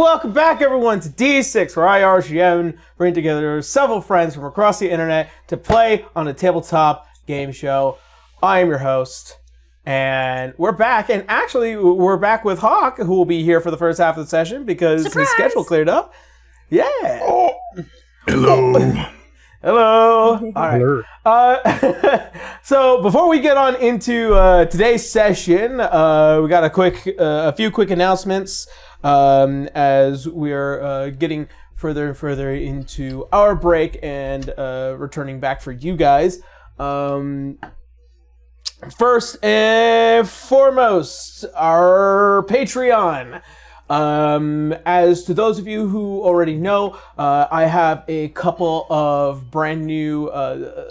welcome back everyone to D6, where I, RGM, bring together several friends from across the internet to play on a tabletop game show. I am your host, and we're back, and actually we're back with Hawk, who will be here for the first half of the session because his schedule cleared up. Yeah. Oh. Hello. Hello. All right. So before we get on into today's session, we got a few quick announcements as we're getting further and further into our break and returning back for you guys. First and foremost, our Patreon. As to those of you who already know, I have a couple of brand new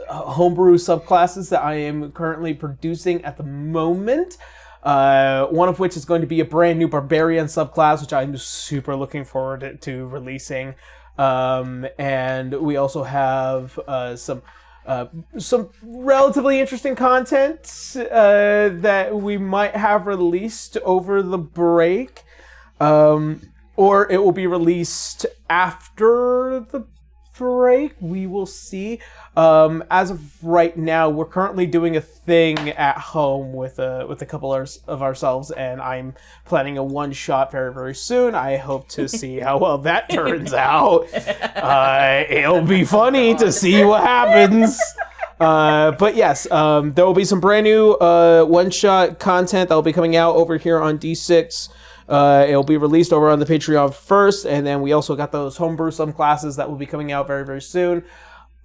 homebrew subclasses that I am currently producing at the moment. One of which is going to be a brand new barbarian subclass, which I'm super looking forward to releasing. And we also have some relatively interesting content that we might have released over the break. Or it will be released after the break. We will see. As of right now, we're currently doing a thing at home with a couple of ourselves, and I'm planning a one-shot very, very soon. I hope to see how well that turns out. It'll be funny to see what happens. But yes, there will be some brand new one-shot content that will be coming out over here on D6. It'll be released over on the Patreon first, and then we also got those homebrew subclasses that will be coming out very, very soon.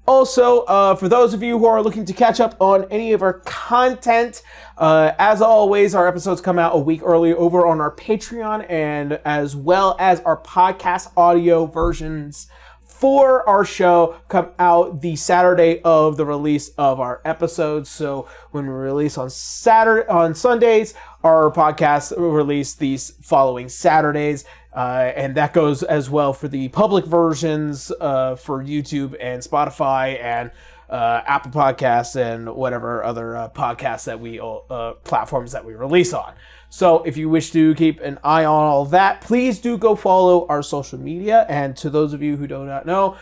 Also, for those of you who are looking to catch up on any of our content, as always, our episodes come out a week early over on our Patreon, and as well as our podcast audio versions for our show come out the Saturday of the release of our episodes. So when we release on Sundays, our podcast will release these following Saturdays. And that goes as well for the public versions for YouTube and Spotify and Apple Podcasts and whatever other podcasts that we platforms that we release on. So if you wish to keep an eye on all that, please do go follow our social media. And to those of you who do not know,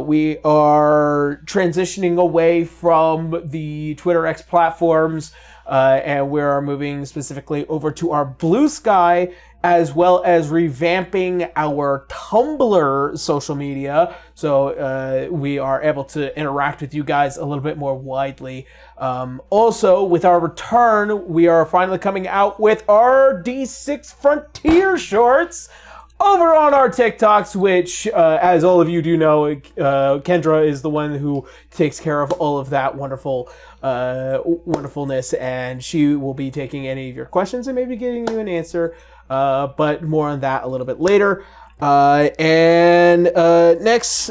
we are transitioning away from the Twitter X platforms, and we are moving specifically over to our Blue Sky, as well as revamping our Tumblr social media, so we are able to interact with you guys a little bit more widely. Also, with our return, we are finally coming out with our D6 Frontier shorts over on our TikToks, which, as all of you do know, Kendra is the one who takes care of all of that wonderfulness, and she will be taking any of your questions and maybe getting you an answer. But more on that a little bit later. Next,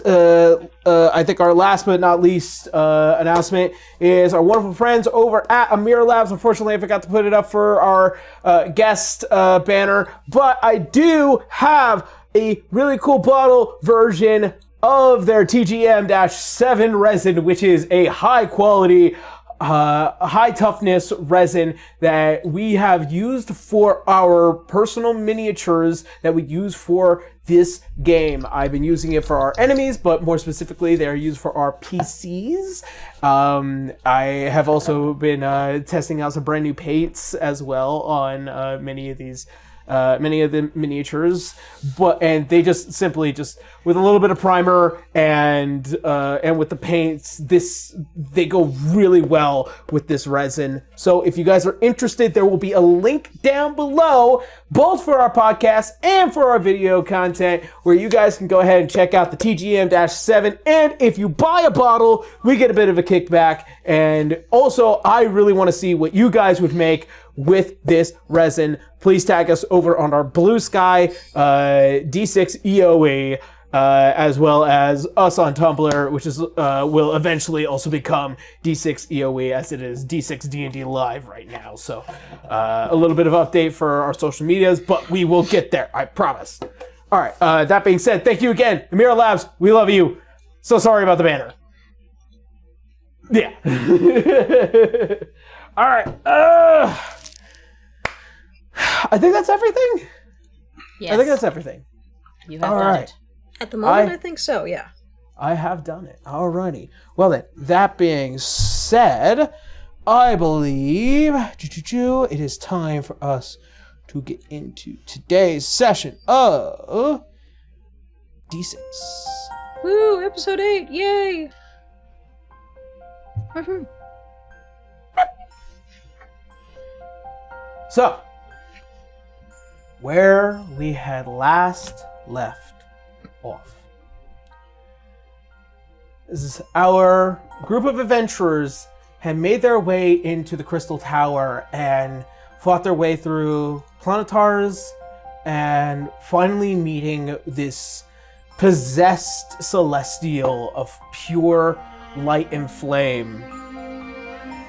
I think our last but not least announcement is our wonderful friends over at Amir Labs. Unfortunately, I forgot to put it up for our guest banner, but I do have a really cool bottle version of their TGM-7 resin, which is a high quality, high toughness resin that we have used for our personal miniatures that we use for this game. I've been using it for our enemies, but more specifically, they're used for our PCs. I have also been testing out some brand new paints as well on many of the miniatures, and they just simply with a little bit of primer and with the paints, they go really well with this resin. So if you guys are interested, there will be a link down below, both for our podcast and for our video content, where you guys can go ahead and check out the TGM-7. And if you buy a bottle, we get a bit of a kickback. And also, I really want to see what you guys would make with this resin. Please tag us over on our Blue Sky D6 EOE, as well as us on Tumblr, which is will eventually also become D6 EOE, as it is D6 D&D Live right now. So a little bit of update for our social medias, but we will get there, I promise. All right, that being said, thank you again, Amira Labs. We love you. So sorry about the banner. Yeah. All right. I think that's everything. Yes. I think that's everything. You have All done right. it. At the moment, I think so, yeah. I have done it. Alrighty. Well then, that being said, I believe it is time for us to get into today's session of D6. Woo, episode 8, yay! Woohoo. So, where we had last left off. This is our group of adventurers had made their way into the Crystal Tower and fought their way through planetars and finally meeting this possessed celestial of pure light and flame.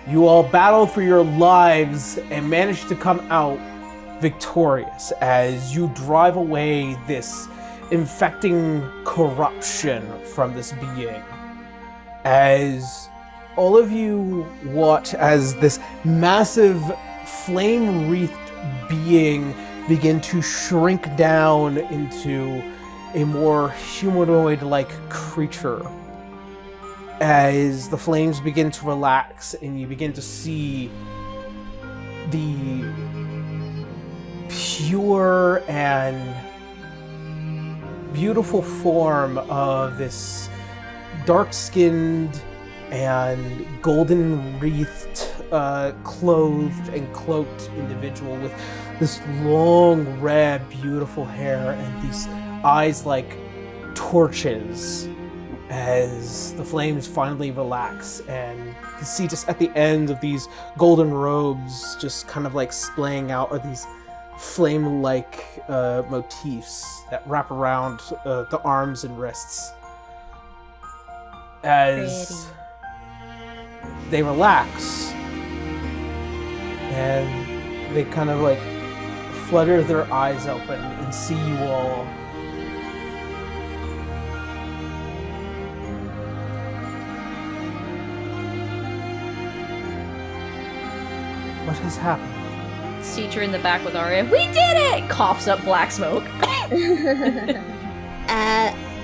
You all battle for your lives and manage to come out victorious as you drive away this infecting corruption from this being. As all of you watch as this massive flame-wreathed being begin to shrink down into a more humanoid-like creature. As the flames begin to relax and you begin to see the pure and beautiful form of this dark-skinned and golden-wreathed, clothed and cloaked individual with this long, red, beautiful hair and these eyes like torches. As the flames finally relax, and you can see just at the end of these golden robes just kind of like splaying out are these flame-like motifs that wrap around the arms and wrists. As they relax, and they kind of like flutter their eyes open and see you all. What has happened? Teacher in the back with Arya. We did it! Coughs up black smoke.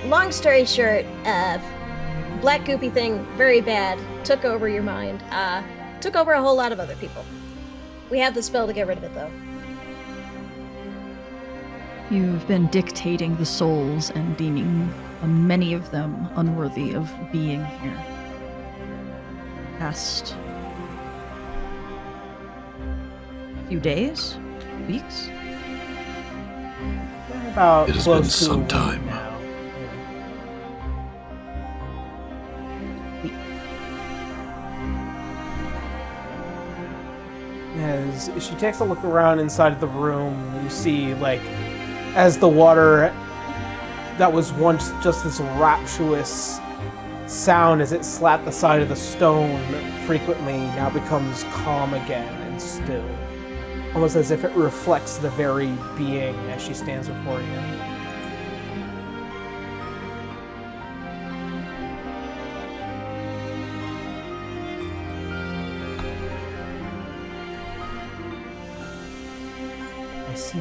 Long story short, black goopy thing, very bad, took over your mind, took over a whole lot of other people. We have the spell to get rid of it, though. You've been dictating the souls and deeming many of them unworthy of being here. Past few days? Weeks? About It has close been to some a week time. now. As she takes a look around inside of the room, you see, like, as the water that was once just this rapturous sound as it slapped the side of the stone frequently now becomes calm again and still. Almost as if it reflects the very being as she stands before you. I see.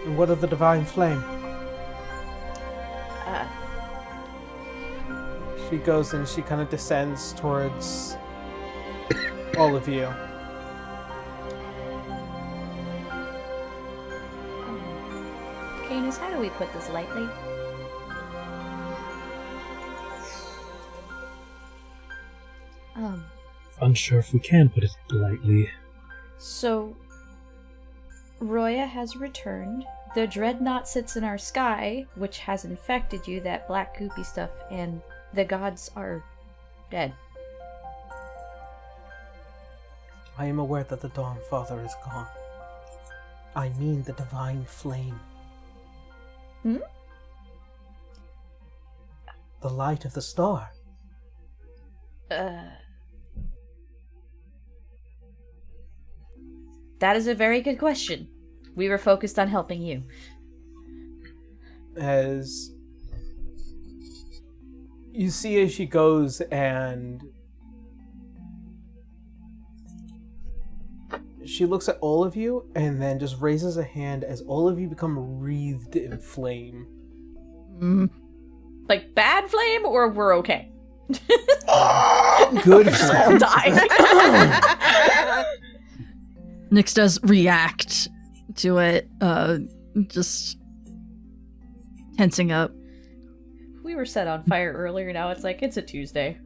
And what of the divine flame? She goes and she kind of descends towards all of you. Canis, how do we put this lightly? Unsure if we can put it lightly. So, Roya has returned. The dreadnought sits in our sky, which has infected you, that black goopy stuff, and the gods are dead. I am aware that the Dawn Father is gone. I mean the divine flame. Hmm? The light of the star. That is a very good question. We were focused on helping you. As you see as she goes and she looks at all of you and then just raises a hand as all of you become wreathed in flame. Like bad flame, or we're okay? Good I'll flame. die. Nyx does react to it, just tensing up. We were set on fire earlier, now it's like, it's a Tuesday.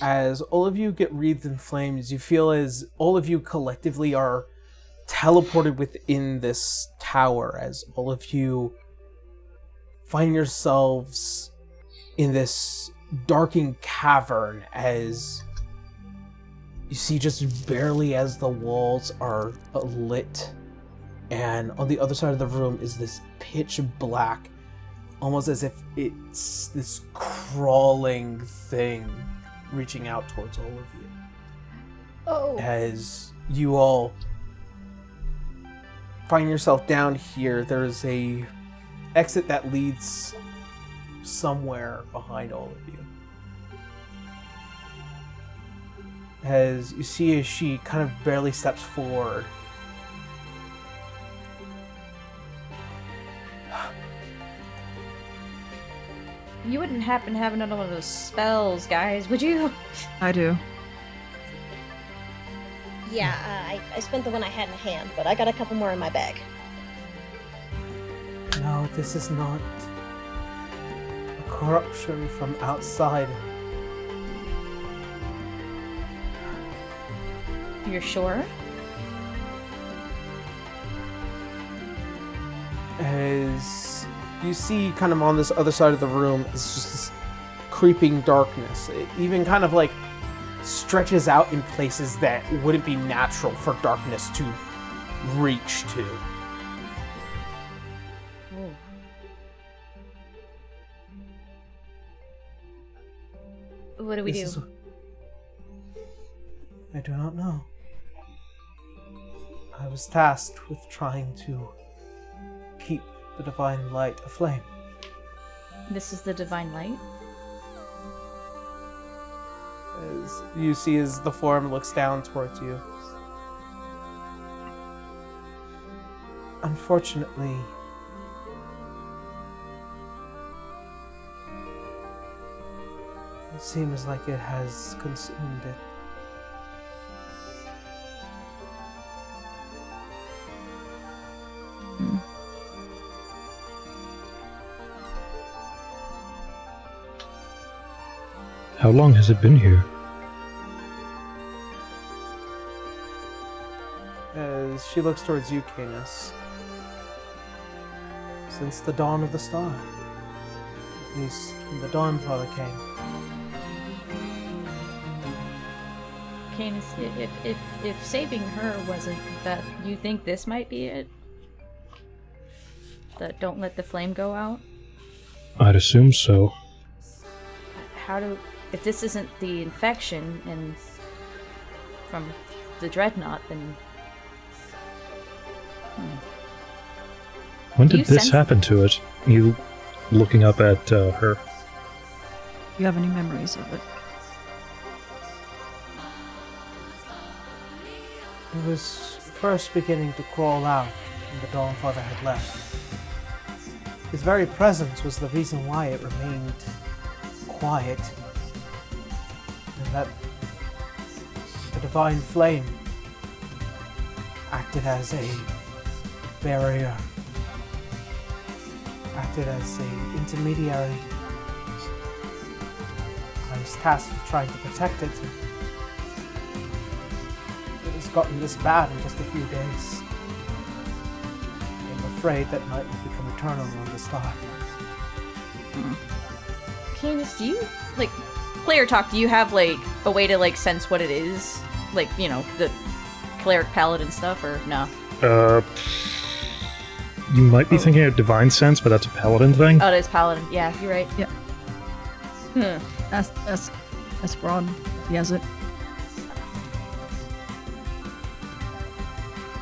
As all of you get wreathed in flames, you feel as all of you collectively are teleported within this tower, as all of you find yourselves in this darkened cavern, as you see just barely as the walls are lit, and on the other side of the room is this pitch black, almost as if it's this crawling thing reaching out towards all of you. Oh. As you all find yourself down here, there's a exit that leads somewhere behind all of you. As you see, as she kind of barely steps forward. You wouldn't happen to have another one of those spells, guys, would you? I do. Yeah, I spent the one I had in hand, but I got a couple more in my bag. No, this is not a corruption from outside. You're sure? As you see kind of on this other side of the room, it's just this creeping darkness. It even kind of like stretches out in places that wouldn't be natural for darkness to reach to. What do we do? I do not know. I was tasked with trying to keep the divine light aflame. This is the divine light? As you see as the form looks down towards you. Unfortunately, it seems like it has consumed it. How long has it been here? As she looks towards you, Canis. Since the dawn of the star. At least when the Dawnfather came. Canis, if saving her wasn't that, you think this might be it? The don't let the flame go out? I'd assume so. If this isn't the infection and from the dreadnought, then When Do did you this sense- happen to it? You looking up at her. Do you have any memories of it? It was first beginning to crawl out when the Dawnfather had left. His very presence was the reason why it remained quiet. And that the divine flame acted as a barrier, acted as an intermediary. I was tasked with trying to protect it. It has gotten this bad in just a few days. I'm afraid that night will become eternal on the star. Canis, do you player talk? Do you have a way to sense what it is? The cleric paladin stuff, or no? You might be thinking of divine sense, but that's a paladin thing. Oh, it is paladin. Yeah, you're right. Yeah. That's broad. He has it.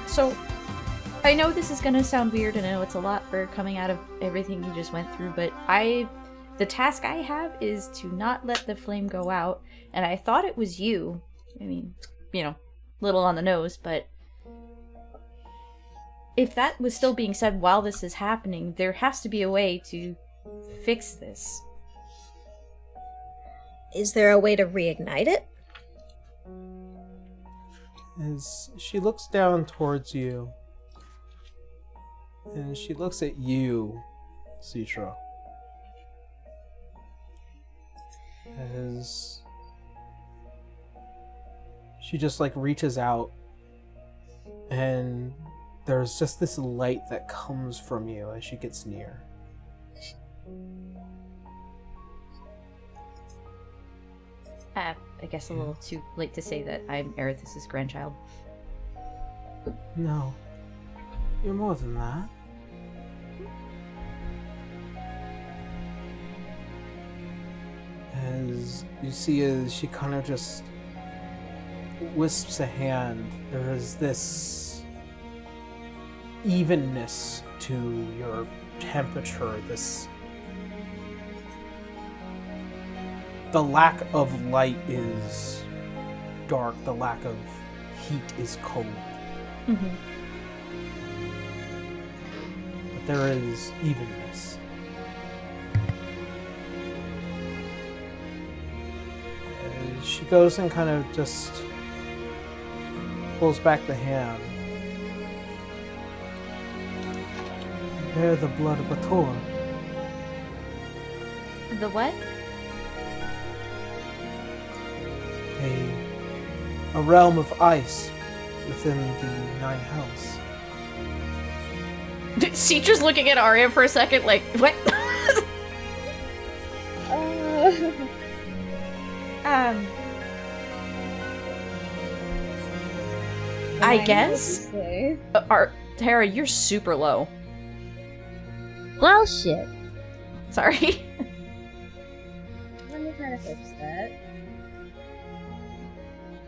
So, I know this is gonna sound weird, and I know it's a lot for coming out of everything you just went through, but The task I have is to not let the flame go out, and I thought it was you. I mean, little on the nose, but if that was still being said while this is happening, there has to be a way to fix this. Is there a way to reignite it? As she looks down towards you, and she looks at you, Citra, as she just like reaches out, and there's just this light that comes from you as she gets near. I guess a little too late to say that I'm Erithus' grandchild. No, you're more than that. As you see, as she kind of just wisps a hand, there is this evenness to your temperature, the lack of light is dark, the lack of heat is cold. Mm-hmm. But there is evenness. As she goes and kind of just pulls back the hand. Bear the blood of Bator. The what? A realm of ice within the Nine Hells. Citra's looking at Arya for a second, like, what? I guess? Tara, you're super low. Well, shit. Sorry. Let me try to fix that.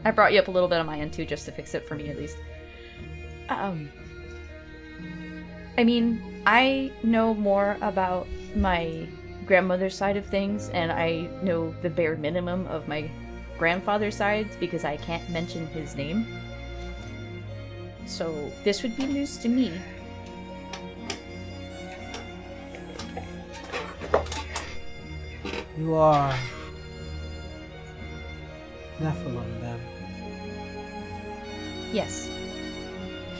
I brought you up a little bit on my end too, just to fix it for me at least. I mean, I know more about my grandmother's side of things, and I know the bare minimum of my grandfather's side because I can't mention his name. So this would be news to me. You are Nephilim, then. Yes.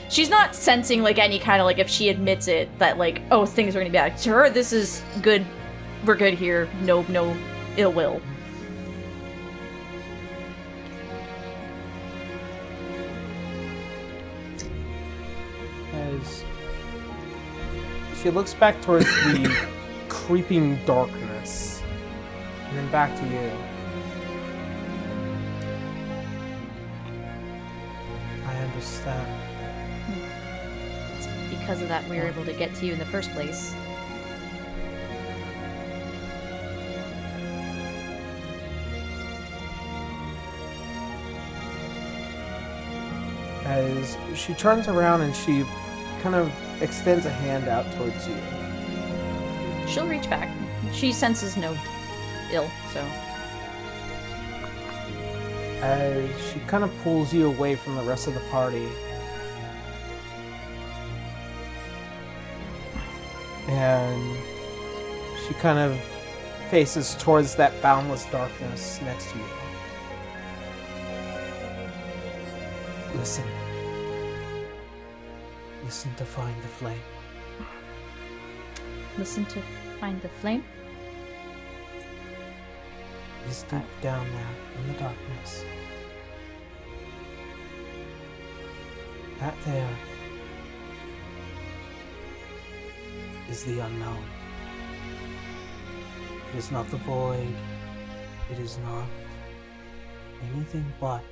She's not sensing, like, any kind of, like, if she admits it, that, like, oh, things are gonna be bad. To her, this is good. We're good here. No ill will. As she looks back towards the creeping darkness, and then back to you. I understand. It's because of that we were able to get to you in the first place. As she turns around and she kind of extends a hand out towards you. She'll reach back. She senses no ill, so... As she kind of pulls you away from the rest of the party. And she kind of faces towards that boundless darkness next to you. Listen. Listen to find the flame. Listen to find the flame? It's deep down there in the darkness. That there is the unknown. It is not the void. It is not anything but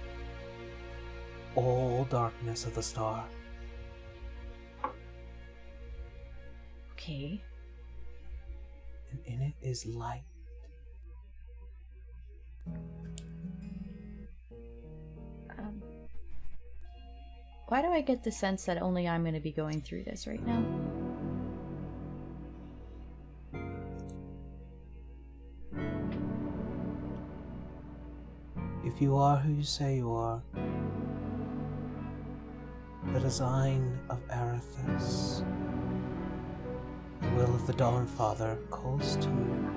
all darkness of the star. Okay. And in it is light. Why do I get the sense that only I'm going to be going through this right now? you are who you say you are, the design of Arathis, the will of the Dawnfather calls to you.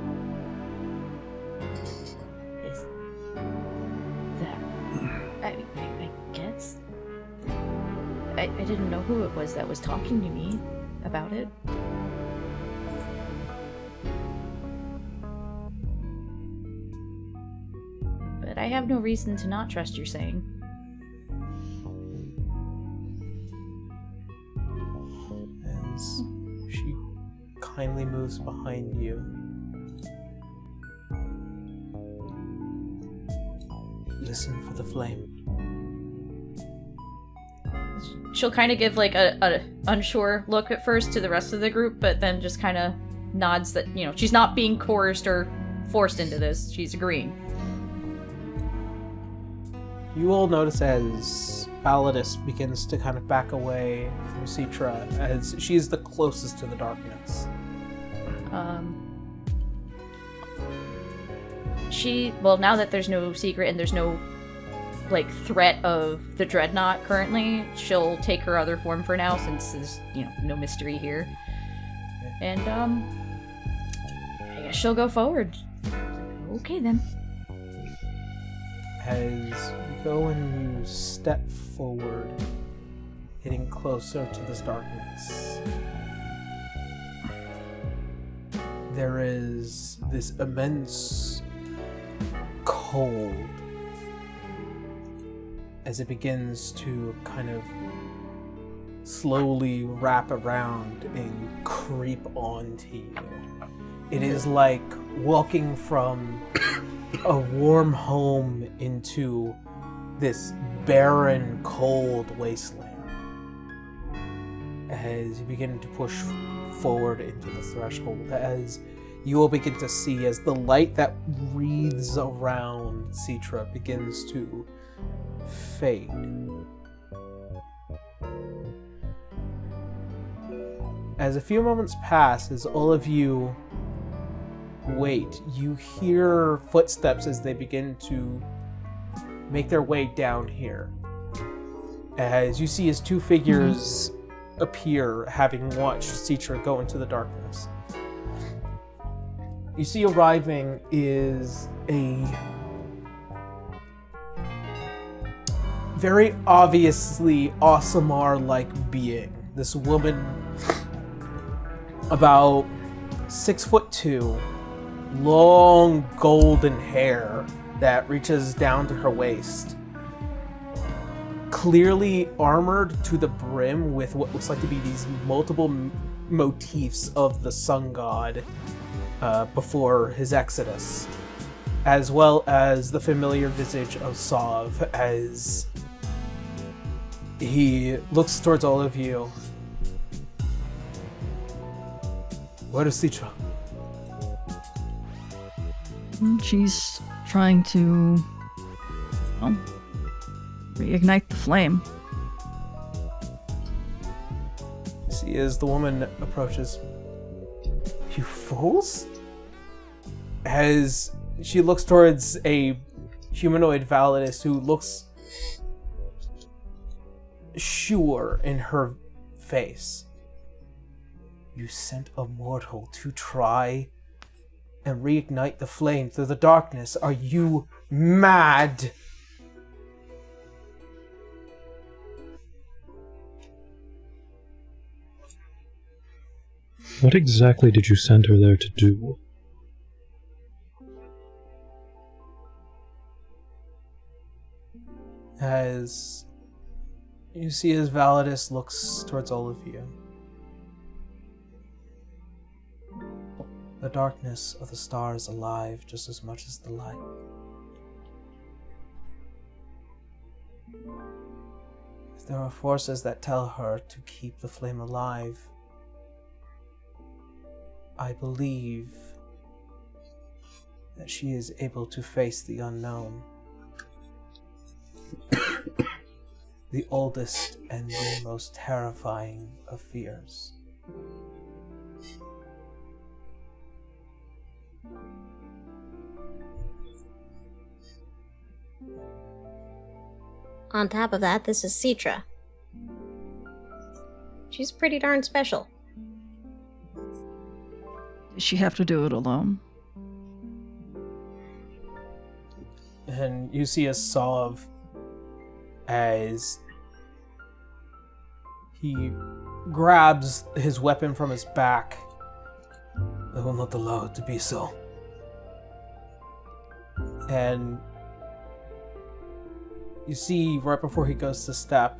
Is that... I guess... I didn't know who it was that was talking to me about it. But I have no reason to not trust your saying. As she kindly moves behind you, listen for the flame. She'll kind of give like a unsure look at first to the rest of the group, but then just kind of nods that, you know, she's not being coerced or forced into this. She's agreeing. You all notice as Validus begins to kind of back away from Citra, as she is the closest to the darkness. Well, now that there's no secret and there's no like threat of the Dreadnought currently, she'll take her other form for now, since there's, you know, no mystery here. And I guess she'll go forward. Okay then. As you go and you step forward, getting closer to this darkness, there is this immense cold as it begins to kind of slowly wrap around and creep onto you. It is like walking from a warm home into this barren, cold wasteland. As you begin to push forward into the threshold, as you will begin to see as the light that wreathes around Citra begins to fade. As a few moments pass, as all of you wait, you hear footsteps as they begin to make their way down here. As you see as two figures appear, having watched Citra go into the darkness. You see arriving is a very obviously Aasimar-like being. This woman, about 6'2", long golden hair that reaches down to her waist. Clearly armored to the brim with what looks like to be these multiple motifs of the sun god before his exodus, as well as the familiar visage of Sov as he looks towards all of you. What is Citra? She's trying to, well, reignite the flame. See as the woman approaches. You fools? As she looks towards a humanoid Validus who looks sure in her face. You sent a mortal to try and reignite the flame through the darkness. Are you mad? What exactly did you send her there to do? As you see as Validus looks towards all of you. The darkness of the star is alive just as much as the light. If there are forces that tell her to keep the flame alive, I believe that she is able to face the unknown. The oldest and the most terrifying of fears. On top of that, this is Citra. She's pretty darn special. Does she have to do it alone? And you see a Sov as he grabs his weapon from his back. I will not allow it to be so. And you see right before he goes to step,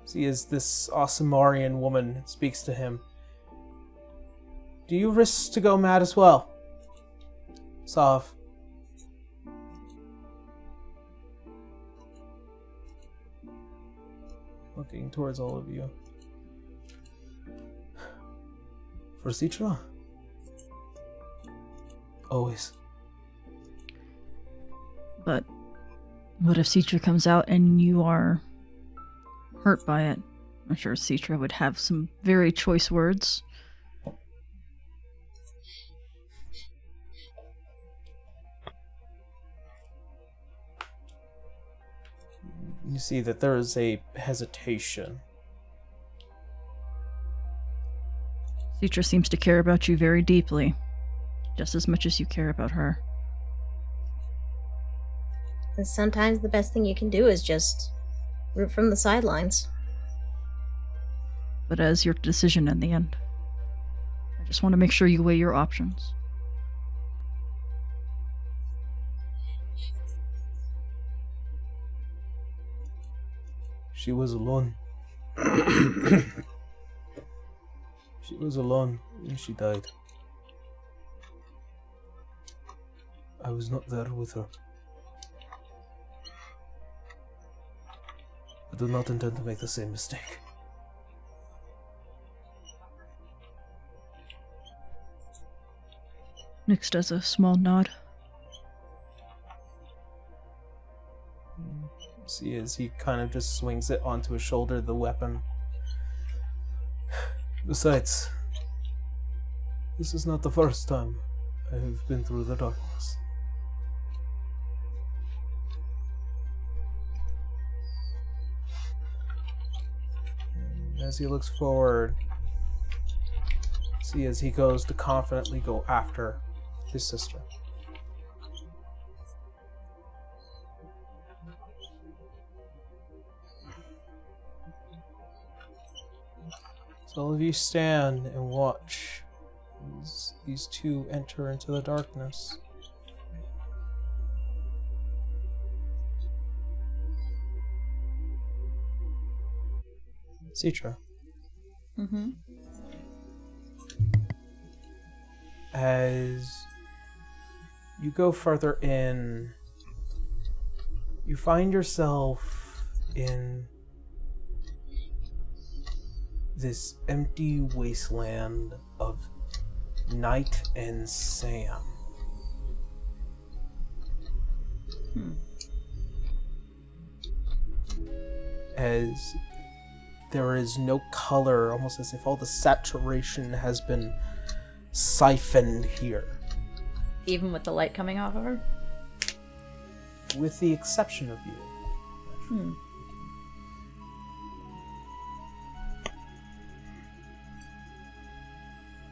see as this Asamarian woman speaks to him. Do you risk to go mad as well, Sov? Looking towards all of you. For Citra? Always. But what if Citra comes out and you are hurt by it? I'm sure Citra would have some very choice words. You see that there is a hesitation. Citra seems to care about you very deeply, just as much as you care about her. And sometimes the best thing you can do is just root from the sidelines. But as your decision in the end, I just want to make sure you weigh your options. She was alone. She was alone when she died. I was not there with her. I do not intend to make the same mistake. Nyx does a small nod. See, as he kind of just swings it onto his shoulder, the weapon. Besides, this is not the first time I have been through the darkness. And as he looks forward, see as he goes to confidently go after his sister. So all of you stand and watch as these two enter into the darkness. Citra. Mm-hmm. As you go further in, you find yourself in this empty wasteland of night and sand. As there is no color, almost as if all the saturation has been siphoned here. Even with the light coming off of her? With the exception of you.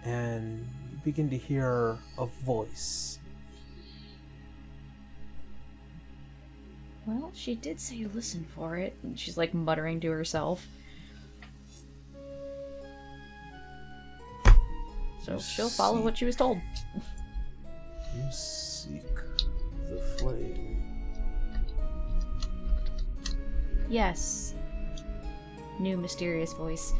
And you begin to hear a voice. Well, she did say listen for it, and she's like muttering to herself. So she'll follow what she was told. You seek the flame. Yes. New mysterious voice.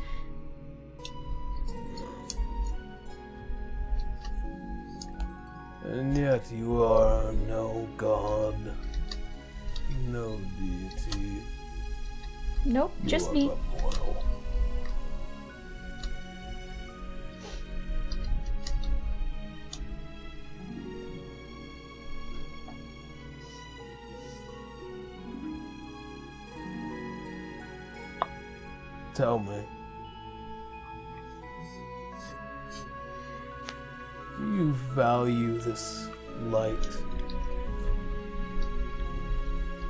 And yet you are no god, no deity. Nope, You just are me. but mortal. Tell me, do you value this light?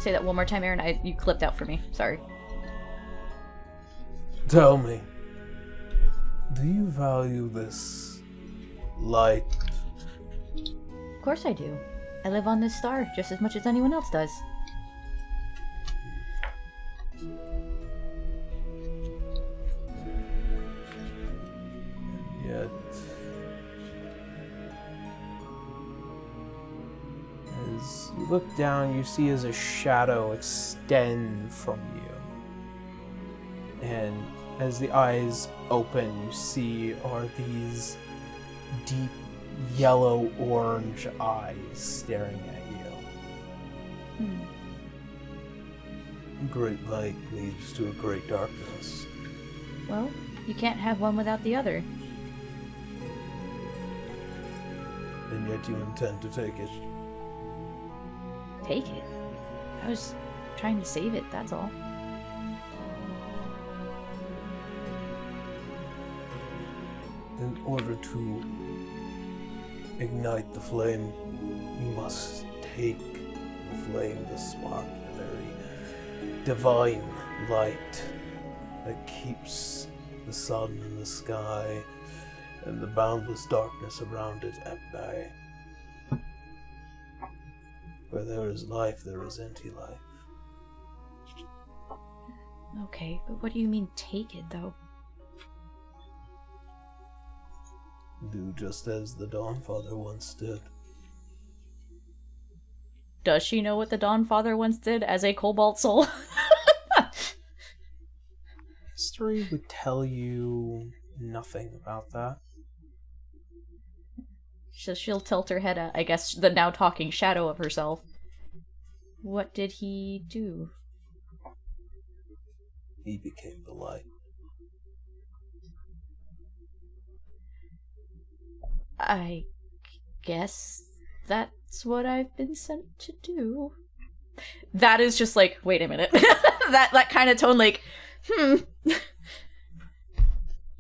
Say that one more time, Aaron. You clipped out for me. Sorry. Tell me, do you value this light? Of course I do. I live on this star just as much as anyone else does. Yet, as you look down, you see as a shadow extend from you. And as the eyes open, you see are these deep yellow-orange eyes staring at you. Great light leads to a great darkness. Well, you can't have one without the other. And yet you intend to take it. Take it? I was trying to save it, that's all. In order to ignite the flame, you must take the flame, the spark, the very divine light that keeps the sun in the sky and the boundless darkness around it at bay. Where there is life, there is anti-life. Okay, but what do you mean take it, though? Do just as the Dawnfather once did. Does she know what the Dawnfather once did as a cobalt soul? History would tell you nothing about that. So she'll tilt her head at, I guess, the now talking shadow of herself. What did he do? He became the light. I guess that's what I've been sent to do. That is just like, wait a minute. that kind of tone, like,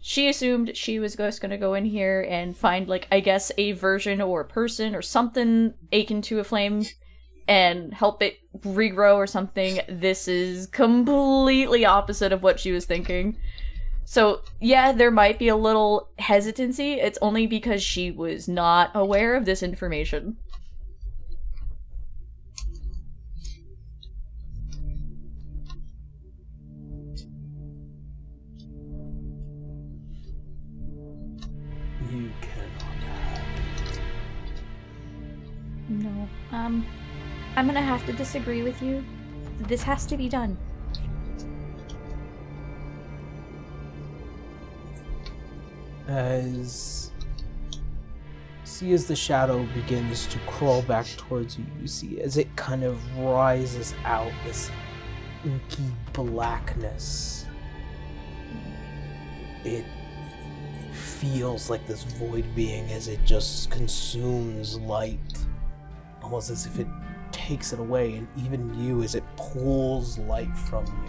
She assumed she was just gonna go in here and find, like, I guess, a version or a person or something akin to a flame and help it regrow or something. This is completely opposite of what she was thinking. So, yeah, there might be a little hesitancy. It's only because she was not aware of this information. You cannot have it. No, I'm gonna have to disagree with you. This has to be done. As the shadow begins to crawl back towards you, you see as it kind of rises out this inky blackness. It feels like this void being as it just consumes light, almost as if it takes it away, and even you as it pulls light from you.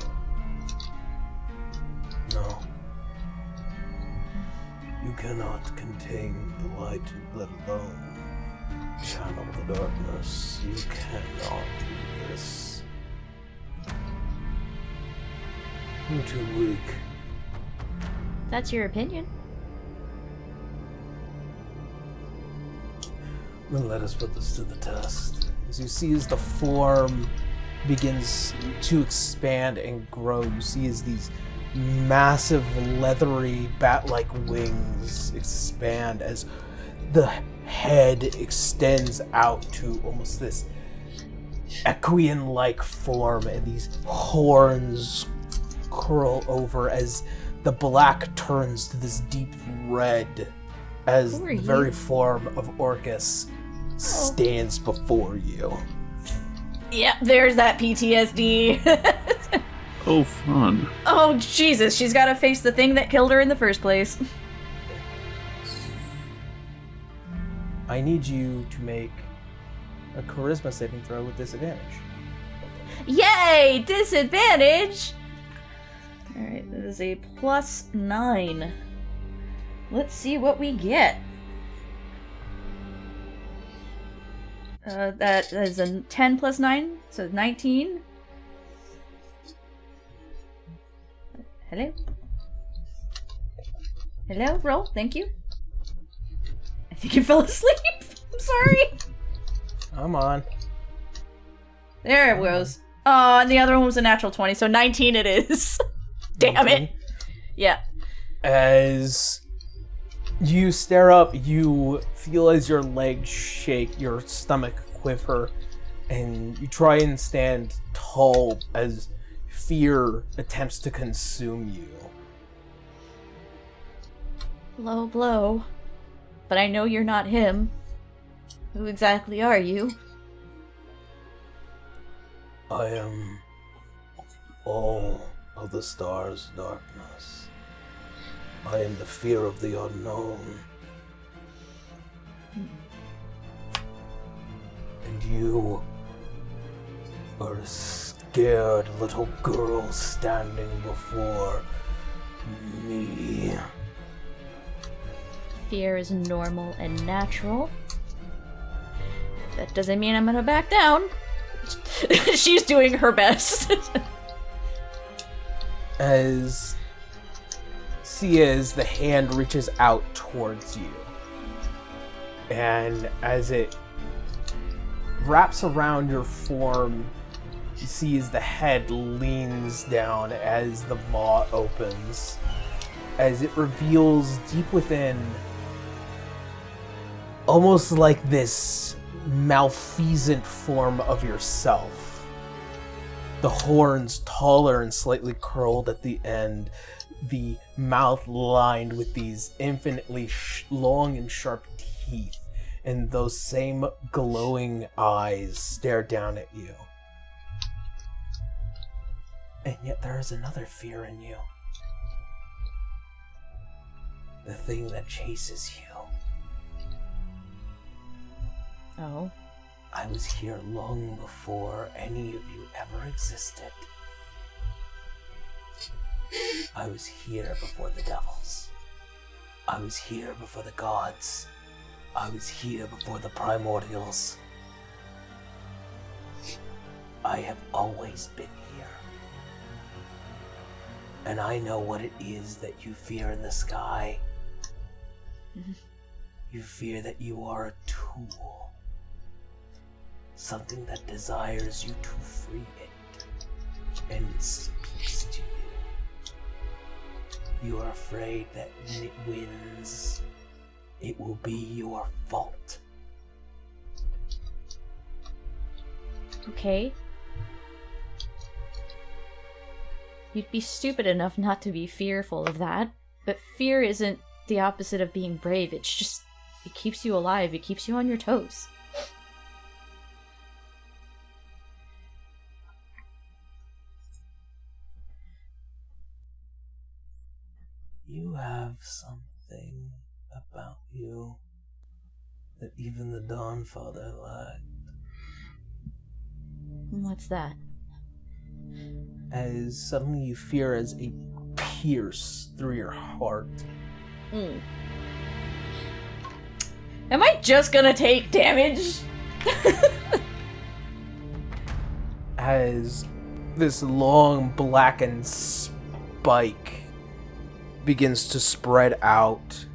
No. You cannot contain the light, let alone channel the darkness. You cannot do this. You're too weak. That's your opinion. Then let us put this to the test. As you see as the form begins to expand and grow, you see as these massive leathery bat-like wings expand as the head extends out to almost this equine-like form, and these horns curl over as the black turns to this deep red as the very form of Orcus stands before you. Yeah, there's that PTSD. Oh, fun. Oh, Jesus, she's gotta face the thing that killed her in the first place. I need you to make a charisma saving throw with disadvantage. Yay! Disadvantage! Alright, that is a +9. Let's see what we get. That is a 10 plus 9, so 19. Hello? Hello? Roll, thank you. I think you fell asleep. I'm sorry. Come on. There it goes. Oh, and the other one was a natural 20, so 19 it is. Damn it. Yeah. As you stare up, you feel as your legs shake, your stomach quiver, and you try and stand tall as fear attempts to consume you. Low blow. But I know you're not him. Who exactly are you? I am all of the stars' darkness. I am the fear of the unknown. And you are a scared little girl standing before me. Fear is normal and natural. That doesn't mean I'm gonna back down. She's doing her best. As the hand reaches out towards you, and as it wraps around your form, you see as the head leans down as the maw opens, as it reveals deep within, almost like this malfeasant form of yourself. The horns taller and slightly curled at the end, the mouth lined with these infinitely long and sharp teeth, and those same glowing eyes stare down at you. And yet there is another fear in you. The thing that chases you. Oh. I was here long before any of you ever existed. I was here before the devils. I was here before the gods. I was here before the primordials. I have always been here. And I know what it is that you fear in the sky. You fear that you are a tool. Something that desires you to free it. And it speaks to you. You are afraid that when it wins, it will be your fault. Okay. You'd be stupid enough not to be fearful of that, but fear isn't the opposite of being brave. It's just, it keeps you alive, it keeps you on your toes. You have something about you that even the Dawnfather lacked. What's that? As suddenly you fear as a pierce through your heart. Am I just gonna take damage? As this long blackened spike begins to spread out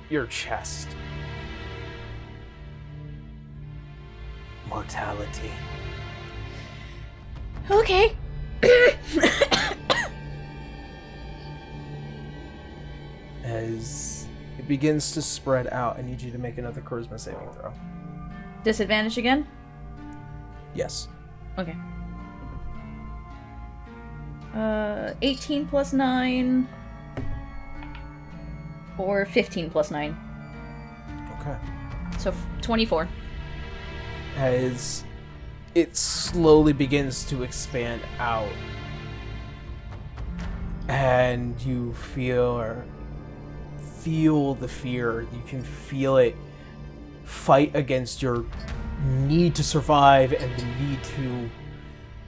your chest. Mortality. Okay. As it begins to spread out, I need you to make another charisma saving throw. Disadvantage again? Yes. Okay. 18 plus 9. Or 15 plus 9. Okay. So 24. As it slowly begins to expand out, and you feel the fear. You can feel it fight against your need to survive and the need to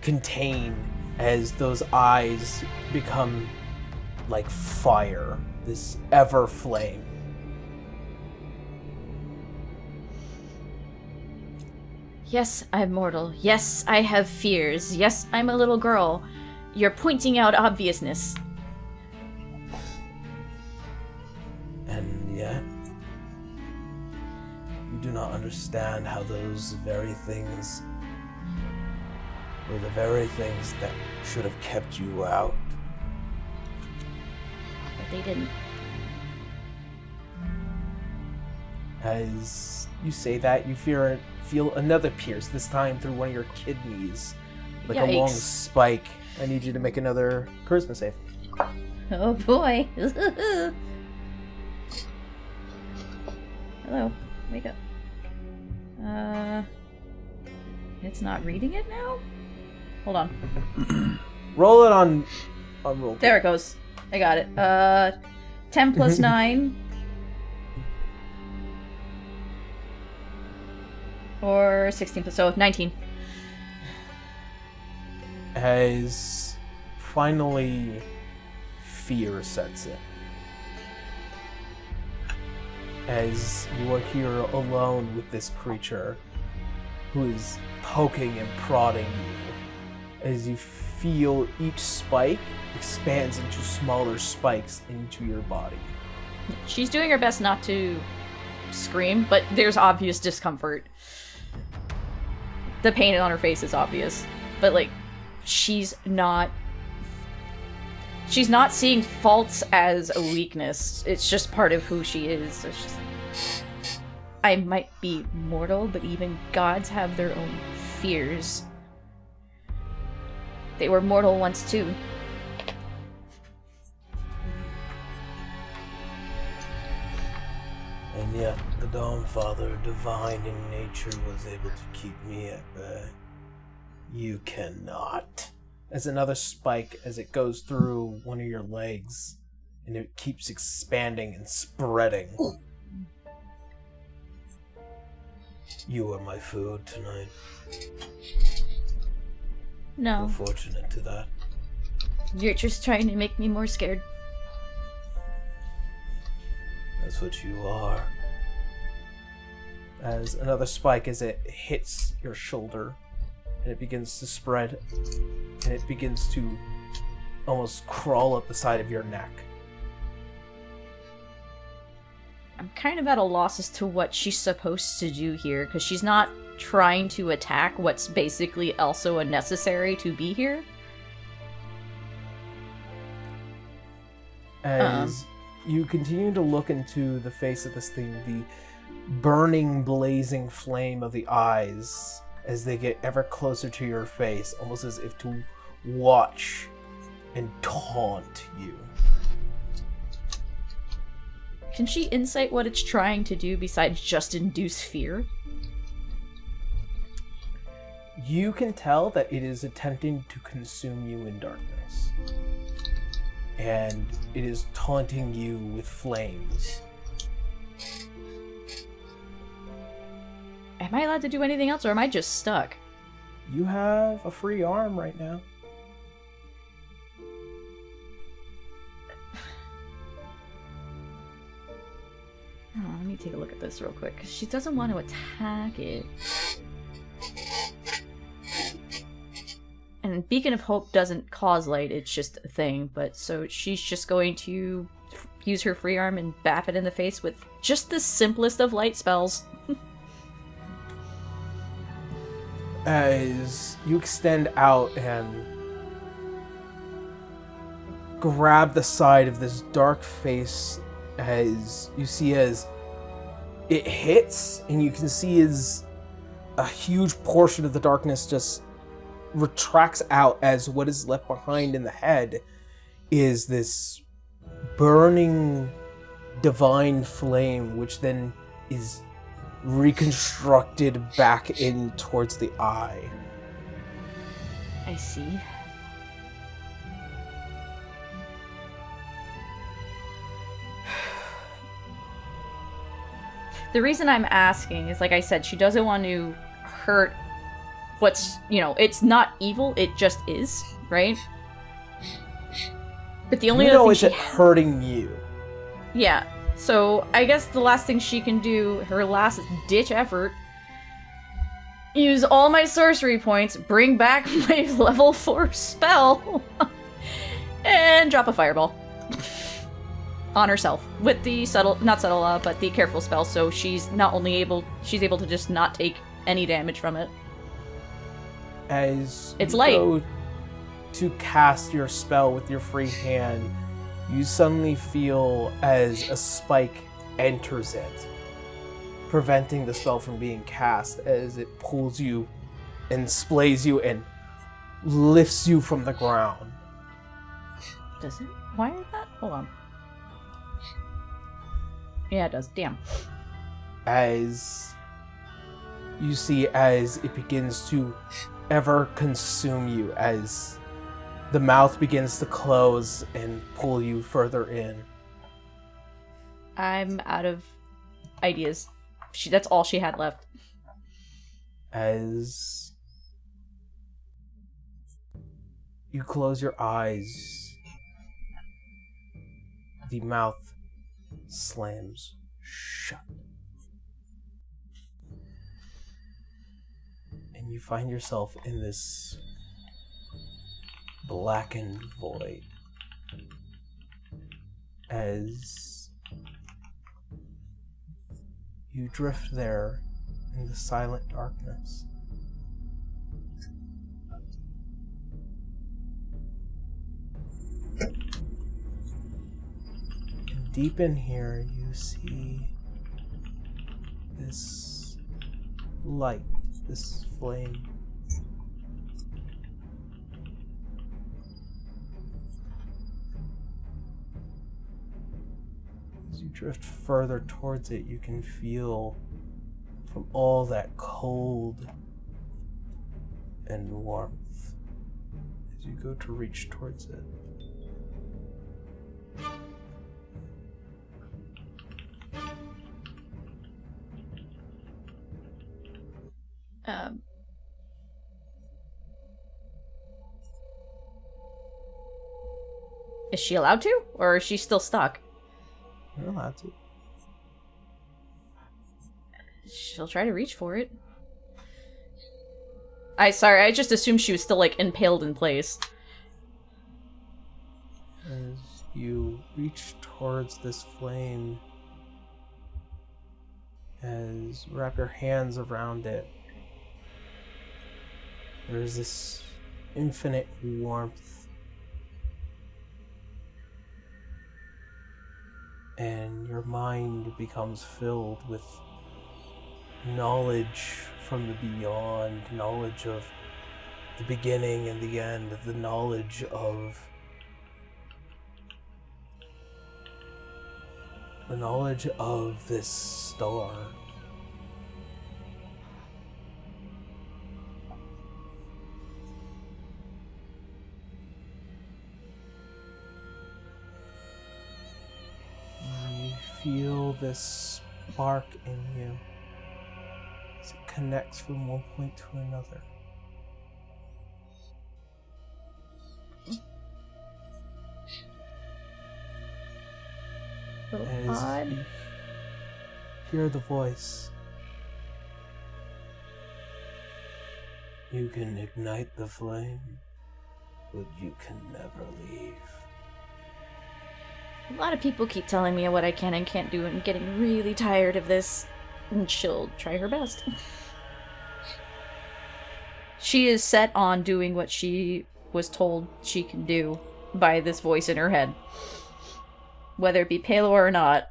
contain, as those eyes become like fire, this ever flame. Yes, I'm mortal. Yes, I have fears. Yes, I'm a little girl. You're pointing out obviousness. And yet, you do not understand how those very things were the very things that should have kept you out. But they didn't. As you say that, you feel another pierce, this time through one of your kidneys. Like a long Yikes. spike. I need you to make another charisma save. Oh boy. Hello. Wake up. It's not reading it now? Hold on. Roll it on roll. There it goes. I got it. 10 plus 9. Or 16 plus, so 19. As finally fear sets in. As you are here alone with this creature who is poking and prodding you. As you feel each spike expands into smaller spikes into your body. She's doing her best not to scream, but there's obvious discomfort. The pain on her face is obvious, but like she's not seeing faults as a weakness. It's just part of who she is. It's just, I might be mortal, but even gods have their own fears. They were mortal once too. And yet, the Dawnfather, divine in nature, was able to keep me at bay. You cannot. As another spike, as it goes through one of your legs, and it keeps expanding and spreading. You are my food tonight. No, We're fortunate to that. you're just trying to make me more scared. That's what you are. As another spike, as it hits your shoulder, and it begins to spread, and it begins to almost crawl up the side of your neck. I'm kind of at a loss as to what she's supposed to do here, because she's not trying to attack what's basically also unnecessary to be here. As you continue to look into the face of this thing, the burning, blazing flame of the eyes, as they get ever closer to your face, almost as if to watch and taunt you. Can she insight what it's trying to do besides just induce fear? You can tell that it is attempting to consume you in darkness. And it is taunting you with flames. Am I allowed to do anything else, or am I just stuck? You have a free arm right now. Oh, let me take a look at this real quick, 'cause she doesn't want to attack it. And Beacon of Hope doesn't cause light, it's just a thing, but so she's just going to use her free arm and bap it in the face with just the simplest of light spells. As you extend out and grab the side of this dark face, as you see as it hits, and you can see as a huge portion of the darkness just retracts out, as what is left behind in the head is this burning divine flame, which then is reconstructed back in towards the eye. I see. The reason I'm asking is, like I said, she doesn't want to hurt what's, it's not evil, it just is, right? But the only You other know thing it's she... hurting you. Yeah, so I guess the last thing she can do, her last ditch effort, use all my sorcery points, bring back my level 4 spell, and drop a fireball. On herself. With the but the careful spell, so she's able to just not take any damage from it. As it's you light. Go to cast your spell with your free hand, you suddenly feel as a spike enters it, preventing the spell from being cast as it pulls you and splays you and lifts you from the ground. Does it? Why is that? Hold on. Yeah, it does. Damn. As you see as it begins to ever consume you, as the mouth begins to close and pull you further in. I'm out of ideas. That's all she had left. As you close your eyes, the mouth slams shut. And you find yourself in this blackened void as you drift there in the silent darkness. And deep in here, you see this light, this flame. As you drift further towards it, you can feel from all that cold and warmth as you go to reach towards it. Is she allowed to? Or is she still stuck? You're allowed to. She'll try to reach for it. I just assumed she was still, like, impaled in place. As you reach towards this flame, as you wrap your hands around it, there's this infinite warmth. And your mind becomes filled with knowledge from the beyond, knowledge of the beginning and the end, the knowledge of this star. You feel this spark in you as it connects from one point to another. As Odd. you hear the voice, you can ignite the flame, but you can never leave. A lot of people keep telling me what I can and can't do, and I'm getting really tired of this. And she'll try her best. She is set on doing what she was told she can do by this voice in her head. Whether it be Palor or not.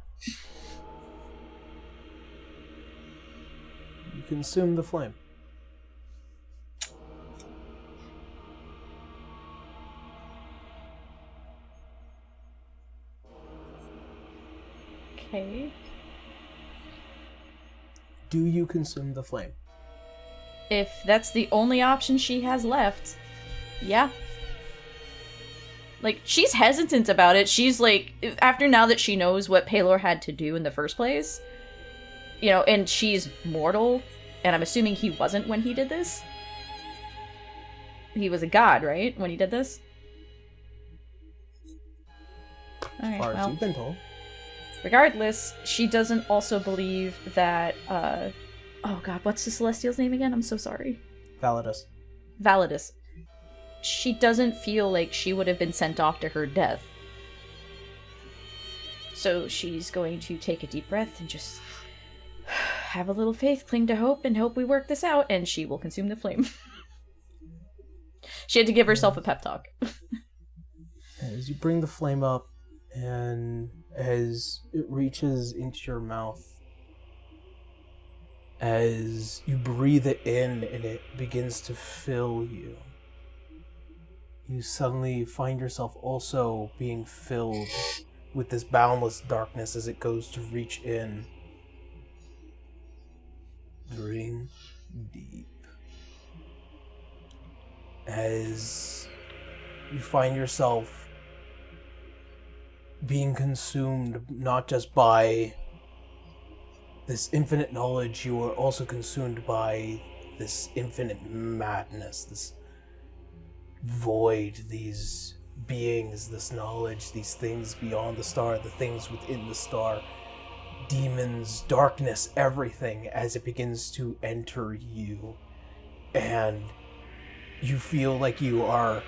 You consume the flame. Okay. Do you consume the flame? If that's the only option she has left, yeah. Like, she's hesitant about it. She's like, after now that she knows what Palor had to do in the first place, you know, and she's mortal, and I'm assuming he wasn't when he did this. He was a god, right, when he did this? As far as you've been told. Regardless, she doesn't also believe that Oh god, what's the Celestial's name again? I'm so sorry. Validus. Validus. She doesn't feel like she would have been sent off to her death. So she's going to take a deep breath and just have a little faith, cling to hope, and hope we work this out, and she will consume the flame. She had to give herself a pep talk. As you bring the flame up, and as it reaches into your mouth, as you breathe it in and it begins to fill you, you suddenly find yourself also being filled with this boundless darkness as it goes to reach in. Breathe deep. As you find yourself being consumed not just by this infinite knowledge, you are also consumed by this infinite madness, this void, these beings, this knowledge, these things beyond the star, the things within the star, demons, darkness, everything, as it begins to enter you. And you feel like you are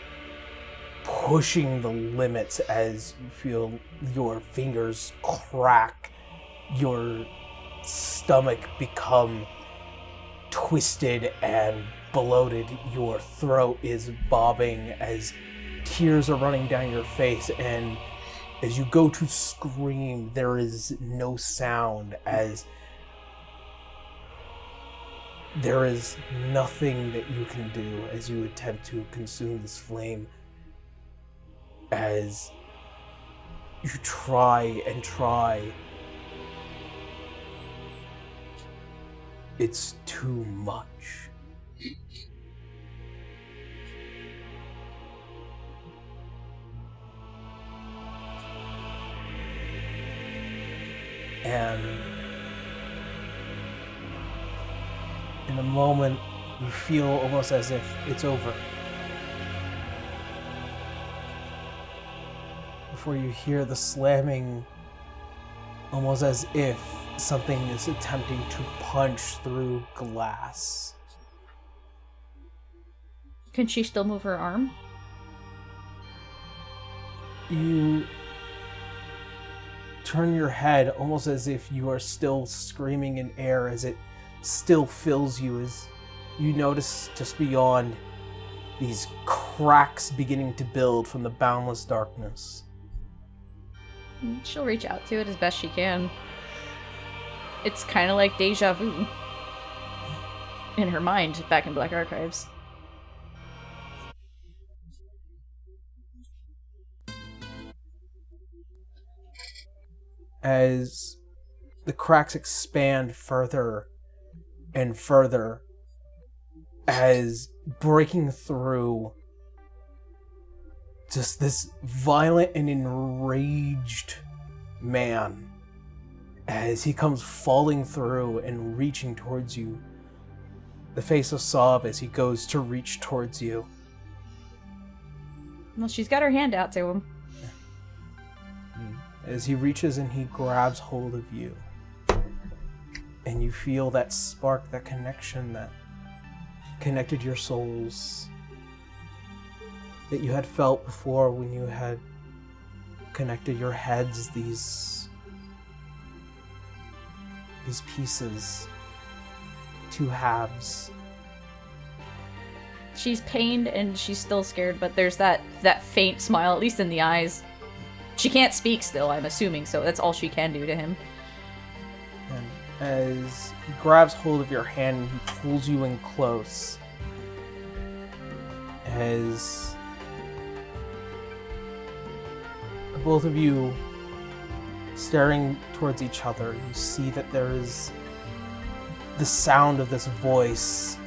pushing the limits as you feel your fingers crack, your stomach become twisted and bloated, your throat is bobbing as tears are running down your face, and as you go to scream, there is no sound, as there is nothing that you can do as you attempt to consume this flame. As you try and try, it's too much. And in a moment, you feel almost as if it's over. Before you hear the slamming, almost as if something is attempting to punch through glass. Can she still move her arm? You turn your head almost as if you are still screaming in air, as it still fills you, as you notice just beyond these cracks beginning to build from the boundless darkness. She'll reach out to it as best she can. It's kind of like deja vu in her mind back in Black Archives. As the cracks expand further and further, as breaking through just this violent and enraged man, as he comes falling through and reaching towards you, the face of Saab as he goes to reach towards you. Well, she's got her hand out to him. As he reaches and he grabs hold of you, and you feel that spark, that connection that connected your souls, that you had felt before when you had connected your heads, these pieces, two halves. She's pained and she's still scared, but there's that faint smile, at least in the eyes. She can't speak still, I'm assuming, so that's all she can do to him. And as he grabs hold of your hand, he pulls you in close. As both of you staring towards each other, you see that there is the sound of this voice,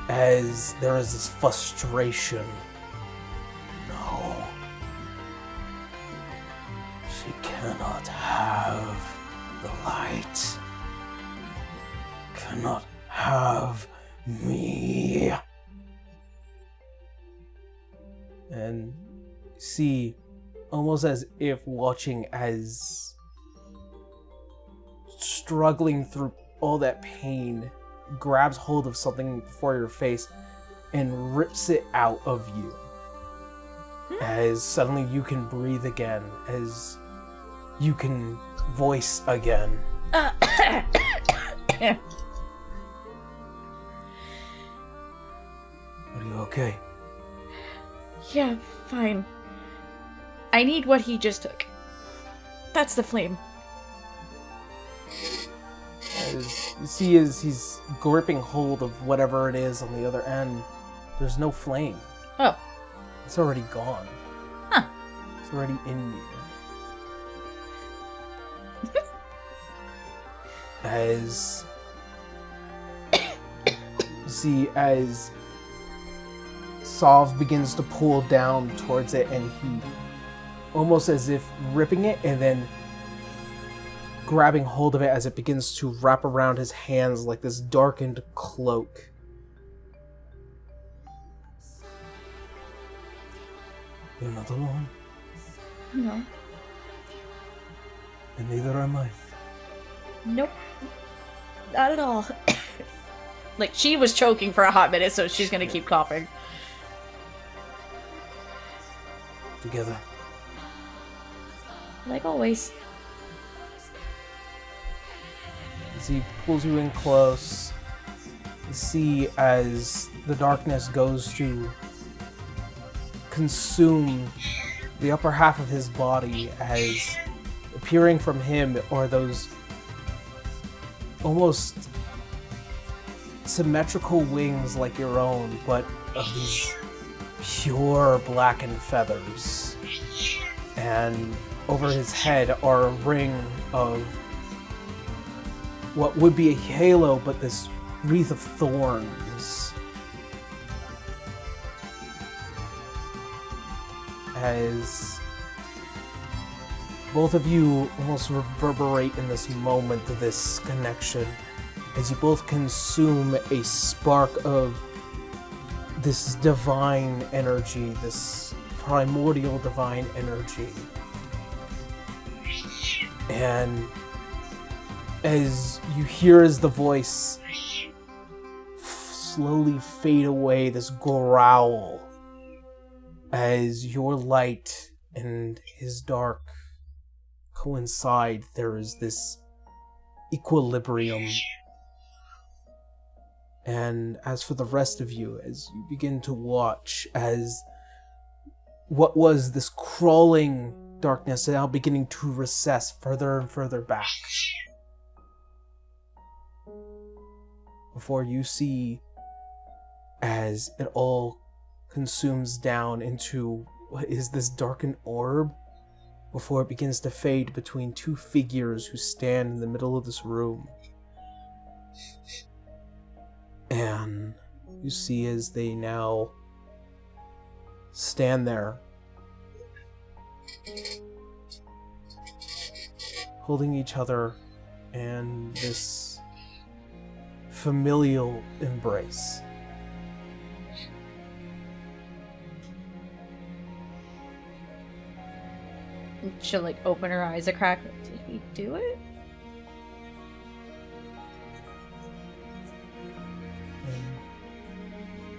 as there is this frustration. No. She cannot have the light. Cannot have me. And see, almost as if watching as struggling through all that pain, grabs hold of something before your face and rips it out of you. As suddenly you can breathe again, as you can voice again. Are you okay? Yeah, fine. I need what he just took. That's the flame. As you see as he's gripping hold of whatever it is on the other end, there's no flame. Oh. It's already gone. Huh. It's already in you. As you see as Sov begins to pull down towards it, and he, almost as if ripping it and then grabbing hold of it as it begins to wrap around his hands like this darkened cloak. You're not alone. No. And neither am I. Nope. Not at all. Like, she was choking for a hot minute, so she's gonna keep coughing. Together. Like always. As he pulls you in close, you see as the darkness goes to consume the upper half of his body, as appearing from him are those almost symmetrical wings like your own, but of these pure blackened feathers. And over his head are a ring of what would be a halo, but this wreath of thorns. As both of you almost reverberate in this moment of this connection, as you both consume a spark of this divine energy, this primordial divine energy. And as you hear as the voice slowly fade away, this growl, as your light and his dark coincide, there is this equilibrium. And as for the rest of you, as you begin to watch as what was this crawling darkness now beginning to recess further and further back, before you see as it all consumes down into what is this darkened orb, before it begins to fade between two figures who stand in the middle of this room. And you see as they now stand there, holding each other in this familial embrace. She'll, like, open her eyes a crack. Did we do it?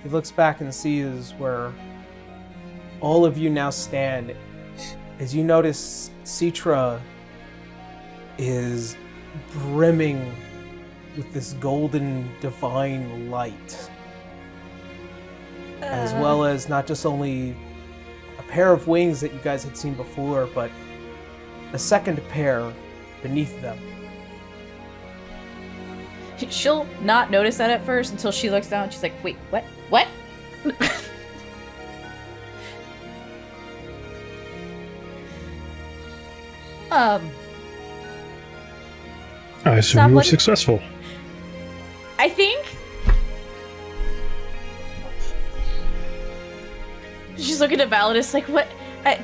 He looks back and sees where all of you now stand. As you notice, Citra is brimming with this golden divine light. As well as not just only a pair of wings that you guys had seen before, but a second pair beneath them. She'll not notice that at first until she looks down and she's like, wait, what? What? I assume you were successful. I think she's looking at Validus like, what?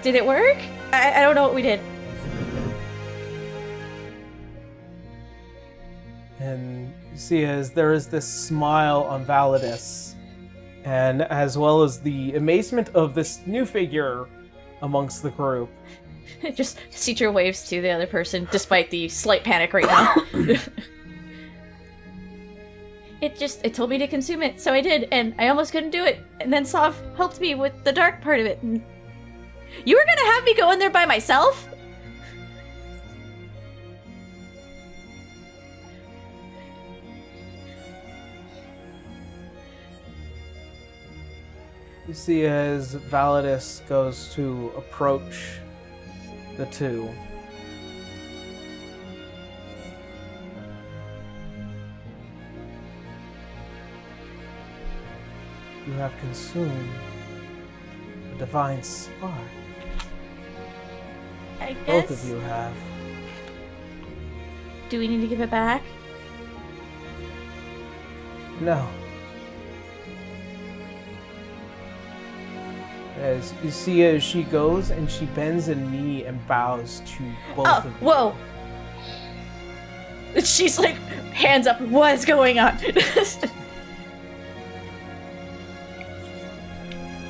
Did it work? I don't know what we did. And you see as there is this smile on Validus, and as well as the amazement of this new figure amongst the group, Just Citra waves to the other person, despite the slight panic right now. It told me to consume it, so I did, and I almost couldn't do it. And then Sov helped me with the dark part of it. And you were gonna have me go in there by myself? You see as Validus goes to approach the two. You have consumed a divine spark. I guess. Both of you have. Do we need to give it back? No. As you see as she goes and she bends a knee and bows to both of you. Whoa! She's like, hands up, what is going on?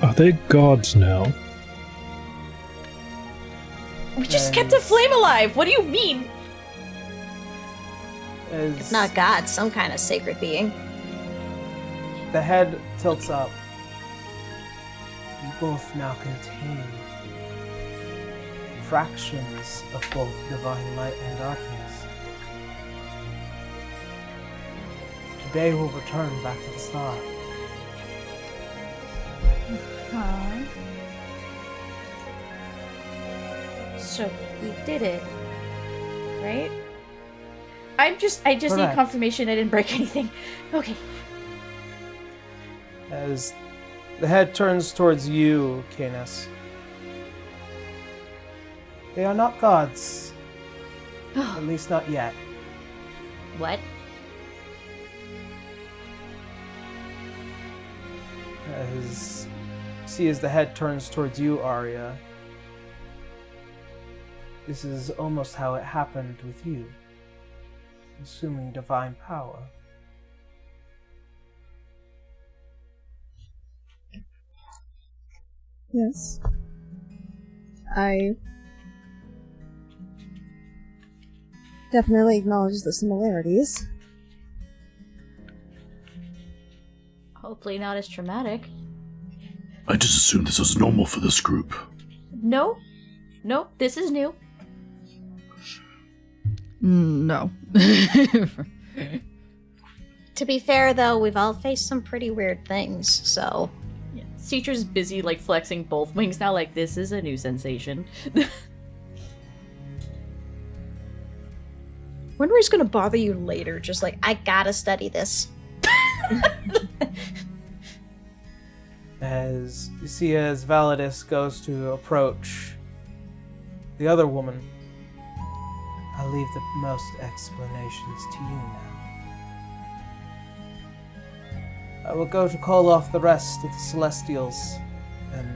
Are they gods now? We just kept a flame alive, what do you mean? As If not God, some kind of sacred being. the head tilts up. You both now contain fractions of both divine light and darkness. Today we'll return back to the star. Huh. So we did it, right? I just need Correct. confirmation I didn't break anything. Okay. As the head turns towards you, Canis. They are not gods. At least not yet. What? As see as the head turns towards you, Arya. This is almost how it happened with you. Assuming divine power. Yes. I definitely acknowledge the similarities. Hopefully not as traumatic. I just assumed this was normal for this group. No. Nope, this is new. No. To be fair, though, we've all faced some pretty weird things, so... Yeah. Citra's busy, like, flexing both wings now, like, this is a new sensation. Winry's gonna bother you later, just like, I gotta study this. As you see as Validus goes to approach the other woman, I'll leave the most explanations to you now. I will go to call off the rest of the Celestials and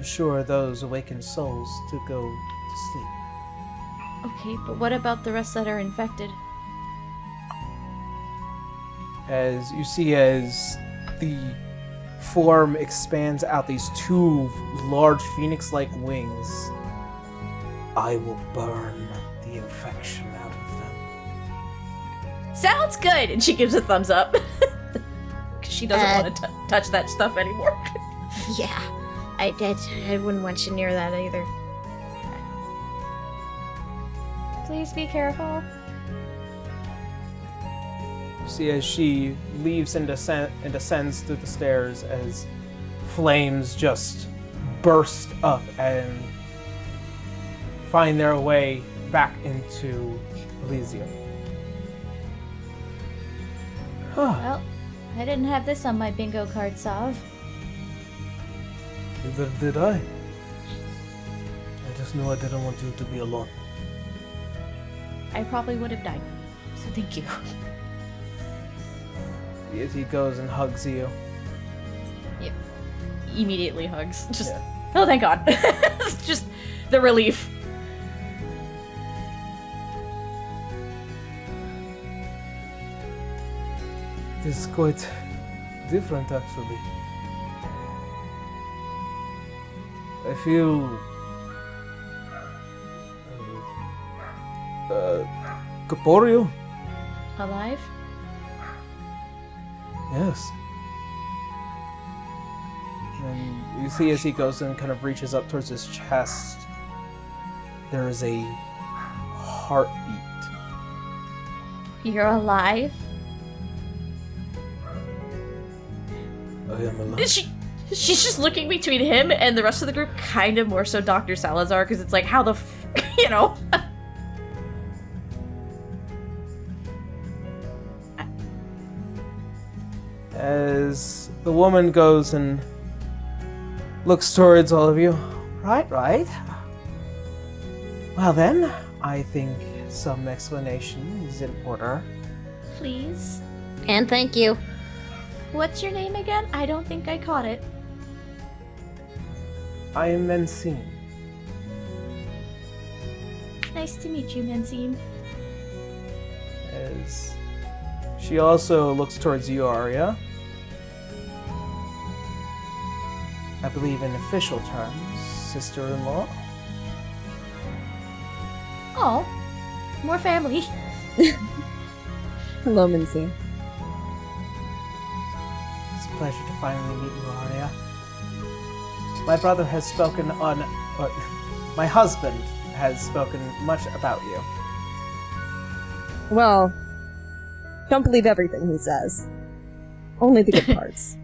assure those awakened souls to go to sleep. Okay, but what about the rest that are infected? As you see as the form expands out these two large phoenix-like wings, I will burn the infection out of them. Sounds good! And she gives a thumbs up. Because she doesn't want to touch that stuff anymore. Yeah, I wouldn't want you near that either. Please be careful. See as she leaves and descends through the stairs as flames just burst up and find their way back into Elysium. Well, I didn't have this on my bingo card, Sav. Neither did I. I just knew I didn't want you to be alone. I probably would have died. So thank you. As he goes and hugs you. Yep. Immediately hugs. Just, Yeah. oh, thank God. Just the relief. It is quite different, actually. I feel Corporeal? Alive? Yes. And you see as he goes and kind of reaches up towards his chest, there is a heartbeat. You're alive? I am alive. She's just looking between him and the rest of the group, kind of more so Dr. Salazar, because it's like, how the you know? As the woman goes and looks towards all of you. Right. Well then, I think some explanation is in order. Please? And thank you. What's your name again? I don't think I caught it. I am Mencine. Nice to meet you, Mencine. As she also looks towards you, Arya. I believe in official terms, sister-in-law. Oh, more family. Hello, Mincy. It's a pleasure to finally meet you, Arya. My brother has spoken on... my husband has spoken much about you. Well, don't believe everything he says. Only the good parts.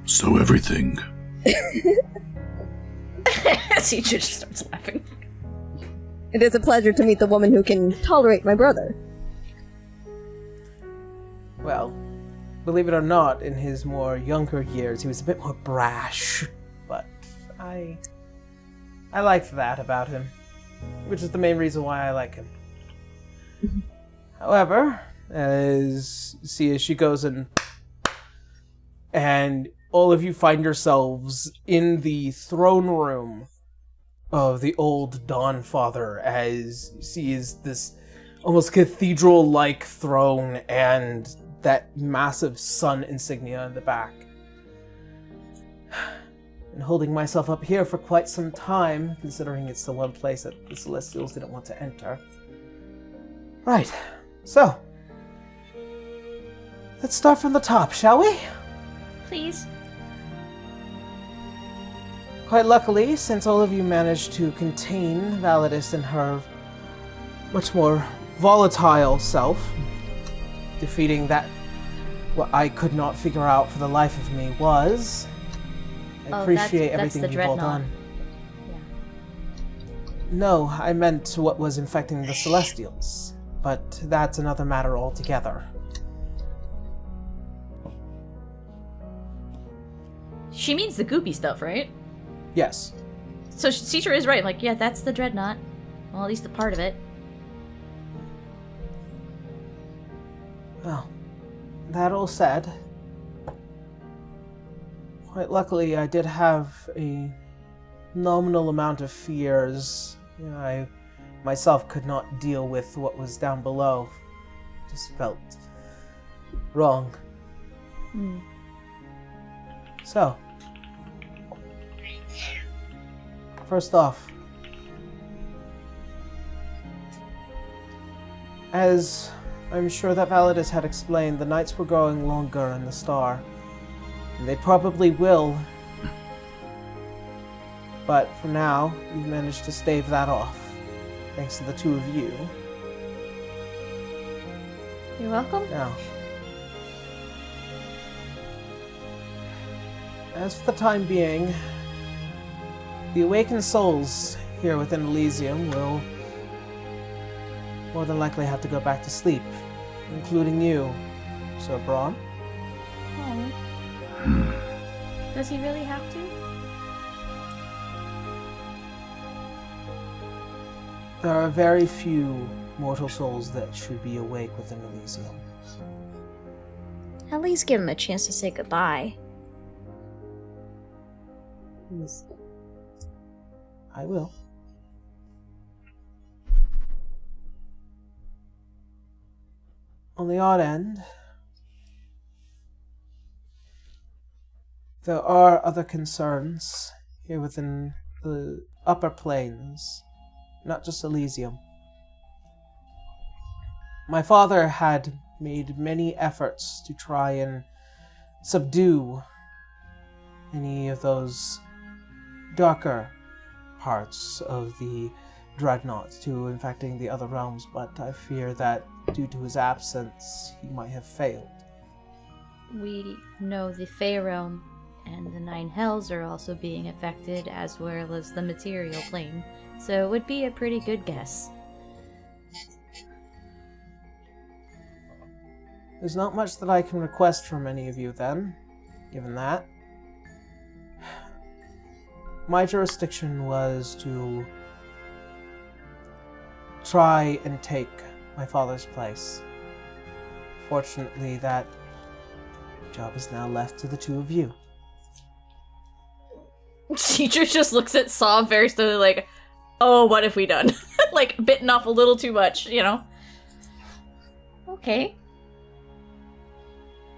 So everything. Citra just starts laughing. It is a pleasure to meet the woman who can tolerate my brother. Well, believe it or not, in his more younger years, he was a bit more brash. But I liked that about him, which is the main reason why I like him. However, as she goes and all of you find yourselves in the throne room of the old Dawn Father, as you see is this almost cathedral-like throne and that massive sun insignia in the back. Been holding myself up here for quite some time, considering it's the one place that the Celestials didn't want to enter. Right, so let's start from the top, shall we? Please? Quite luckily, since all of you managed to contain Validus and her much more volatile self, defeating that what I could not figure out for the life of me was... I appreciate everything you've all done. Yeah. No, I meant what was infecting the Celestials, but that's another matter altogether. She means the goopy stuff, right? Yes. So Citra is right, like, yeah, that's the dreadnought. Well, at least a part of it. Well, that all said, quite luckily I did have a nominal amount of fears. You know, I myself could not deal with what was down below. Just felt wrong. So, first off, as I'm sure that Validus had explained, the nights were growing longer in the star. And they probably will. But for now, you've managed to stave that off. Thanks to the two of you. You're welcome. Now, as for the time being, the awakened souls here within Elysium will more than likely have to go back to sleep, including you, Sir Braun. Oh. Does he really have to? There are very few mortal souls that should be awake within Elysium. At least give him a chance to say goodbye. Yes. I will. On the odd end, there are other concerns here within the upper planes, not just Elysium. My father had made many efforts to try and subdue any of those darker parts of the dreadnought to infecting the other realms, but I fear that due to his absence, he might have failed. We know the Fey realm and the Nine Hells are also being affected, as well as the material plane, so it would be a pretty good guess. There's not much that I can request from any of you then, given that. My jurisdiction was to try and take my father's place. Fortunately, that job is now left to the two of you. Citra just looks at Saw very slowly like, oh, what have we done? Like, bitten off a little too much, you know? Okay.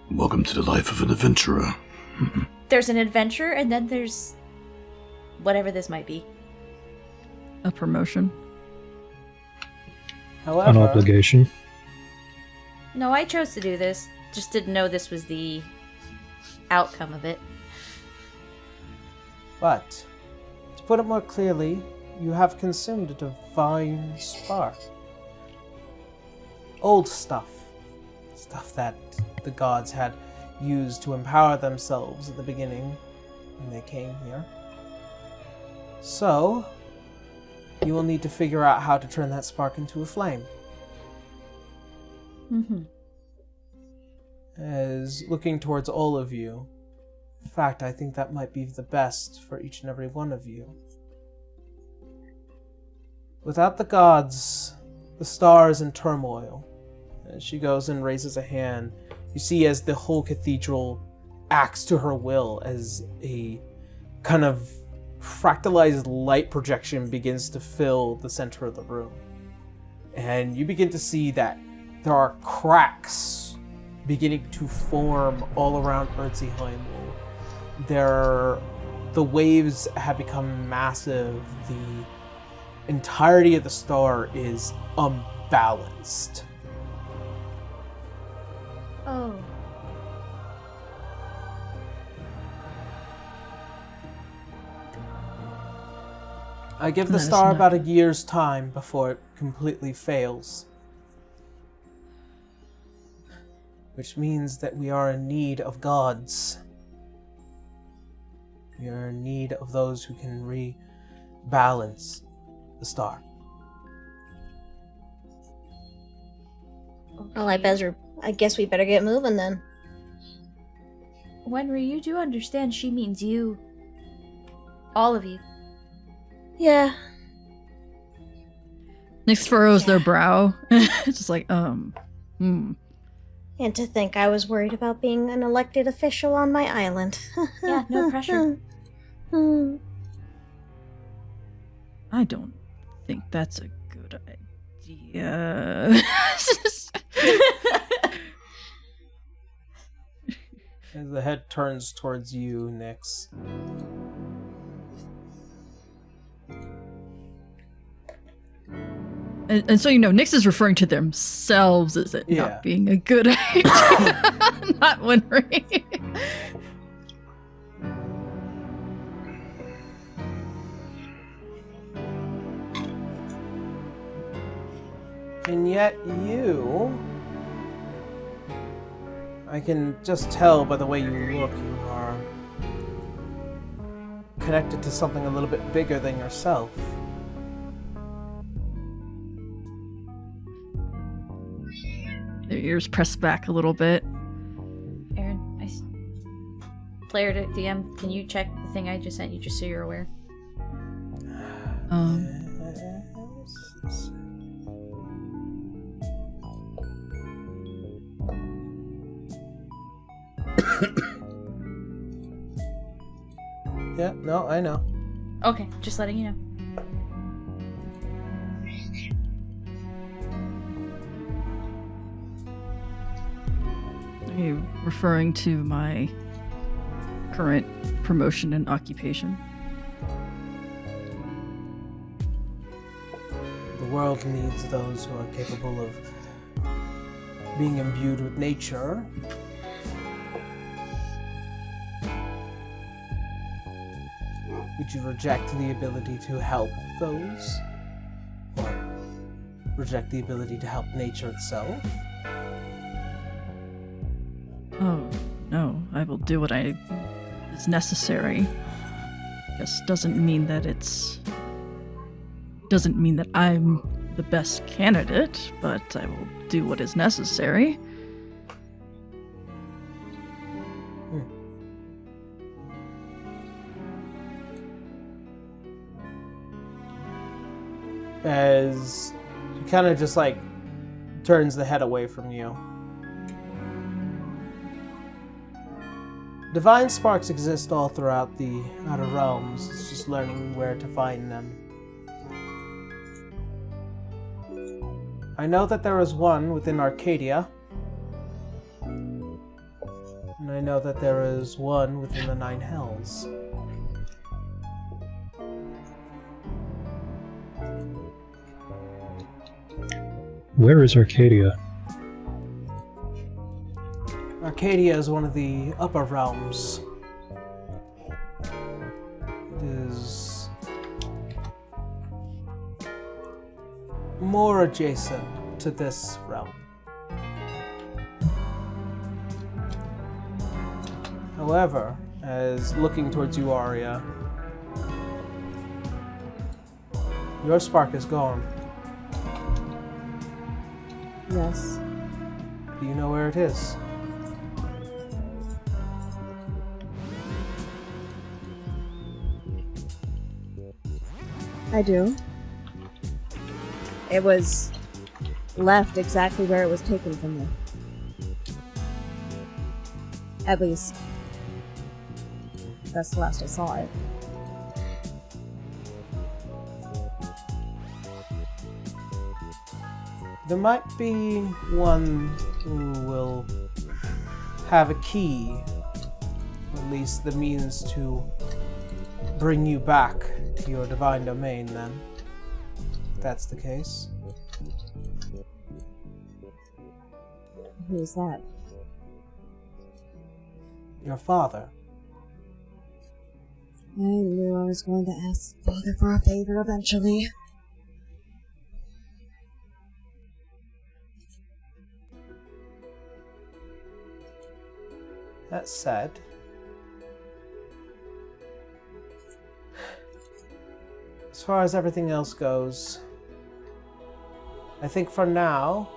Welcome to the life of an adventurer. There's an adventure, and then there's whatever this might be. A promotion. However, An obligation. No, I chose to do this. Just didn't know this was the outcome of it. but, to put it more clearly, you have consumed a divine spark. Old stuff. Stuff that the gods had used to empower themselves at the beginning when they came here. So, you will need to figure out how to turn that spark into a flame. Mm-hmm. As looking towards all of you, in fact, I think that might be the best for each and every one of you. Without the gods, the star is in turmoil. As she goes and raises a hand, you see as the whole cathedral acts to her will as a kind of fractalized light projection begins to fill the center of the room. And you begin to see that there are cracks beginning to form all around Erziheim. The waves have become massive. The entirety of the star is unbalanced. Oh. I give the That is star not- about a year's time before it completely fails. Which means that we are in need of gods. We are in need of those who can rebalance the star. Well, I guess we better get moving then. Wenry, you do understand she means you. All of you. Yeah. Nyx furrows their brow. Just like, And to think I was worried about being an elected official on my island. Yeah, no pressure. I don't think that's a good idea. As the head turns towards you, Nyx. And so, you know, Nyx is referring to themselves as it Yeah. not being a good idea. Not Winry. And yet you... I can just tell by the way you look, you are connected to something a little bit bigger than yourself. Their ears pressed back a little bit. Aaron, player to DM, can you check the thing I just sent you just so you're aware? Yeah, no, I know. Okay, just letting you know. Are you referring to my current promotion and occupation? The world needs those who are capable of being imbued with nature. Would you reject the ability to help those? Or reject the ability to help nature itself? Oh, no, I will do what is necessary. Just doesn't mean that I'm the best candidate, but I will do what is necessary. As he kind of just like turns the head away from you. Divine sparks exist all throughout the Outer Realms. It's just learning where to find them. I know that there is one within Arcadia. And I know that there is one within the Nine Hells. Where is Arcadia? Arcadia is one of the upper realms. It is more adjacent to this realm. However, as looking towards you, Arya, your spark is gone. Yes. Do you know where it is? I do. It was left exactly where it was taken from me. At least, that's the last I saw it. There might be one who will have a key, or at least the means to bring you back to your divine domain, then. If that's the case. Who's that? Your father. I knew I was going to ask Father for a favor eventually. That said, as far as everything else goes, I think for now,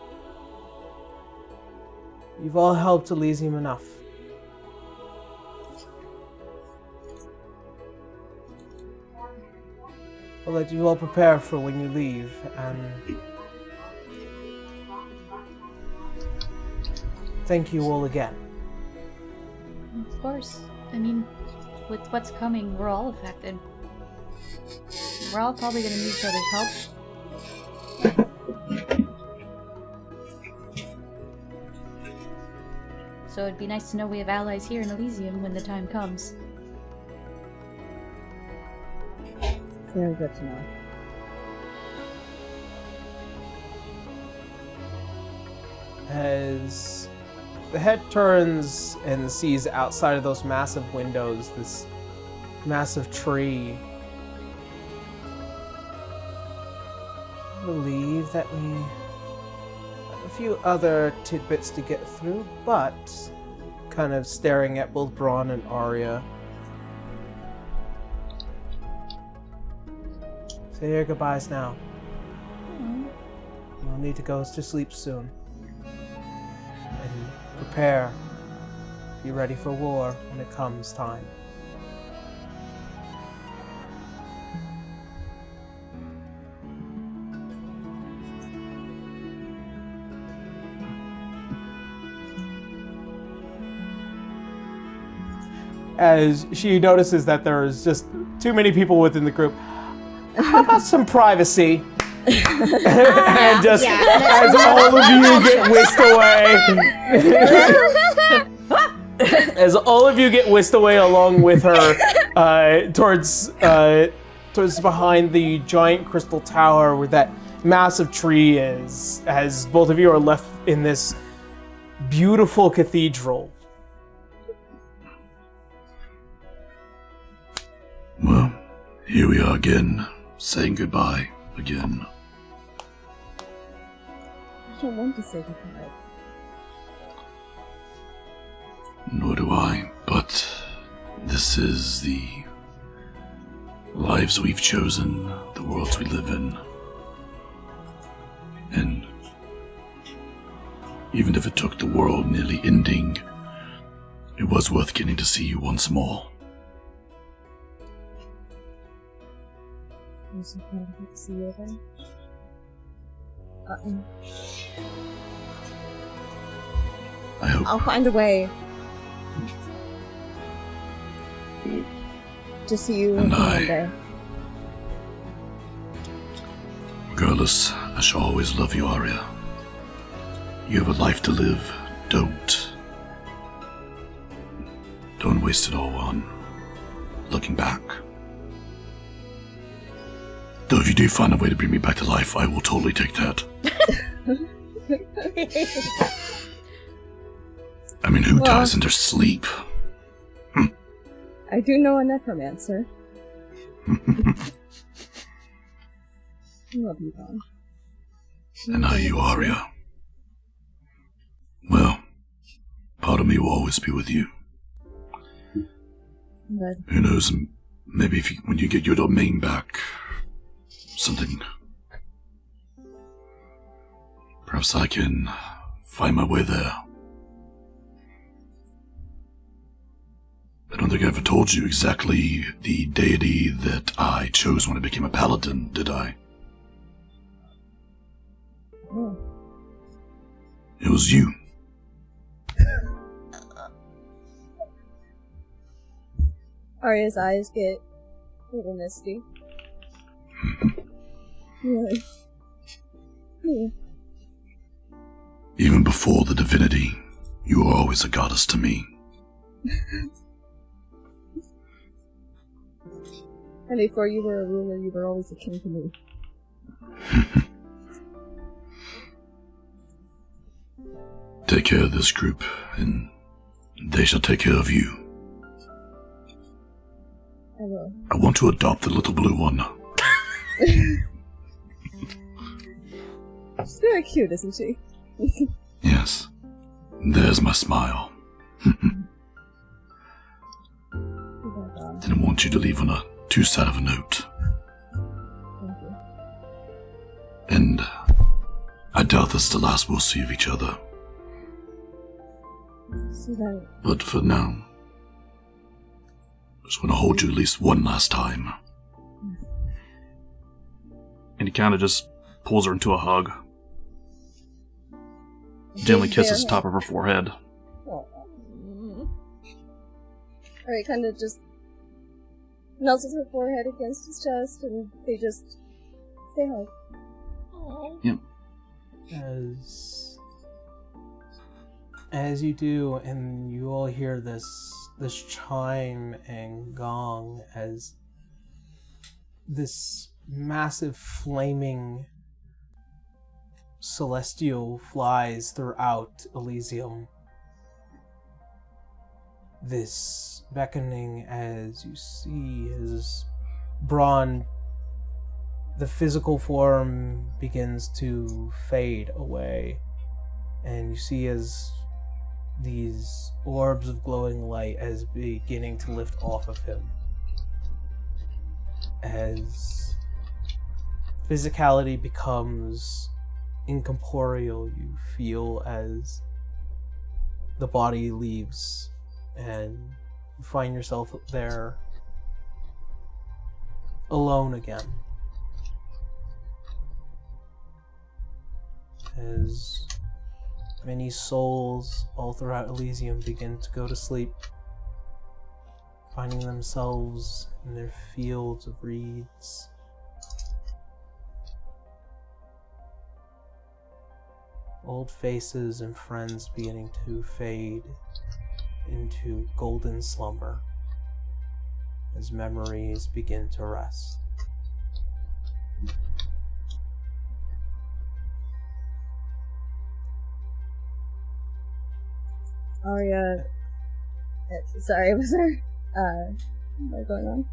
you've all helped Elysium enough. I'll let you all prepare for when you leave, and thank you all again. Of course. I mean, with what's coming, we're all affected. We're all probably gonna need each other's help. So it'd be nice to know we have allies here in Elysium when the time comes. Very good to know. As the head turns and sees outside of those massive windows this massive tree, I believe that we have a few other tidbits to get through, but kind of staring at both Braun and Arya. Say your goodbyes now. You'll need to go to sleep soon. And prepare. Be ready for war when it comes time. As she notices that there's just too many people within the group, how about some privacy? And just as all of you get whisked away, as all of you get whisked away along with her towards behind the giant crystal tower where that massive tree is, as both of you are left in this beautiful cathedral. Well, here we are again, saying goodbye again. I don't want to say goodbye. Nor do I, but this is the lives we've chosen, the worlds we live in. And even if it took the world nearly ending, it was worth getting to see you once more. I'm so glad to get to see you again. I hope. I'll find a way to see you And one day. Regardless, I shall always love you, Arya. You have a life to live. Don't waste it all on looking back. Though if you do find a way to bring me back to life, I will totally take that. I mean, who dies in their sleep? I do know a necromancer. I love you, Don. And now you, Arya. Well, part of me will always be with you. But Who knows, maybe when you get your domain back, something... Perhaps I can find my way there. I don't think I ever told you exactly the deity that I chose when I became a paladin, did I? oh, It was you. Arya's eyes get a little misty. Really? Really? Even before the divinity, you were always a goddess to me. And before you were a ruler, you were always a king to me. Take care of this group, and they shall take care of you. I will. I want to adopt the little blue one. She's very cute, isn't she? Yes. There's my smile. Didn't want you to leave on a too sad of a note. Thank you. And I doubt that's the last we'll see of each other. So then, But for now, I just want to hold you at least one last time. And he kind of just pulls her into a hug. Gently kisses the top of her forehead. Alright, kind of just melts her forehead against his chest, and they just stay hug. Yep. As you do, and you all hear this chime and gong as this massive flaming celestial flies throughout Elysium. This beckoning as you see his brawn, the physical form begins to fade away, and you see as these orbs of glowing light as beginning to lift off of him. As physicality becomes incorporeal, you feel as the body leaves and you find yourself there alone again. As many souls all throughout Elysium begin to go to sleep, finding themselves in their fields of reeds. Old faces and friends beginning to fade into golden slumber as memories begin to rest. Arya. Sorry, was there what going on?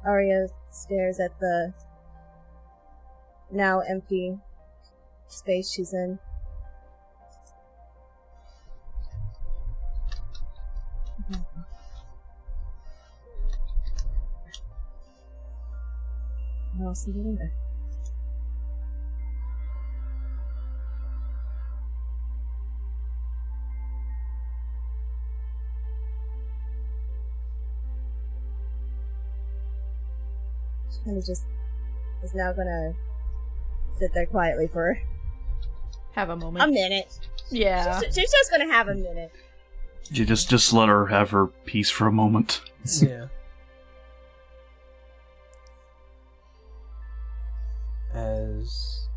Arya stares at the now empty space she's in. I'll see you later. She kind of just is now gonna sit there quietly for Have a moment. a minute. Yeah. She's just gonna have a minute. You just let her have her peace for a moment. Yeah. As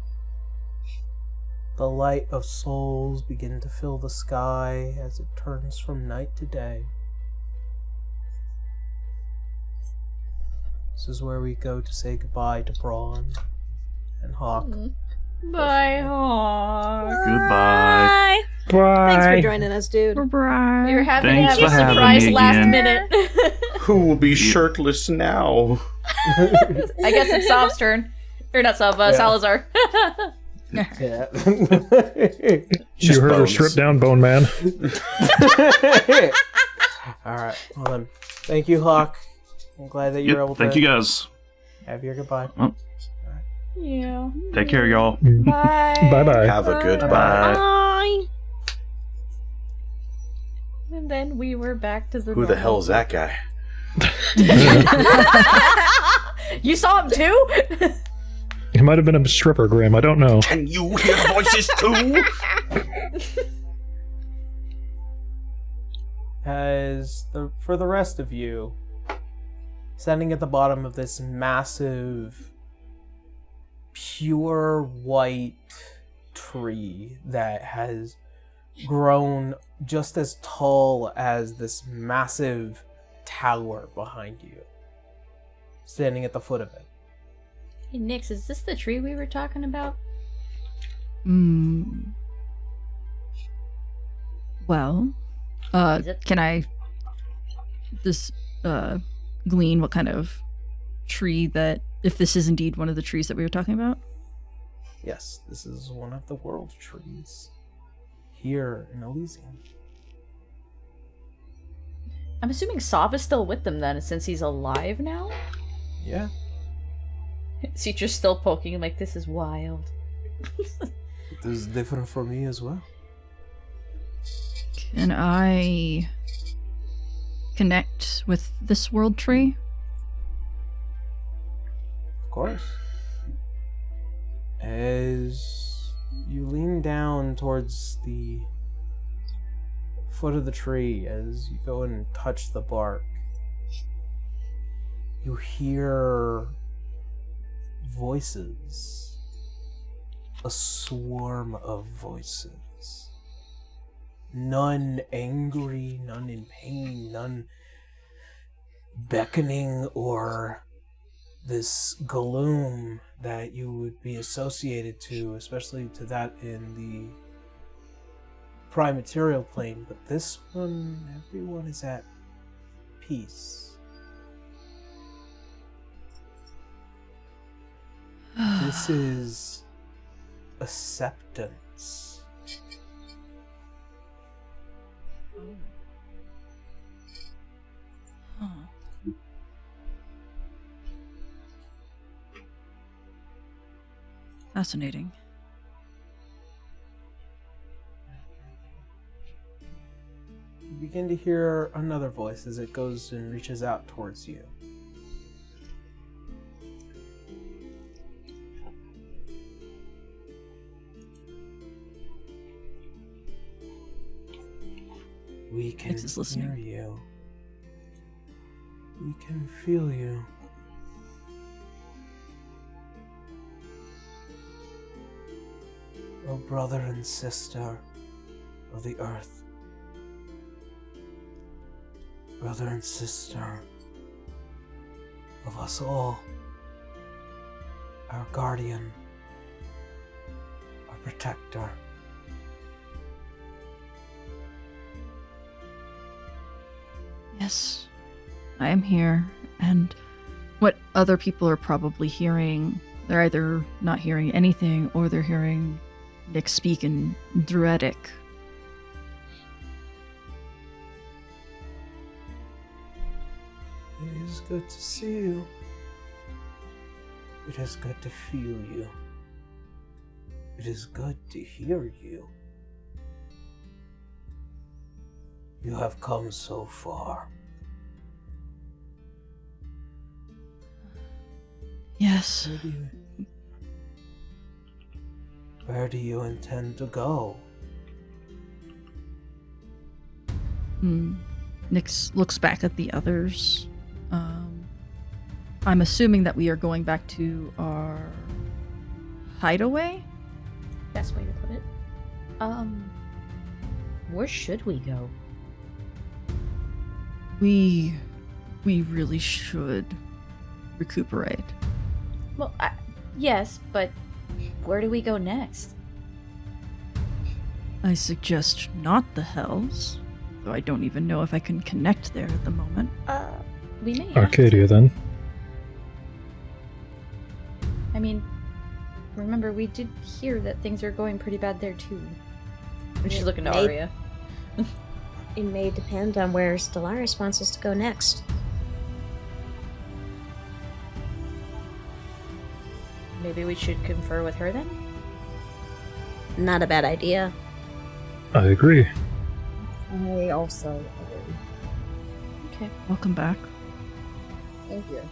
the light of souls begin to fill the sky as it turns from night to day. This is where we go to say goodbye to Braun and Hawk. Bye, Hawk. Goodbye. Bye. Thanks for joining us, dude. We were happy Thanks to have for a having surprise me last again. minute. Who will be shirtless now? I guess it's Sob's turn. Or not Sob, Salazar. Yeah. You heard her bones. strip down, Bone Man. Alright, well then. Thank you, Hawk. I'm glad that you were able Thank to you guys. have your goodbye. Yeah. Take care, y'all. Bye. Bye-bye. Have a good Bye. Bye. And then we were back to the Who the hell is that guy? You saw him too? It might have been a stripper, Graham. I don't know. Can you hear voices too? For the rest of you, standing at the bottom of this massive, pure white tree that has grown just as tall as this massive tower behind you, standing at the foot of it. Hey, Nix, is this the tree we were talking about? Well, Is it? can I just glean what kind of tree that, if this is indeed one of the trees that we were talking about? Yes, this is one of the world trees here in Elysium. I'm assuming Sav is still with them then, since he's alive now? Yeah. Citra's still poking him like, this is wild. This is different for me as well. Can I connect with this world tree? Of course. As you lean down towards the foot of the tree, as you go and touch the bark, you hear voices. A swarm of voices. None angry, none in pain, none beckoning or this gloom that you would be associated to, especially to that in the prime material plane. But this one, everyone is at peace. This is acceptance. Fascinating. You begin to hear another voice as it goes and reaches out towards you. We can Nix is listening. hear you. We can feel you. Oh, brother and sister of the earth. Brother and sister of us all. Our guardian. protector. Yes, I am here, and what other people are probably hearing, they're either not hearing anything or they're hearing Nick speak in Druidic. It is good to see you. It is good to feel you. It is good to hear you. You have come so far. Yes. Where do you intend to go? Nyx looks back at the others. I'm assuming that we are going back to our hideaway? Best way to put it. Where should we go? We really should recuperate. Well, yes, but where do we go next? I suggest not the Hells, though I don't even know if I can connect there at the moment. We may have Arcadia, then. I mean, remember, we did hear that things are going pretty bad there, too. And she's looking to Arya. It may depend on where Stellaris wants us to go next. Maybe we should confer with her, then? Not a bad idea. I agree. I also agree. Okay. Welcome back. Thank you.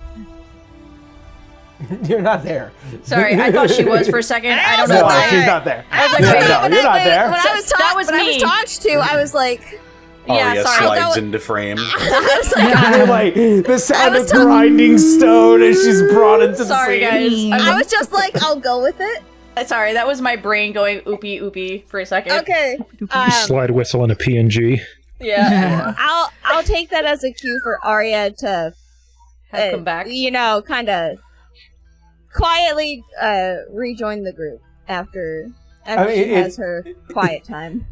You're not there. Sorry, I thought she was for a second. I don't know No, why. she's not there. I was like, No, wait, no, you're not there. When I was That was when I was me. talked to, I was like, Yeah, Arya sorry. slides into frame. I was like, You're like the sound was of talking- grinding stone as she's brought into the Sorry, scene. guys. I was just like, I'll go with it. Sorry, that was my brain going oopie oopie for a second. Okay. Slide whistle in a PNG. Yeah. I'll take that as a cue for Arya to Have come back. You know, kind of quietly rejoin the group after she has her quiet time.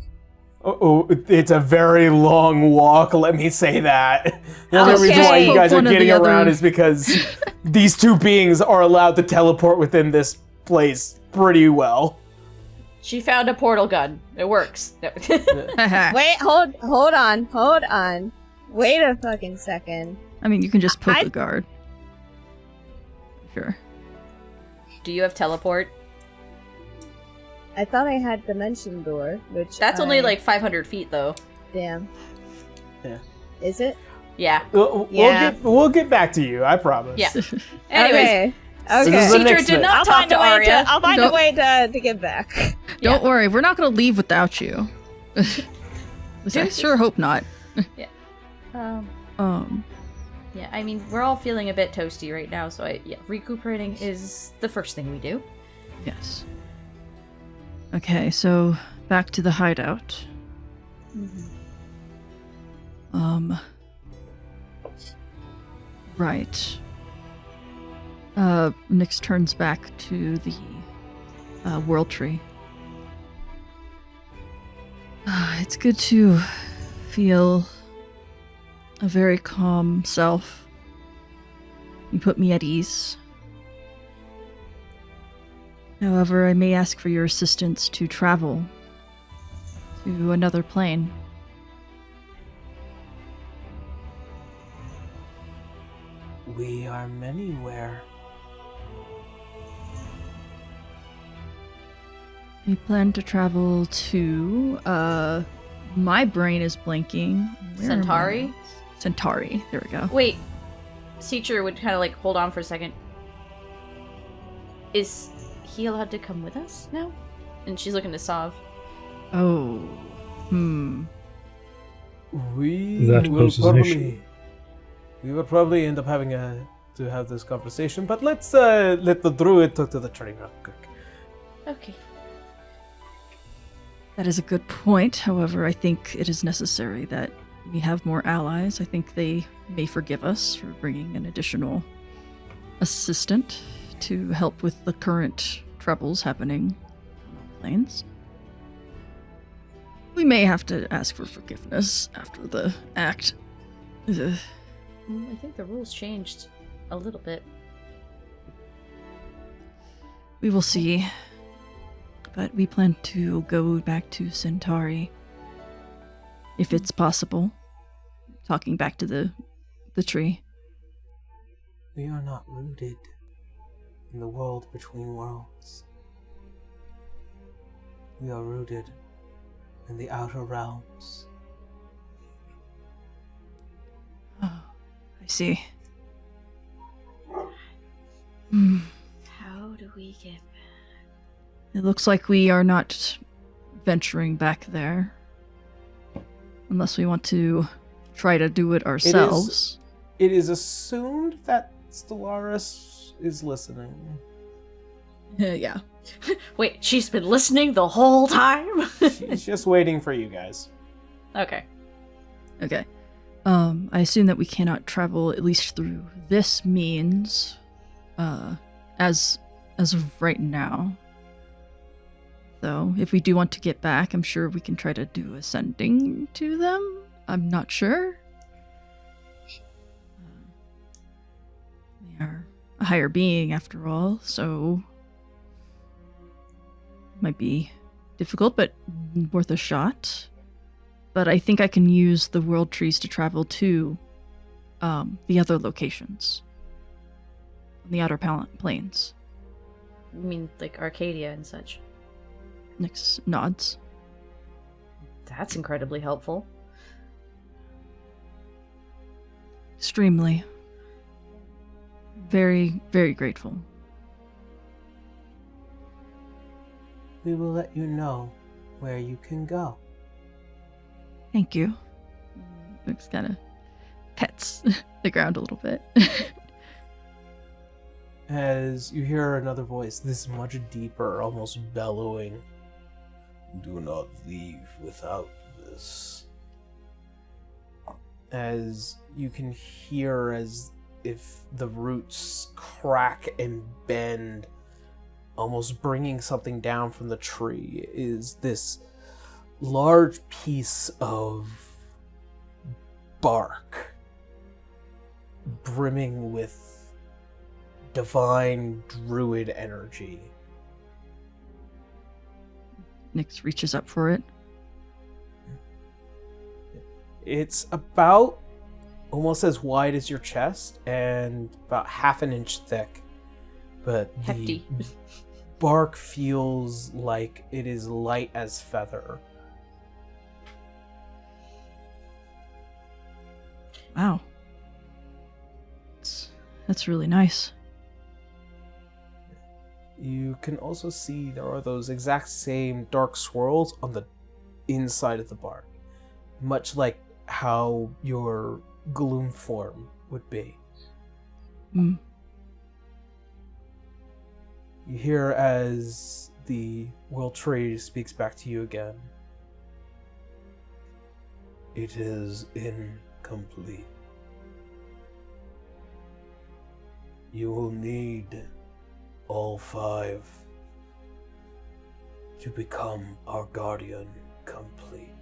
Oh, it's a very long walk, let me say that. The only Okay. reason why you guys are One of the getting around other- is because these two beings are allowed to teleport within this place pretty well. She found a portal gun. It works. Wait, hold on. Wait a fucking second. I mean, you can just put I- the guard. Sure. Do you have teleport? I thought I had Dimension Door, which That's only like 500 feet, though. damn. Yeah. Is it? Yeah. Yeah. We'll get back to you, I promise. Yeah. Anyways, Okay. This is the Cedra next did bit. not talk to Arya. I'll find Nope. a way to get back. Don't worry, we're not going to leave without you. I sure hope not. Yeah, I mean, we're all feeling a bit toasty right now, so recuperating is the first thing we do. Yes. Okay, so back to the hideout. Right. Nyx turns back to the world tree. It's good to feel a very calm self. You put me at ease. However, I may ask for your assistance to travel to another plane. We are manywhere. We plan to travel to, my brain is blanking. Where am I? Centauri? Centauri, there we go. Wait, Cedra would kind of like hold on for a second. Is he allowed to come with us now? And she's looking to Sav. Oh, We That will poses an issue. probably end up having to have this conversation, but let's let the druid talk to the tree real quick. Okay. That is a good point. However, I think it is necessary that we have more allies. I think they may forgive us for bringing an additional assistant to help with the current troubles happening on planes. We may have to ask for forgiveness after the act. Ugh. I think the rules changed a little bit. We will see. But we plan to go back to Centauri. If it's possible. Talking back to the tree. We are not rooted in the world between worlds. We are rooted in the outer realms. Oh, I see. Hmm. How do we get back? It looks like we are not venturing back there. Unless we want to try to do it ourselves. It is assumed that Stellaris is listening. Yeah. Wait, she's been listening the whole time? She's just waiting for you guys. Okay. Okay. I assume that we cannot travel at least through this means, as of right now. Though, if we do want to get back, I'm sure we can try to do ascending to them. I'm not sure. We are a higher being after all, so might be difficult, but worth a shot. But I think I can use the world trees to travel to the other locations. On the outer plains. I mean, like Arcadia and such. Nyx nods. That's incredibly helpful. Extremely. Very, very grateful. We will let you know where you can go. Thank you. Nyx kind of pets the ground a little bit. As you hear another voice, this much deeper, almost bellowing. Do not leave without this. As you can hear as if the roots crack and bend, almost bringing something down from the tree, is this large piece of bark brimming with divine druid energy. Nyx reaches up for it. It's about almost as wide as your chest and about half an inch thick. But Hefty. the bark feels like it is light as feather. Wow. That's really nice. You can also see there are those exact same dark swirls on the inside of the bark, much like how your gloom form would be. Mm. You hear as the world tree speaks back to you again. It is incomplete. You will need all 5 to become our guardian complete.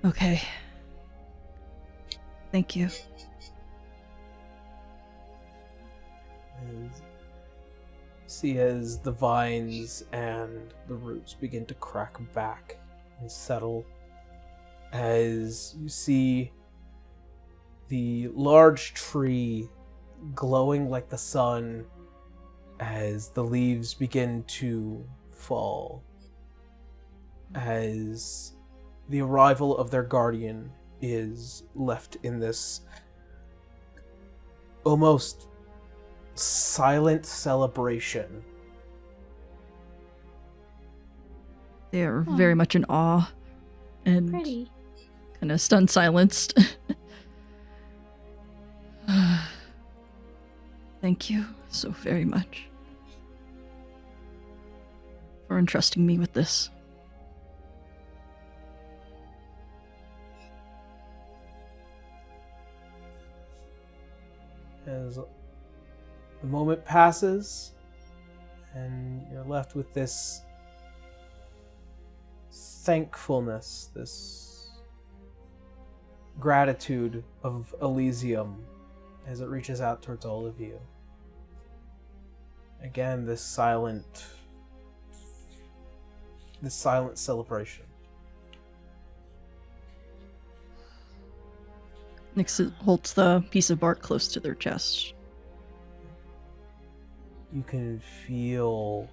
Okay. Thank you. See as the vines and the roots begin to crack back and settle, as you see the large tree glowing like the sun as the leaves begin to fall, as the arrival of their guardian is left in this almost silent celebration. They are very much in awe and Pretty. kind of stunned silenced. Thank you so very much for entrusting me with this. as the moment passes, and you're left with this thankfulness, this gratitude of Elysium as it reaches out towards all of you. Again, this silent celebration. Nix holds the piece of bark close to their chest. You can feel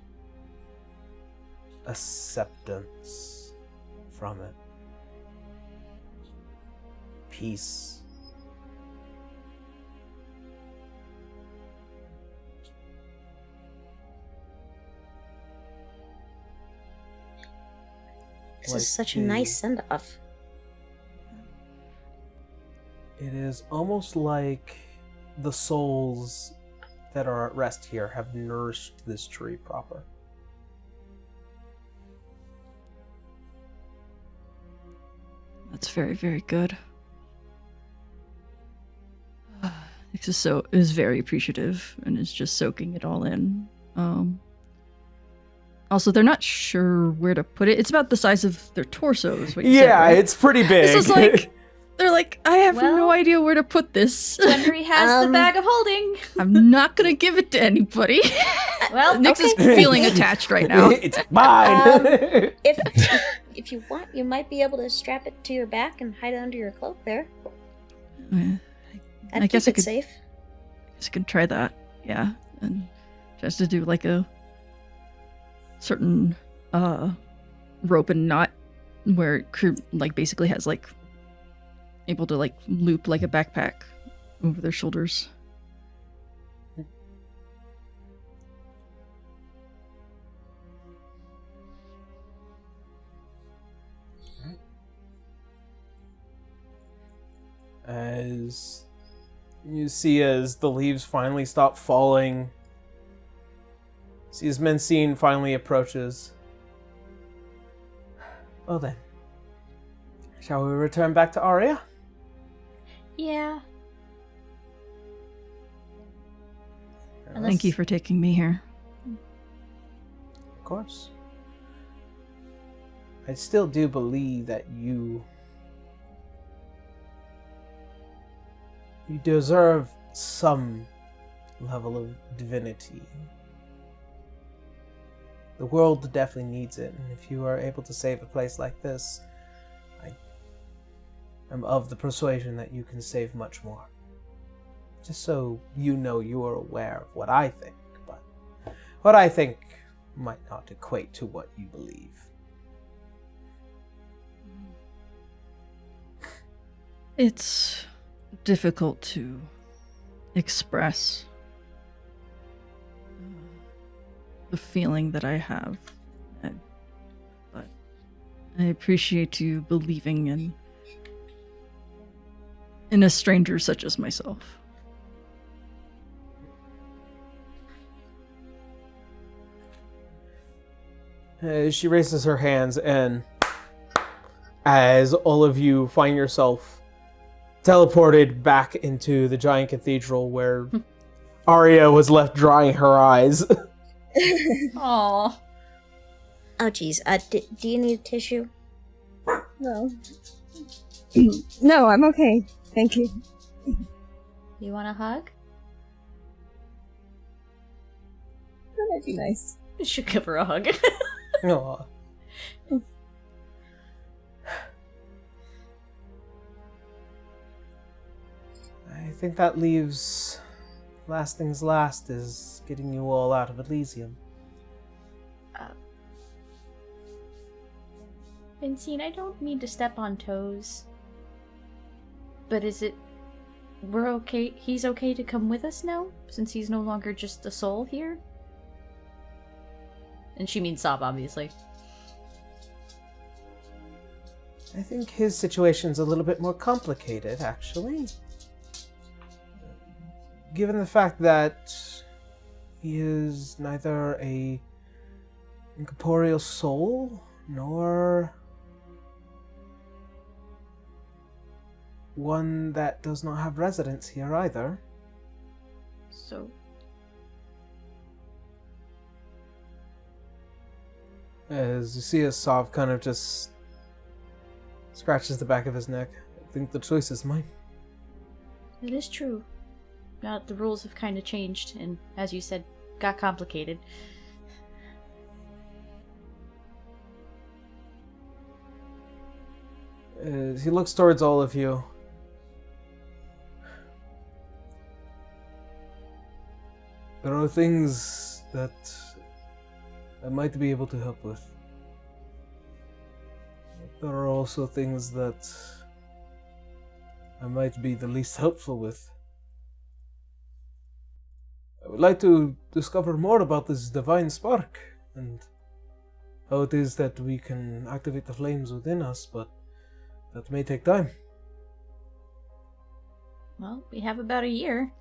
acceptance from it. Peace. This is such a nice send-off. It is almost like the souls that are at rest here have nourished this tree proper. That's very, very good. Nix is very appreciative and is just soaking it all in. Also, they're not sure where to put it. It's about the size of their torsos. What you said, right? It's pretty big. This is like, they're like, I have Well, no idea where to put this. Henry has the bag of holding. I'm not gonna give it to anybody. Well, Nix is feeling attached right now. It's mine. If you want, you might be able to strap it to your back and hide it under your cloak there. I guess I could. Safe. I guess I could try that. Yeah, and just to do like a certain rope and knot where it like basically has like able to like loop like a backpack over their shoulders. As you see, as the leaves finally stop falling, see as Mencine finally approaches. Well then, shall we return back to Aria? Yeah. Thank you for taking me here. Of course. I still do believe that you deserve some level of divinity. The world definitely needs it, and if you are able to save a place like this, I am of the persuasion that you can save much more. Just so you know, you are aware of what I think, but what I think might not equate to what you believe. It's difficult to express the feeling that I have, but I appreciate you believing in a stranger such as myself. She raises her hands, and as all of you find yourself teleported back into the giant cathedral where Arya was left drying her eyes. Aww. Oh, geez. Do you need a tissue? No. No, I'm okay. Thank you. You want a hug? That might be nice. You should give her a hug. Aw. I think that leaves last things last is getting you all out of Elysium. Vincine, I don't mean to step on toes. But we're okay, he's okay to come with us now? Since he's no longer just a soul here? And she means Sob, obviously. I think his situation's a little bit more complicated, actually. Given the fact that he is neither a incorporeal soul, nor one that does not have residence here either. So, As you see, Sov kind of just scratches the back of his neck. I think the choice is mine. it is true. Now the rules have kind of changed, and as you said, got complicated. As he looks towards all of you, there are things that I might be able to help with. There are also things that I might be the least helpful with. I would like to discover more about this divine spark and how it is that we can activate the flames within us, but that may take time. Well, we have about a year.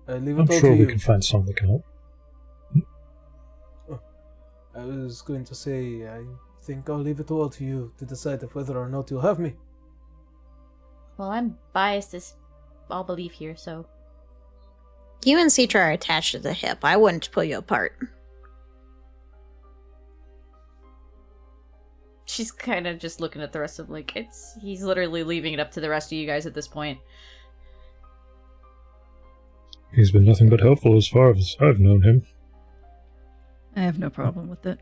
I leave I'm it all sure to we you. can find someone that can help. I was going to say, I think I'll leave it all to you to decide if whether or not you'll have me. Well, I'm biased as all belief here, so You and Citra are attached to the hip. I wouldn't pull you apart. she's kind of just looking at the rest of like he's literally leaving it up to the rest of you guys at this point. He's been nothing but helpful as far as I've known him. I have no problem with it.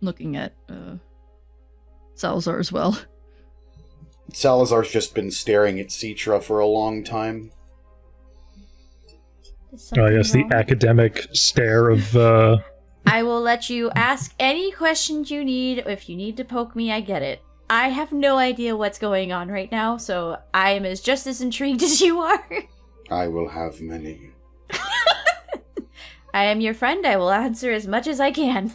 Looking at Salazar as well. Salazar's just been staring at Citra for a long time. Oh yes, the academic stare of I will let you ask any questions you need. If you need to poke me, I get it. I have no idea what's going on right now, so I am just as intrigued as you are. I will have many. I am your friend. I will answer as much as I can.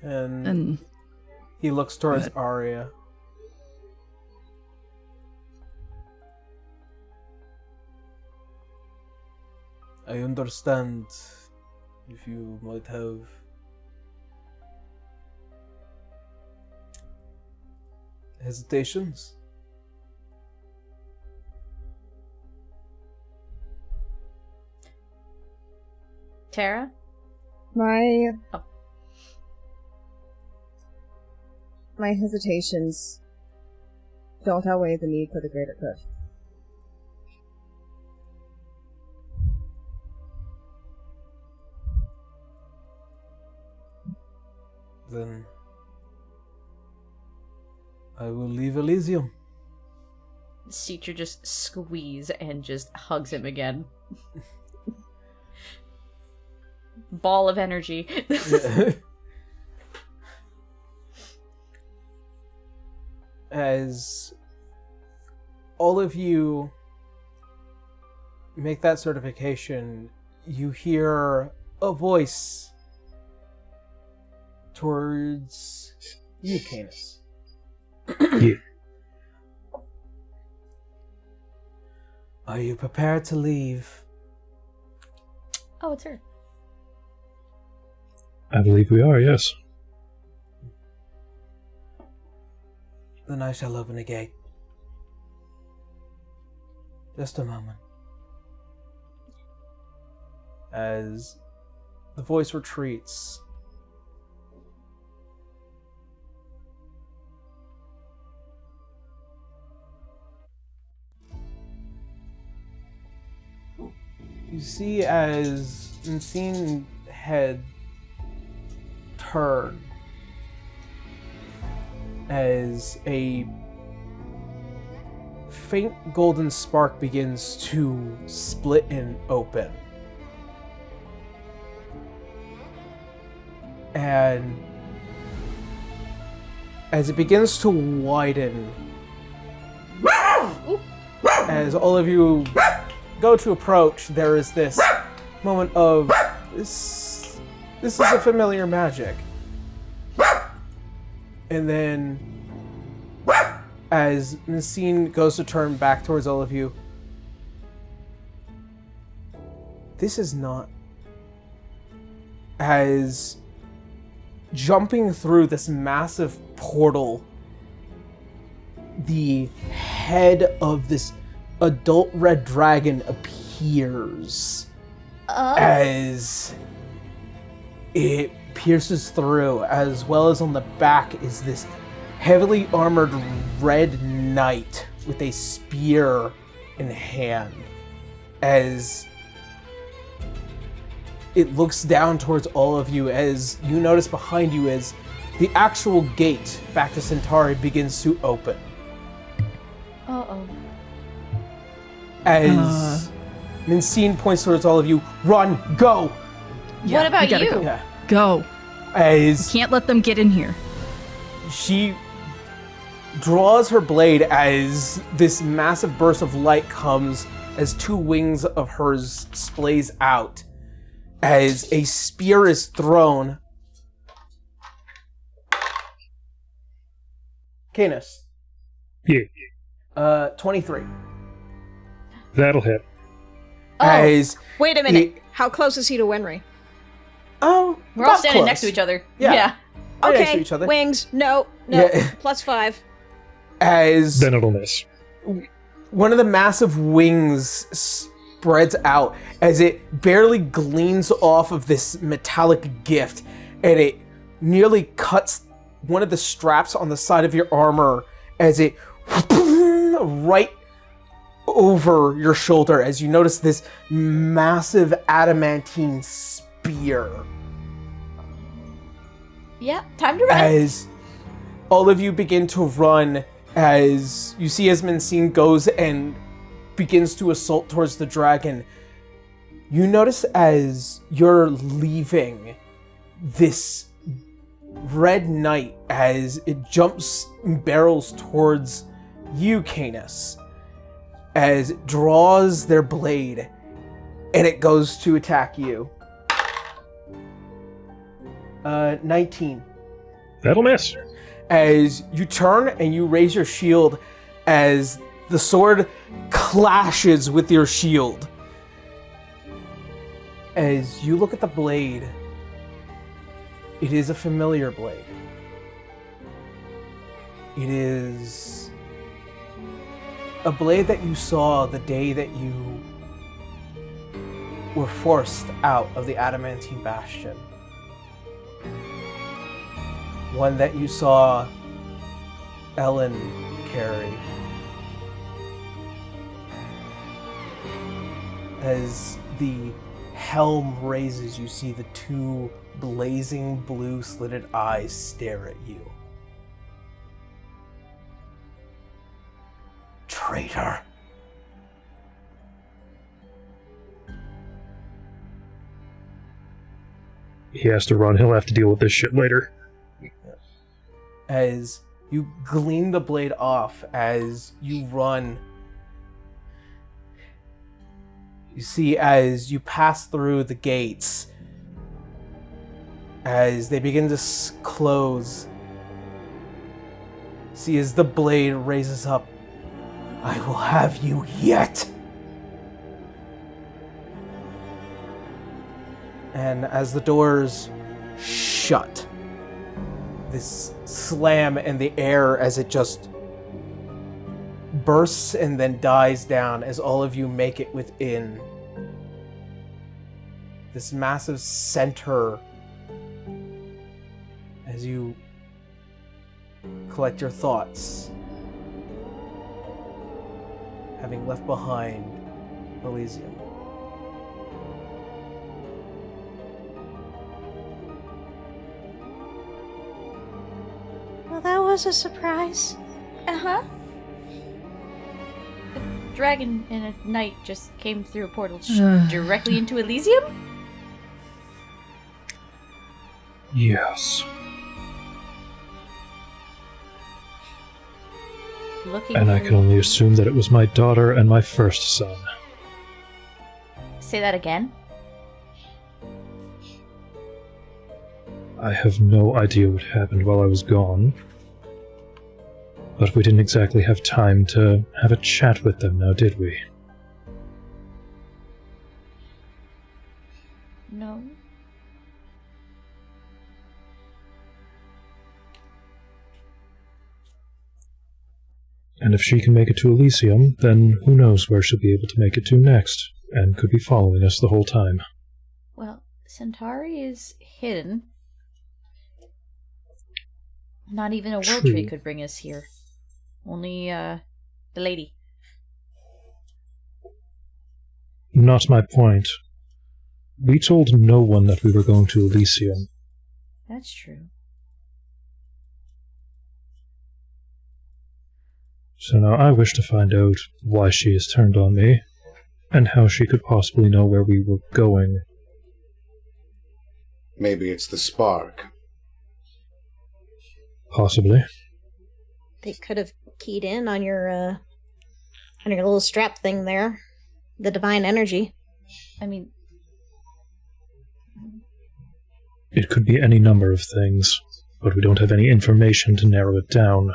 And he looks towards Arya. I understand if you might have hesitations. Tara? My Oh. my hesitations don't outweigh the need for the greater good. Then I will leave Elysium. Citra just squeeze and just hugs him again. Ball of energy. As all of you make that certification, you hear a voice towards you, Canis. Yeah. Are you prepared to leave? Oh, it's her. I believe we are, yes. Then I shall open the gate. Just a moment. As the voice retreats, you see as Unseen head turn as a faint golden spark begins to split and open. And as it begins to widen, as all of you go to approach, there is this moment of this is a familiar magic. And then as Messine goes to turn back towards all of you. This is not... As jumping through this massive portal, the head of this adult red dragon appears as it pierces through, as well as on the back is this heavily armored red knight with a spear in hand, as it looks down towards all of you, as you notice behind you as the actual gate back to Centauri begins to open. Uh-oh. As Mincine points towards all of you, run, go! What about we gotta you? Go. Yeah. Go. As Can't let them get in here. she draws her blade as this massive burst of light comes, as two wings of hers splays out, as a spear is thrown. Canis. Yeah, 23. that'll hit. As Wait a minute. How close is he to Wenry? oh, We're all about standing close. next to each other. Yeah. Right next to Okay, each other. wings. No. Yeah. +5. As Then it'll miss. one of the massive wings spreads out as it barely gleans off of this metallic gift, and it nearly cuts one of the straps on the side of your armor as it right over your shoulder, as you notice this massive adamantine spear. Yeah, time to run. As all of you begin to run, as you see as Mincine goes and begins to assault towards the dragon, you notice as you're leaving this red knight, as it jumps and barrels towards you, Canis, as it draws their blade and it goes to attack you. 19. That'll miss. As you turn and you raise your shield, as the sword clashes with your shield. As you look at the blade, it is a familiar blade. It is a blade that you saw the day that you were forced out of the Adamantine Bastion. One that you saw Ellen carry. As the helm raises, you see the two blazing blue slitted eyes stare at you. Traitor. He has to run. He'll have to deal with this shit later. As you glean the blade off, as you run, you see as you pass through the gates, as they begin to close, see as the blade raises up, I will have you yet. And as the doors shut, this slam in the air as it just bursts and then dies down as all of you make it within this massive center, as you collect your thoughts, having left behind Elysium. Well, that was a surprise. Uh-huh. A dragon and a knight just came through a portal directly into Elysium? Yes. Looking And I for- can only assume that it was my daughter and my first son. Say that again? I have no idea what happened while I was gone. But we didn't exactly have time to have a chat with them now, did we? No. And if she can make it to Elysium, then who knows where she'll be able to make it to next, and could be following us the whole time. Well, Centauri is hidden. Not even a world tree could bring us here. Only, the lady. Not my point. We told no one that we were going to Elysium. That's true. So now I wish to find out why she has turned on me, and how she could possibly know where we were going. Maybe it's the spark. Possibly. They could have keyed in on your little strap thing there. The divine energy. I mean... It could be any number of things, but we don't have any information to narrow it down.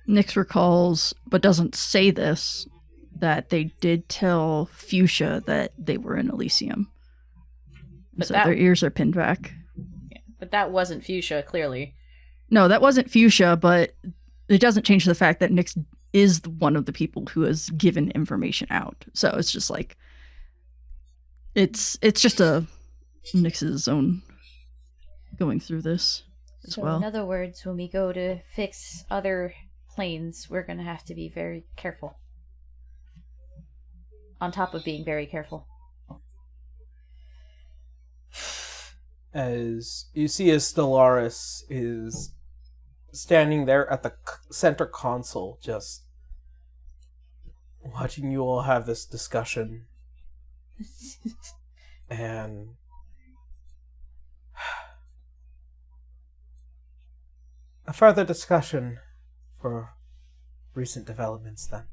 Nyx recalls, but doesn't say this, that they did tell Fuchsia that they were in Elysium. But so their ears are pinned back. Yeah, but that wasn't Fuchsia, clearly. No, that wasn't Fuchsia, but it doesn't change the fact that Nyx is one of the people who has given information out. So it's just like, it's just a Nyx's own going through this as so well. in other words, when we go to fix other planes, we're going to have to be very careful. On top of being very careful. As you see, as Stellaris is standing there at the center console, just watching you all have this discussion. And a further discussion for recent developments, then.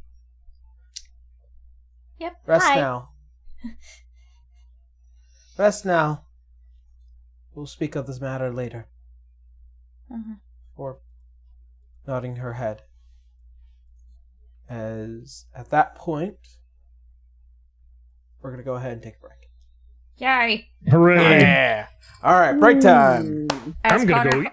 Yep. Rest Hi. now. Rest now. We'll speak of this matter later. Or nodding her head. As at that point, we're gonna go ahead and take a break. Yay! Hooray! Yeah! Alright, break time! I'm gonna go eat.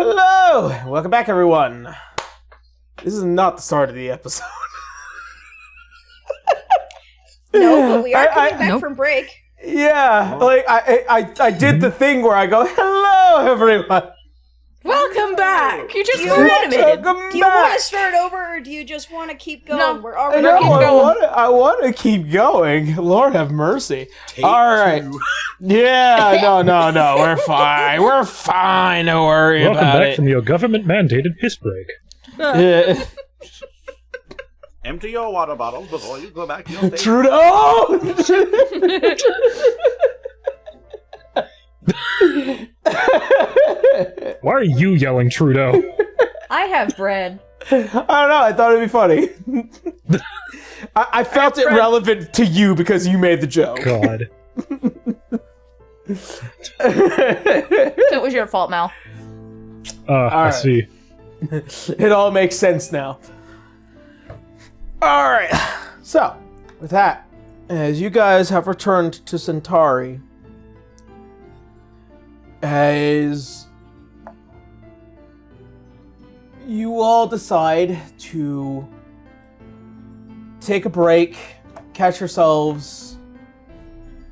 Hello! Welcome back, everyone. This is not the start of the episode. No, but we are coming back Nope. from break. Yeah, like I did the thing where I go, hello, everyone. Welcome back. You just You were want animated. Welcome Do you want back. to start over, or do you just want to keep going? No. We're already No, keep I going. want to keep going. Lord have mercy. Take All right. two. Yeah, no. We're fine. We're fine. Don't worry Welcome about back it. from your government-mandated piss break. Yeah. Empty your water bottles before you go back to your station. Trudeau! Why are you yelling, Trudeau? I have bread. I don't know. I thought it'd be funny. I felt it relevant to you because you made the joke. God. So it was your fault, Mal. I right. see. It all makes sense now. All right. So, with that, as you guys have returned to Centauri, as you all decide to take a break, catch yourselves,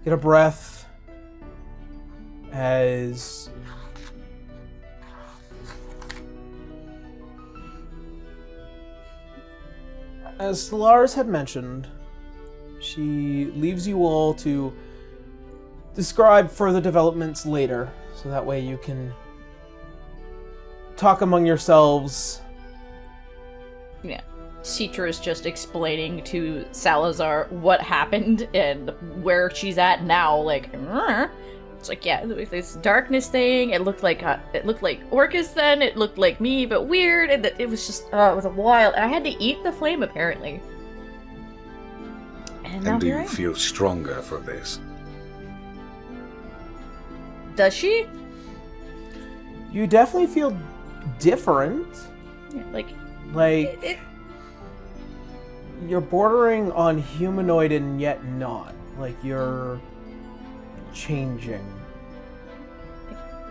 get a breath, as Stellaris had mentioned, she leaves you all to describe further developments later, so that way you can talk among yourselves. Yeah. Citra is just explaining to Salazar what happened and where she's at now. Like, it's like, yeah, this darkness thing. It looked like Orcus then. It looked like me, but weird. And it was just, it was a while. And I had to eat the flame apparently. And now And do here I you am. feel stronger for this? Does she? You definitely feel different. Yeah, like, you're bordering on humanoid and yet not. Like, you're changing.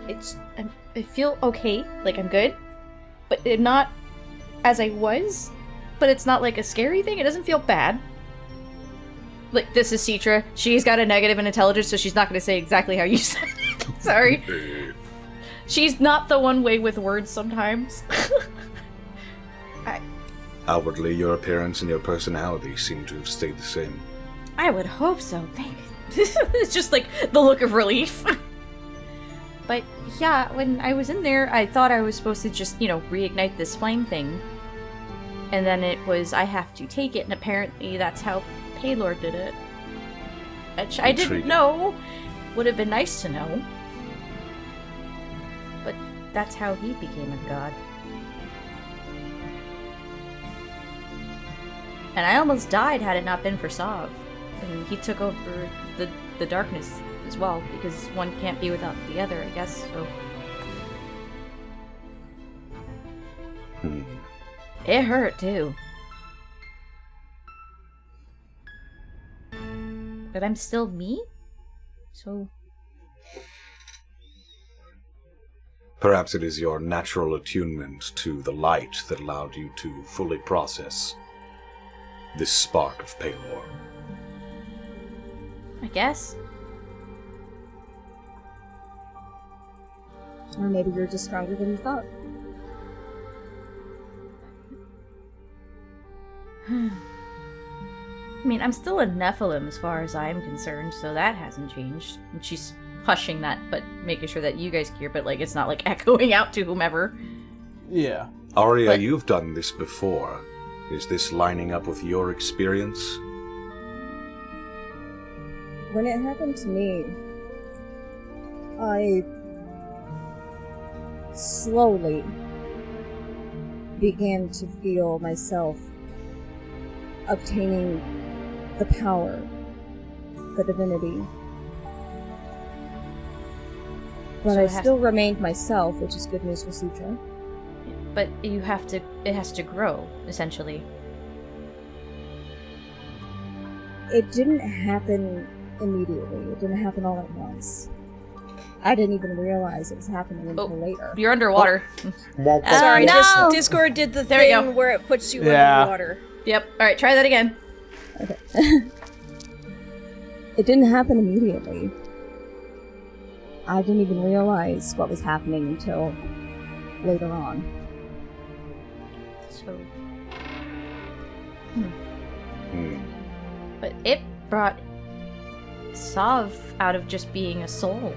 I feel okay. Like, I'm good. But not as I was. But it's not like a scary thing. It doesn't feel bad. Like, this is Citra. She's got a negative in intelligence, so she's not going to say exactly how you said it. Sorry. She's not the one way with words sometimes. Outwardly, your appearance and your personality seem to have stayed the same. I would hope so. Thank you. It's just like the look of relief. But yeah, when I was in there, I thought I was supposed to just, reignite this flame thing. And then it was, I have to take it, and apparently that's how Paylord did it. Which I didn't Intriguing. know. Would have been nice to know. But that's how he became a god. And I almost died had it not been for Sav. And he took over the darkness as well, because one can't be without the other, I guess, so. It hurt, too. But I'm still me? So... Perhaps it is your natural attunement to the light that allowed you to fully process this spark of Paylor. I guess. Or maybe you're just stronger than you thought. I mean, I'm still a Nephilim as far as I'm concerned, so that hasn't changed. And she's hushing that, but making sure that you guys hear, but it's not echoing out to whomever. Yeah. Arya, But- you've done this before. Is this lining up with your experience? When it happened to me, I slowly began to feel myself obtaining the power, the divinity. But So I it has- still remained myself, which is good news for Sutra. But it has to grow, essentially. It didn't happen immediately. It didn't happen all at once. I didn't even realize it was happening until later. You're underwater. Sorry, no! Discord did the There we thing go. where it puts you Yeah. underwater. Yep. Alright, try that again. Okay. It didn't happen immediately. I didn't even realize what was happening until later on. So. Hmm. But it brought Sav out of just being a soul.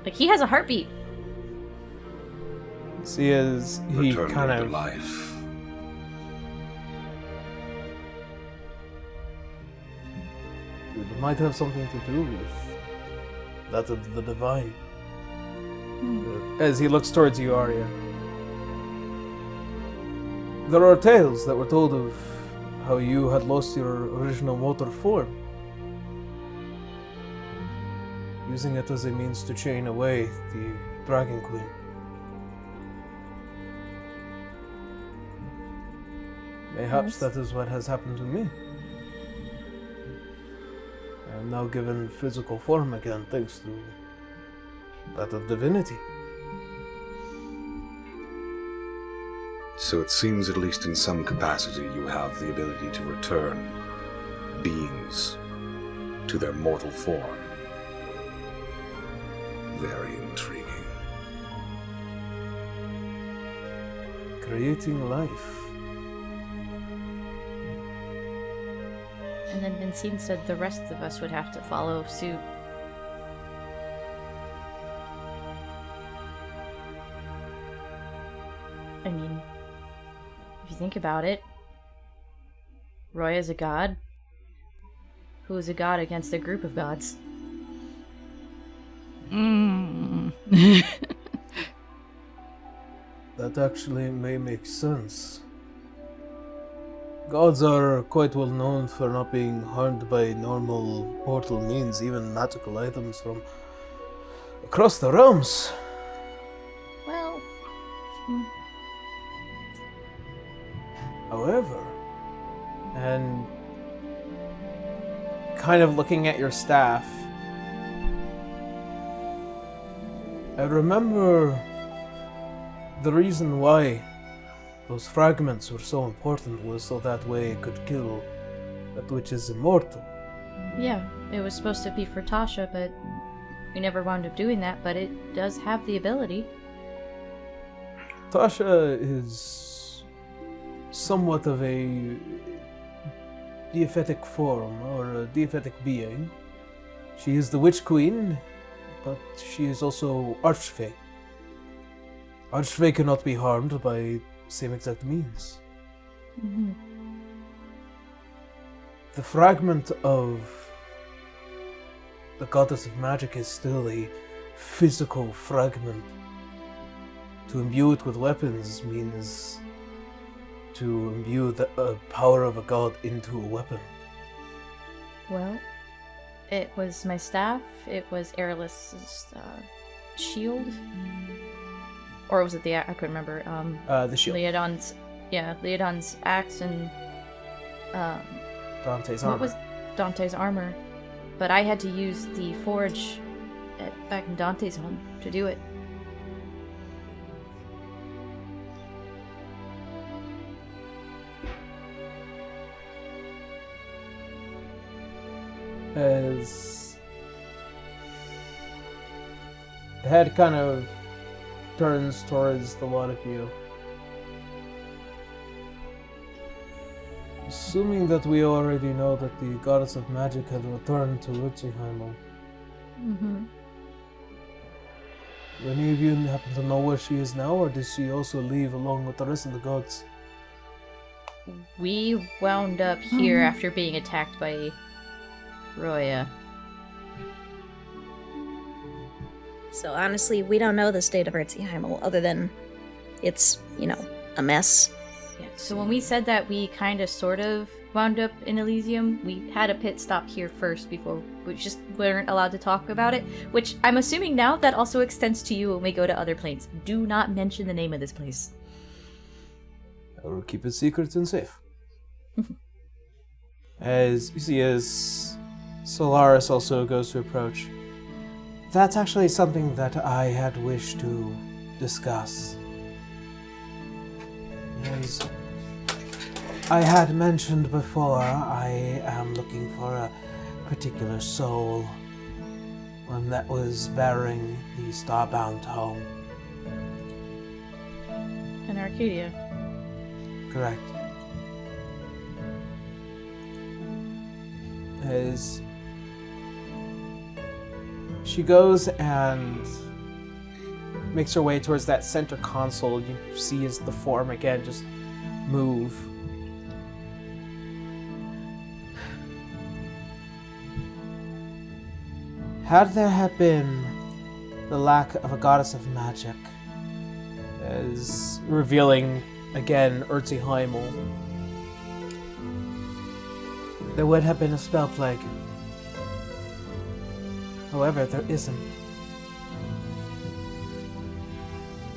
Like, he has a heartbeat. See, as he Returned kind into of life. It might have something to do with that of the divine. as he looks towards you, Arya. There are tales that were told of how you had lost your original mortal form, using it as a means to chain away the Dragon Queen. Perhaps that is what has happened to me. I am now given physical form again, thanks to that of divinity. So it seems, at least in some capacity, you have the ability to return beings to their mortal form. Very intriguing. Creating life. And then Vincent said the rest of us would have to follow suit. I mean, if you think about it, Roy is a god. Who is a god against a group of gods? That actually may make sense. Gods are quite well known for not being harmed by normal mortal means, even magical items from across the realms. Well, However, And kind of looking at your staff, I remember the reason why those fragments were so important was so that way it could kill that which is immortal. yeah, it was supposed to be for Tasha, but we never wound up doing that, but it does have the ability. Tasha is somewhat of a deific form, or a deific being. She is the Witch Queen, but she is also Archfey. Archfey cannot be harmed by same exact means. Mm-hmm. The fragment of the Goddess of Magic is still a physical fragment. To imbue it with weapons means to imbue the power of a god into a weapon. Well, it was my staff, it was Airless's shield, or was it the I couldn't remember. the shield. Leodon's axe and Dante's what armor. was Dante's armor, but I had to use the forge back in Dante's home to do it. As the head kind of turns towards the lot of you. Assuming that we already know that the Goddess of Magic had returned to Rutziheimel, Mm-hmm. do any of you happen to know where she is now, or did she also leave along with the rest of the gods? We wound up here after being attacked by Roya. So honestly, we don't know the state of Rutziheimel other than it's, a mess. Yeah. So when we said that we kind of sort of wound up in Elysium, we had a pit stop here first before we just weren't allowed to talk about it, which I'm assuming now that also extends to you when we go to other planes. Do not mention the name of this place. I will keep it secret and safe. As you see, as Solaris also goes to approach. That's actually something that I had wished to discuss. As I had mentioned before, I am looking for a particular soul, one that was bearing the starbound tome. In Arcadia. Correct. As she goes and makes her way towards that center console, you see as the form again just move. Had there had been the lack of a goddess of magic, as revealing again Urzi Heimel, there would have been a spell plague. However, there isn't.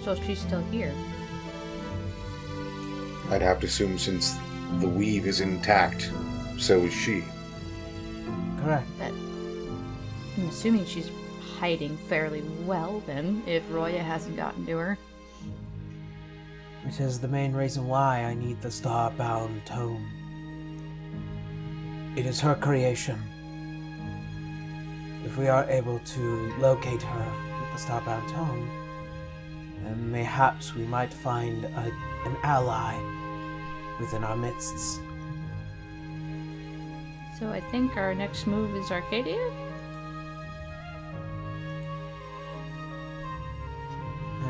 So she's still here. I'd have to assume since the weave is intact, so is she. Correct. I'm assuming she's hiding fairly well then, if Roya hasn't gotten to her. Which is the main reason why I need the starbound tome. It is her creation. If we are able to locate her with the starbound tome, then mayhaps we might find an ally within our midst. So I think our next move is Arcadia?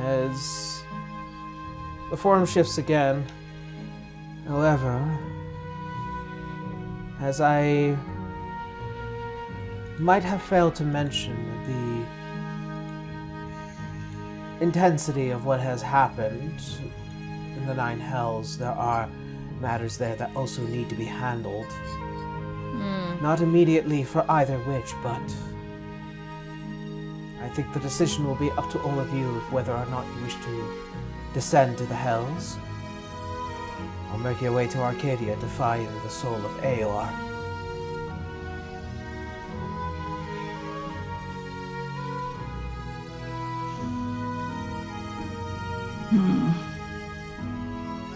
As the form shifts again, however, as I might have failed to mention, the intensity of what has happened in the Nine Hells, there are matters there that also need to be handled. Not immediately for either witch, but I think the decision will be up to all of you of whether or not you wish to descend to the Hells, or make your way to Arcadia to find the soul of Aeor.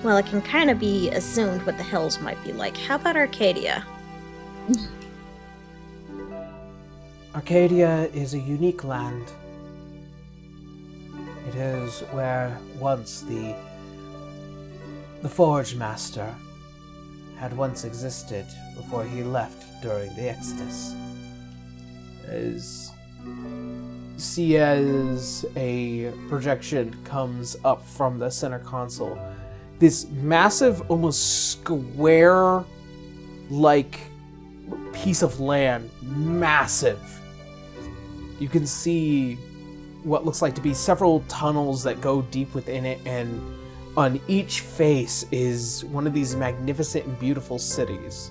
Well, it can kind of be assumed what the Hells might be like. How about Arcadia? Arcadia is a unique land. It is where once the Forge Master had once existed before he left during the Exodus. As see as a projection comes up from the center console, this massive, almost square-like piece of land, massive. You can see what looks like to be several tunnels that go deep within it, and on each face is one of these magnificent and beautiful cities.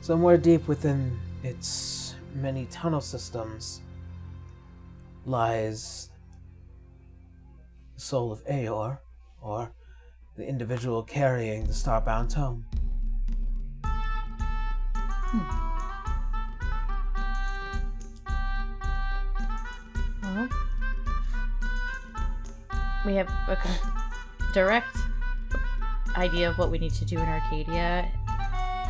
Somewhere deep within its many tunnel systems lies the soul of Aeor, or the individual carrying the starbound tome. Well, we have a direct idea of what we need to do in Arcadia.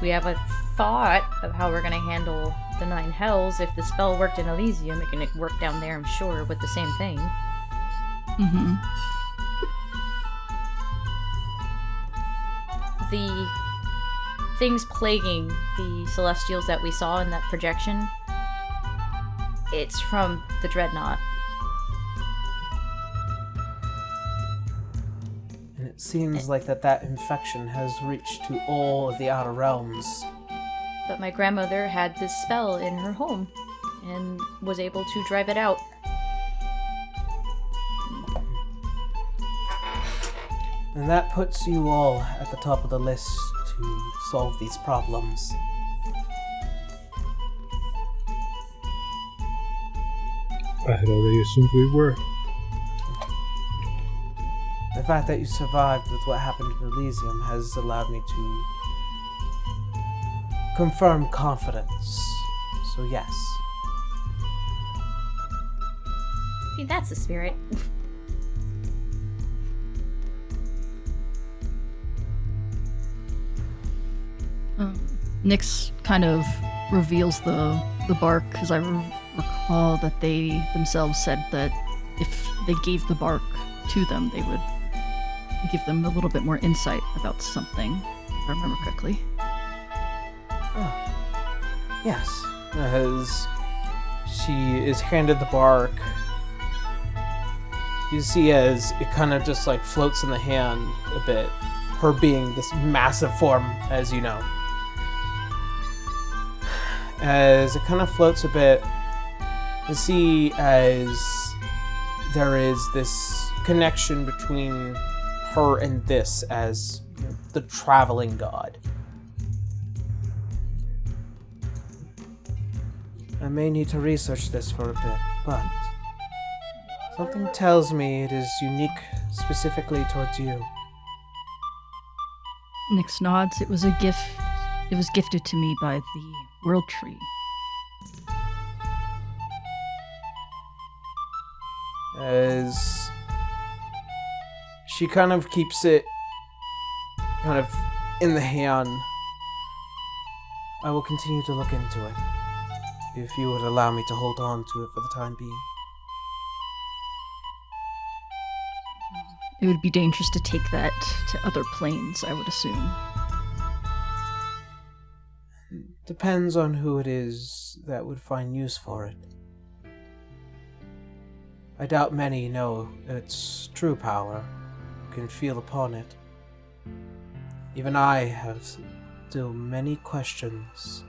We have a thought of how we're going to handle the Nine Hells. If the spell worked in Elysium, it can work down there, I'm sure, with the same thing. Mm-hmm. The things plaguing the Celestials that we saw in that projection, it's from the Dreadnought. And it seems like that infection has reached to all of the Outer Realms. But my grandmother had this spell in her home and was able to drive it out. And that puts you all at the top of the list to solve these problems. I had already assumed we were. The fact that you survived with what happened in Elysium has allowed me to confirm confidence. So yes. See, that's the spirit. Nyx kind of reveals the bark, because I recall that they themselves said that if they gave the bark to them, they would give them a little bit more insight about something, if I remember correctly. Oh. Yes. As she is handed the bark, you see as it kind of just like floats in the hand a bit, her being this massive form, as you know. As it kind of floats a bit, you see as there is this connection between her and this as the traveling god. I may need to research this for a bit, but something tells me it is unique specifically towards you. Nyx nods. It was a gift. It was gifted to me by the World Tree. As she kind of keeps it kind of in the hand, I will continue to look into it, if you would allow me to hold on to it for the time being. It would be dangerous to take that to other planes, I would assume. Depends on who it is that would find use for it. I doubt many know its true power, can feel upon it. Even I have still many questions.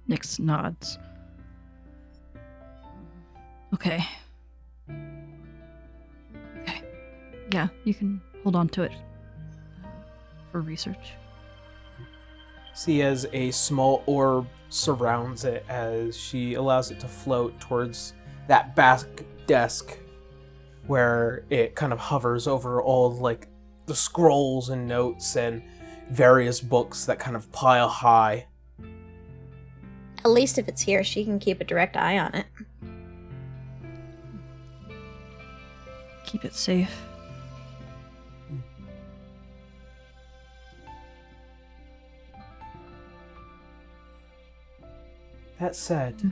Nyx nods. Okay. Okay. Yeah, you can hold on to it for research. See as a small orb surrounds it as she allows it to float towards that back desk where it kind of hovers over all like the scrolls and notes and various books that kind of pile high. At least if it's here, she can keep a direct eye on it. Keep it safe. That said,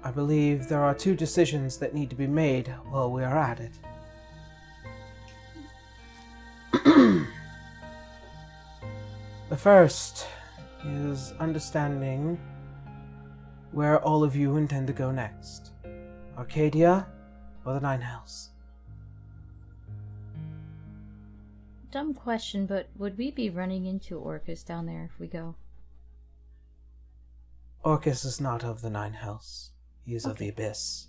I believe there are two decisions that need to be made while we are at it. The first is understanding where all of you intend to go next. Arcadia or the Nine Hells? Dumb question, but would we be running into Orcus down there if we go? Orcus is not of the Nine Hells. He is of the Abyss.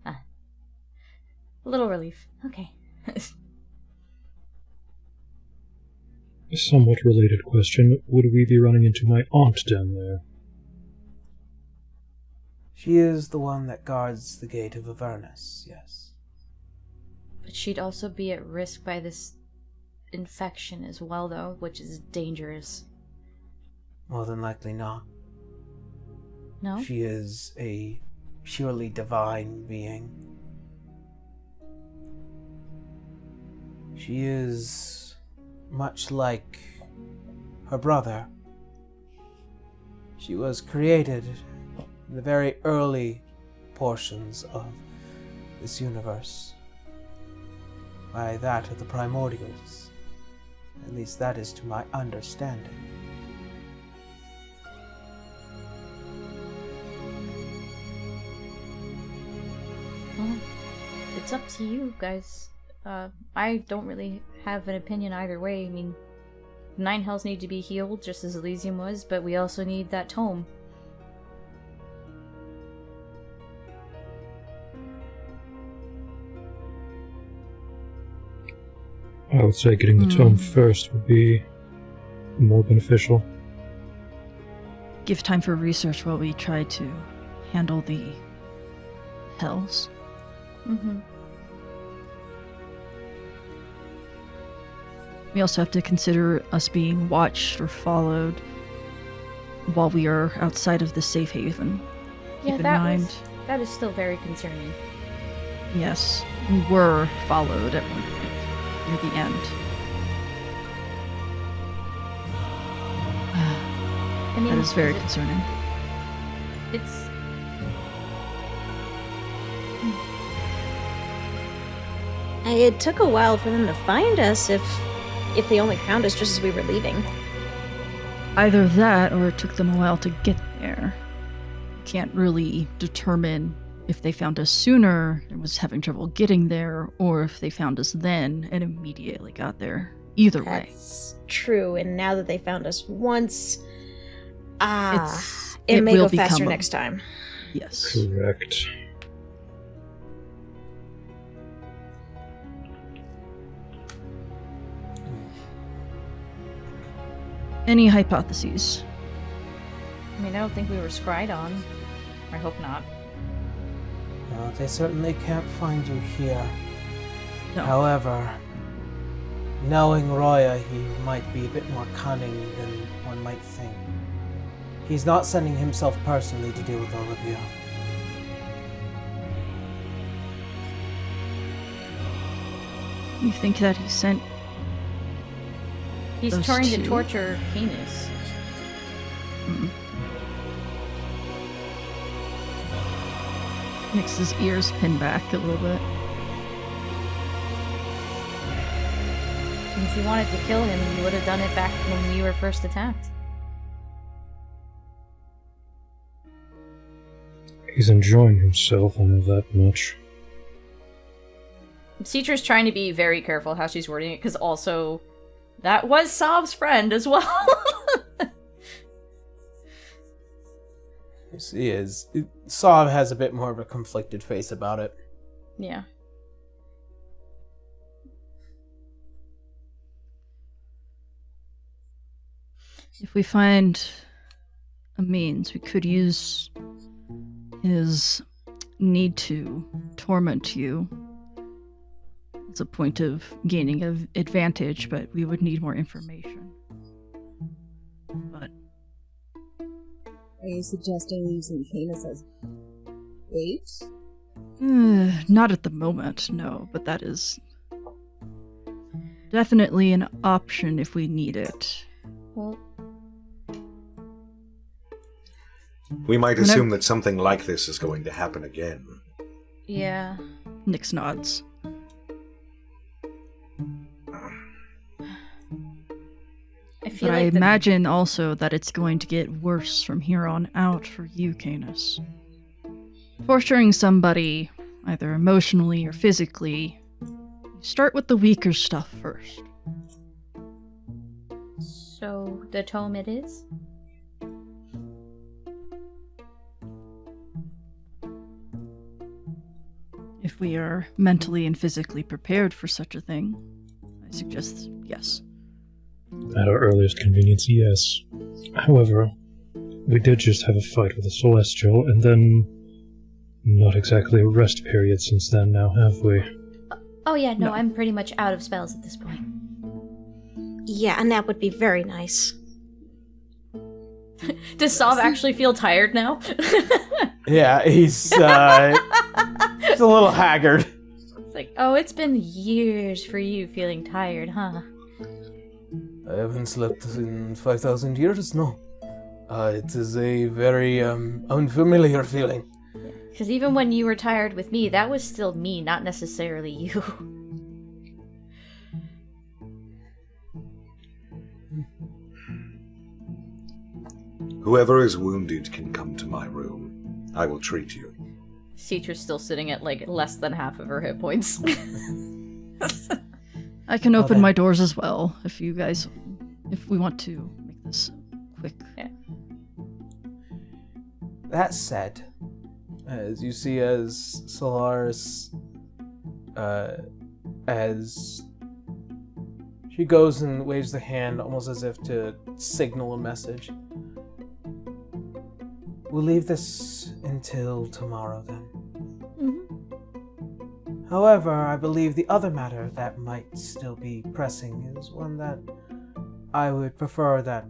Ah. A little relief. Okay. A somewhat related question. Would we be running into my aunt down there? She is the one that guards the gate of Avernus, yes. But she'd also be at risk by this infection as well, though, which is dangerous. More than likely not. No? She is a purely divine being. She is much like her brother. She was created in the very early portions of this universe by that of the primordials. At least that is to my understanding. Well, it's up to you guys. I don't really have an opinion either way. I mean, Nine Hells need to be healed just as Elysium was, but we also need that tome. I would say getting the tome first would be more beneficial. give time for research while we try to handle the hells. Mm-hmm. We also have to consider us being watched or followed while we are outside of the safe haven. Yeah, Keep in mind, that is still very concerning. yes, we were followed at one point near the end. I mean, That is very concerning. It's It took a while for them to find us if they only found us just as we were leaving. Either that, or it took them a while to get there. Can't really determine if they found us sooner and was having trouble getting there, or if they found us then and immediately got there. Either way. That's true, and now that they found us once, It it may will go faster become next time. Yes. Correct. Any hypotheses? I mean, I don't think we were scryed on. I hope not. No, they certainly can't find you here. No. However, knowing Roya, he might be a bit more cunning than one might think. He's not sending himself personally to deal with all of you. You think that he sent... He's Those trying to two? torture Canis. Makes his ears pin back a little bit. And if you wanted to kill him, you would have done it back when we were first attacked. He's enjoying himself, I know that much. Citra's trying to be very careful how she's wording it, because also, that was Sob's friend as well. You see, Sav has a bit more of a conflicted face about it. Yeah. If we find a means, we could use his need to torment you as a point of gaining an advantage, but we would need more information. But Are you suggesting using Canis as bait? not at the moment, no, but that is definitely an option if we need it. Well, We might assume that something like this is going to happen again. yeah. Nyx nods. I feel But like I imagine also that it's going to get worse from here on out for you, Canis. Torturing somebody, either emotionally or physically, you start with the weaker stuff first. So, the tome it is? If we are mentally and physically prepared for such a thing, I suggest yes. At our earliest convenience, yes. However, we did just have a fight with a Celestial, and then not exactly a rest period since then now, have we? Oh yeah, no, No. I'm pretty much out of spells at this point. Yeah, and that would be very nice. Does Sob actually feel tired now? Yeah, he's a little haggard. It's like, oh, it's been years for you feeling tired, huh? I haven't slept in 5,000 years, no. It is a very unfamiliar feeling. Because even when you were tired with me, that was still me, not necessarily you. Whoever is wounded can come to my room. I will treat you. Citra's still sitting at like less than half of her hit points. I can open then. my doors as well if you guys, if we want to make this quick. Yeah. That said, as you see as Solaris, as she goes and waves the hand almost as if to signal a message. We'll leave this until tomorrow then. Mm-hmm. However, I believe the other matter that might still be pressing is one that I would prefer that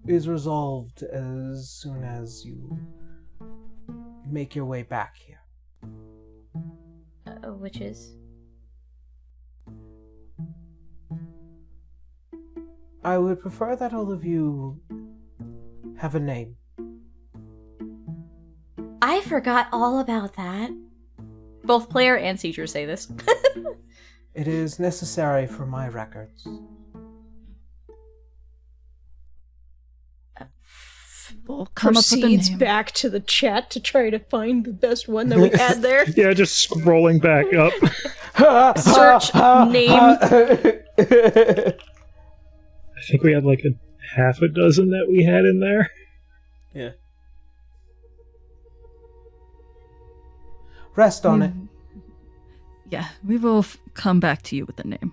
is resolved as soon as you make your way back here. Which is? I would prefer that all of you have a name. I forgot all about that. Both player and teacher say this. It is necessary for my records. We'll come up with a Proceeds name. back to the chat to try to find the best one that we had there. Yeah, just scrolling back up. Search name. I think we had like a half a dozen that we had in there. Yeah. Rest on it. Yeah, we will come back to you with a name.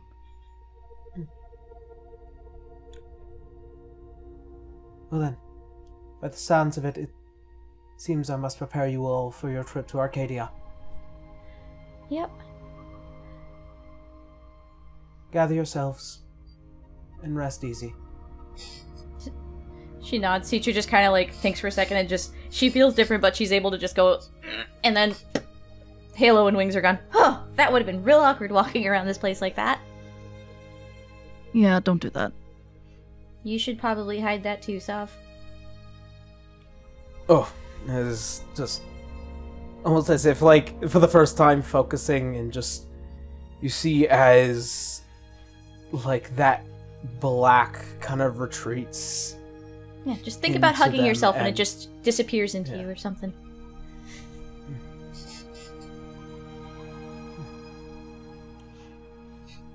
Well then, by the sounds of it, it seems I must prepare you all for your trip to Arcadia. Yep. Gather yourselves and rest easy. She nods. Teacher just kind of like thinks for a second and just, she feels different, but she's able to just go, and then halo and wings are gone. Oh, that would have been real awkward walking around this place like that. Yeah, don't do that. You should probably hide that too, Sav. Oh, it's just almost as if, like, for the first time focusing and just, you see as, like, that black kind of retreats. Yeah, just think about into hugging them yourself and it and- just disappears into Yeah. you or something.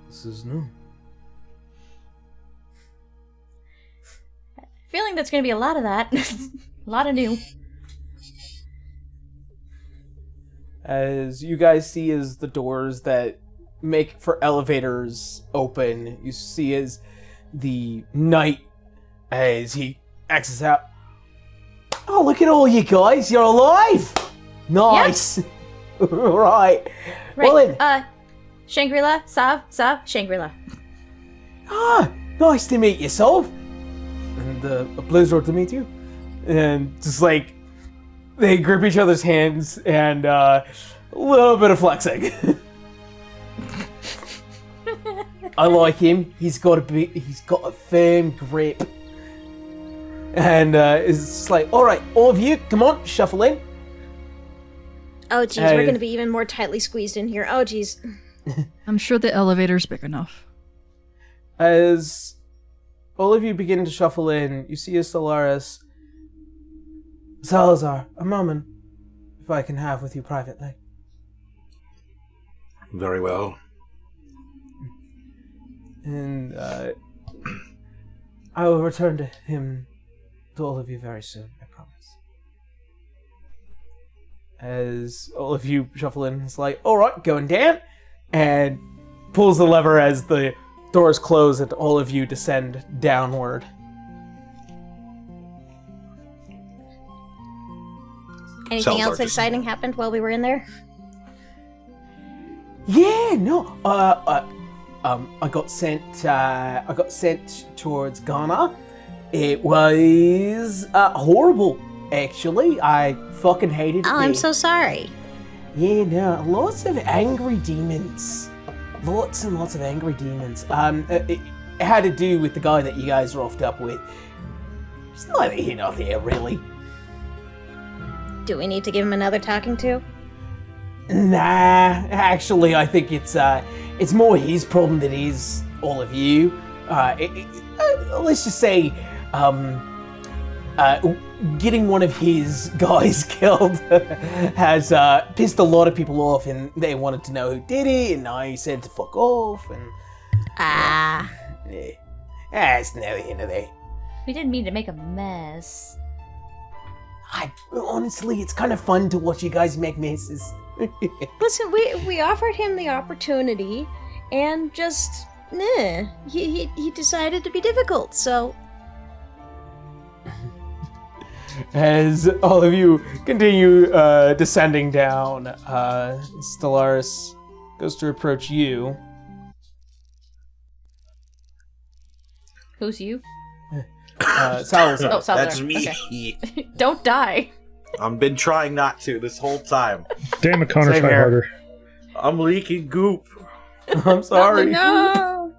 This is new. Feeling that's going to be a lot of that. A lot of new. As you guys see as the doors that make for elevators open, you see as the knight, as he exits out. Oh, look at all you guys, you're alive! Nice! Right. Well then, Shangri-La, Sav, Shangri-La. ah, nice to meet yourself. And a pleasure to meet you. And just like, they grip each other's hands and a little bit of flexing. I like him. He's got a firm grip. And it's just like, all right, all of you, come on, shuffle in. Oh, geez, we're gonna be even more tightly squeezed in here. Oh, geez. I'm sure the elevator's big enough. As all of you begin to shuffle in, you see a Stellaris. Salazar, a moment, if I can have with you privately. Very well. And I will return to him, to all of you very soon, I promise. As all of you shuffle in, it's like, alright, going down, and pulls the lever as the doors close and all of you descend downward. Anything Salazar else just- exciting happened while we were in there? Yeah, no. I got sent. I got sent towards Ghana. It was horrible. Actually, I fucking hated it. Oh, I'm there. so sorry. Yeah, no, lots of angry demons. Lots and lots of angry demons. It had to do with the guy that you guys roughed up with. It's neither here nor there, really. Do we need to give him another talking to? Nah, actually, I think it's more his problem than it is all of you. Let's just say, getting one of his guys killed has pissed a lot of people off, and they wanted to know who did it, and I said to fuck off, and yeah, it's neither here nor there. We didn't mean to make a mess. Honestly, it's kind of fun to watch you guys make messes. Listen, we offered him the opportunity, and just he decided to be difficult. So As all of you continue descending down, Stellaris goes to approach you. Who's you? Salazar. Oh, Salazar. That's me. Okay. Don't die. I've been trying not to this whole time. Damn it, Connor, Same try here. harder. I'm leaking goop. I'm sorry. No!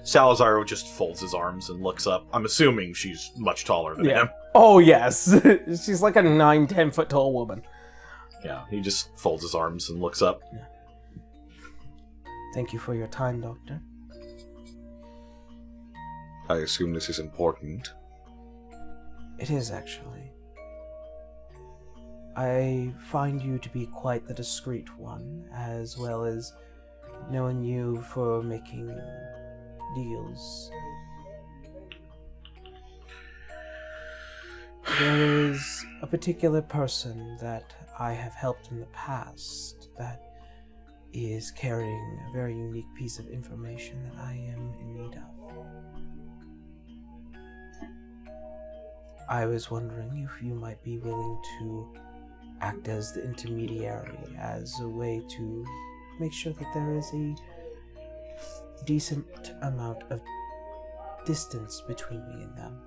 Salazar just folds his arms and looks up. I'm assuming she's much taller than him. Oh, yes. She's like a 9-10 foot tall woman. Yeah, he just folds his arms and looks up. Thank you for your time, Doctor. I assume this is important. It is, actually. I find you to be quite the discreet one, as well as knowing you for making deals. There is a particular person that I have helped in the past that is carrying a very unique piece of information that I am in need of. I was wondering if you might be willing to act as the intermediary, as a way to make sure that there is a decent amount of distance between me and them.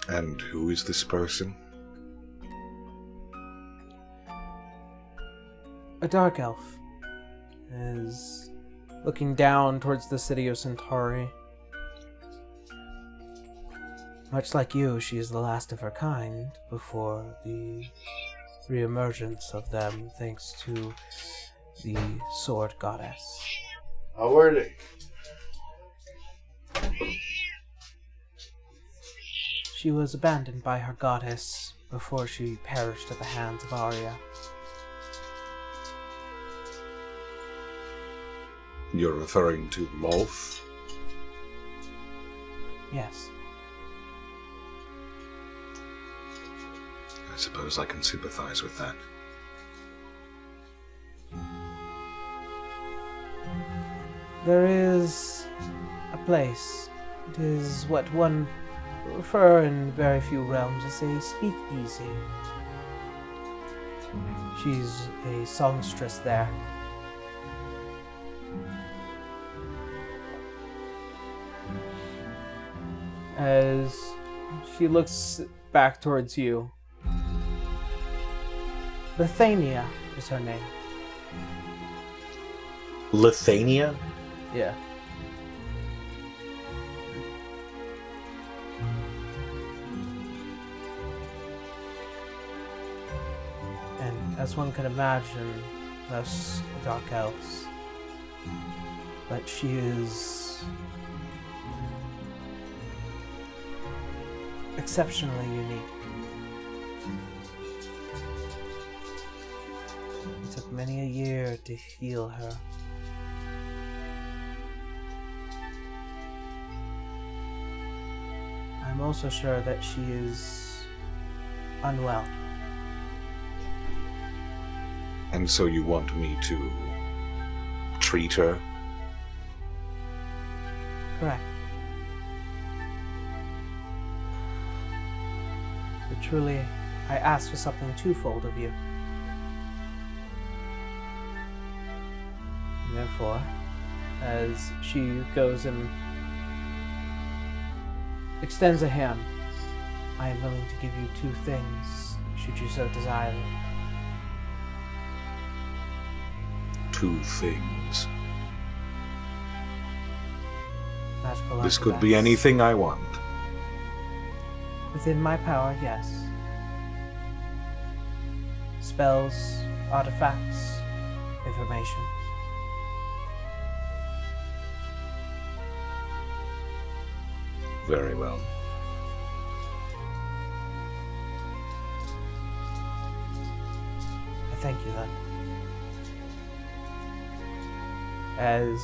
And who is this person? A dark elf is looking down towards the city of Centauri. Much like you, she is the last of her kind before the reemergence of them thanks to the sword goddess. How are they? She was abandoned by her goddess before she perished at the hands of Arya. You're referring to Lolth? Yes. I suppose I can sympathize with that. There is a place. It is what one would refer in very few realms as a speakeasy. She's a songstress there. As she looks back towards you. Lithania is her name. Lithania? Yeah. And as one can imagine, thus dark elves. But she is exceptionally unique. It took many a year to heal her. I'm also sure that she is unwell. And so you want me to treat her? Correct. But truly, I ask for something twofold of you. And therefore, as she goes and extends a hand, I am willing to give you two things, should you so desire. Two things. Magical This could be artifacts. anything I want. Within my power, yes. Spells, artifacts, information. Very well. I thank you then. As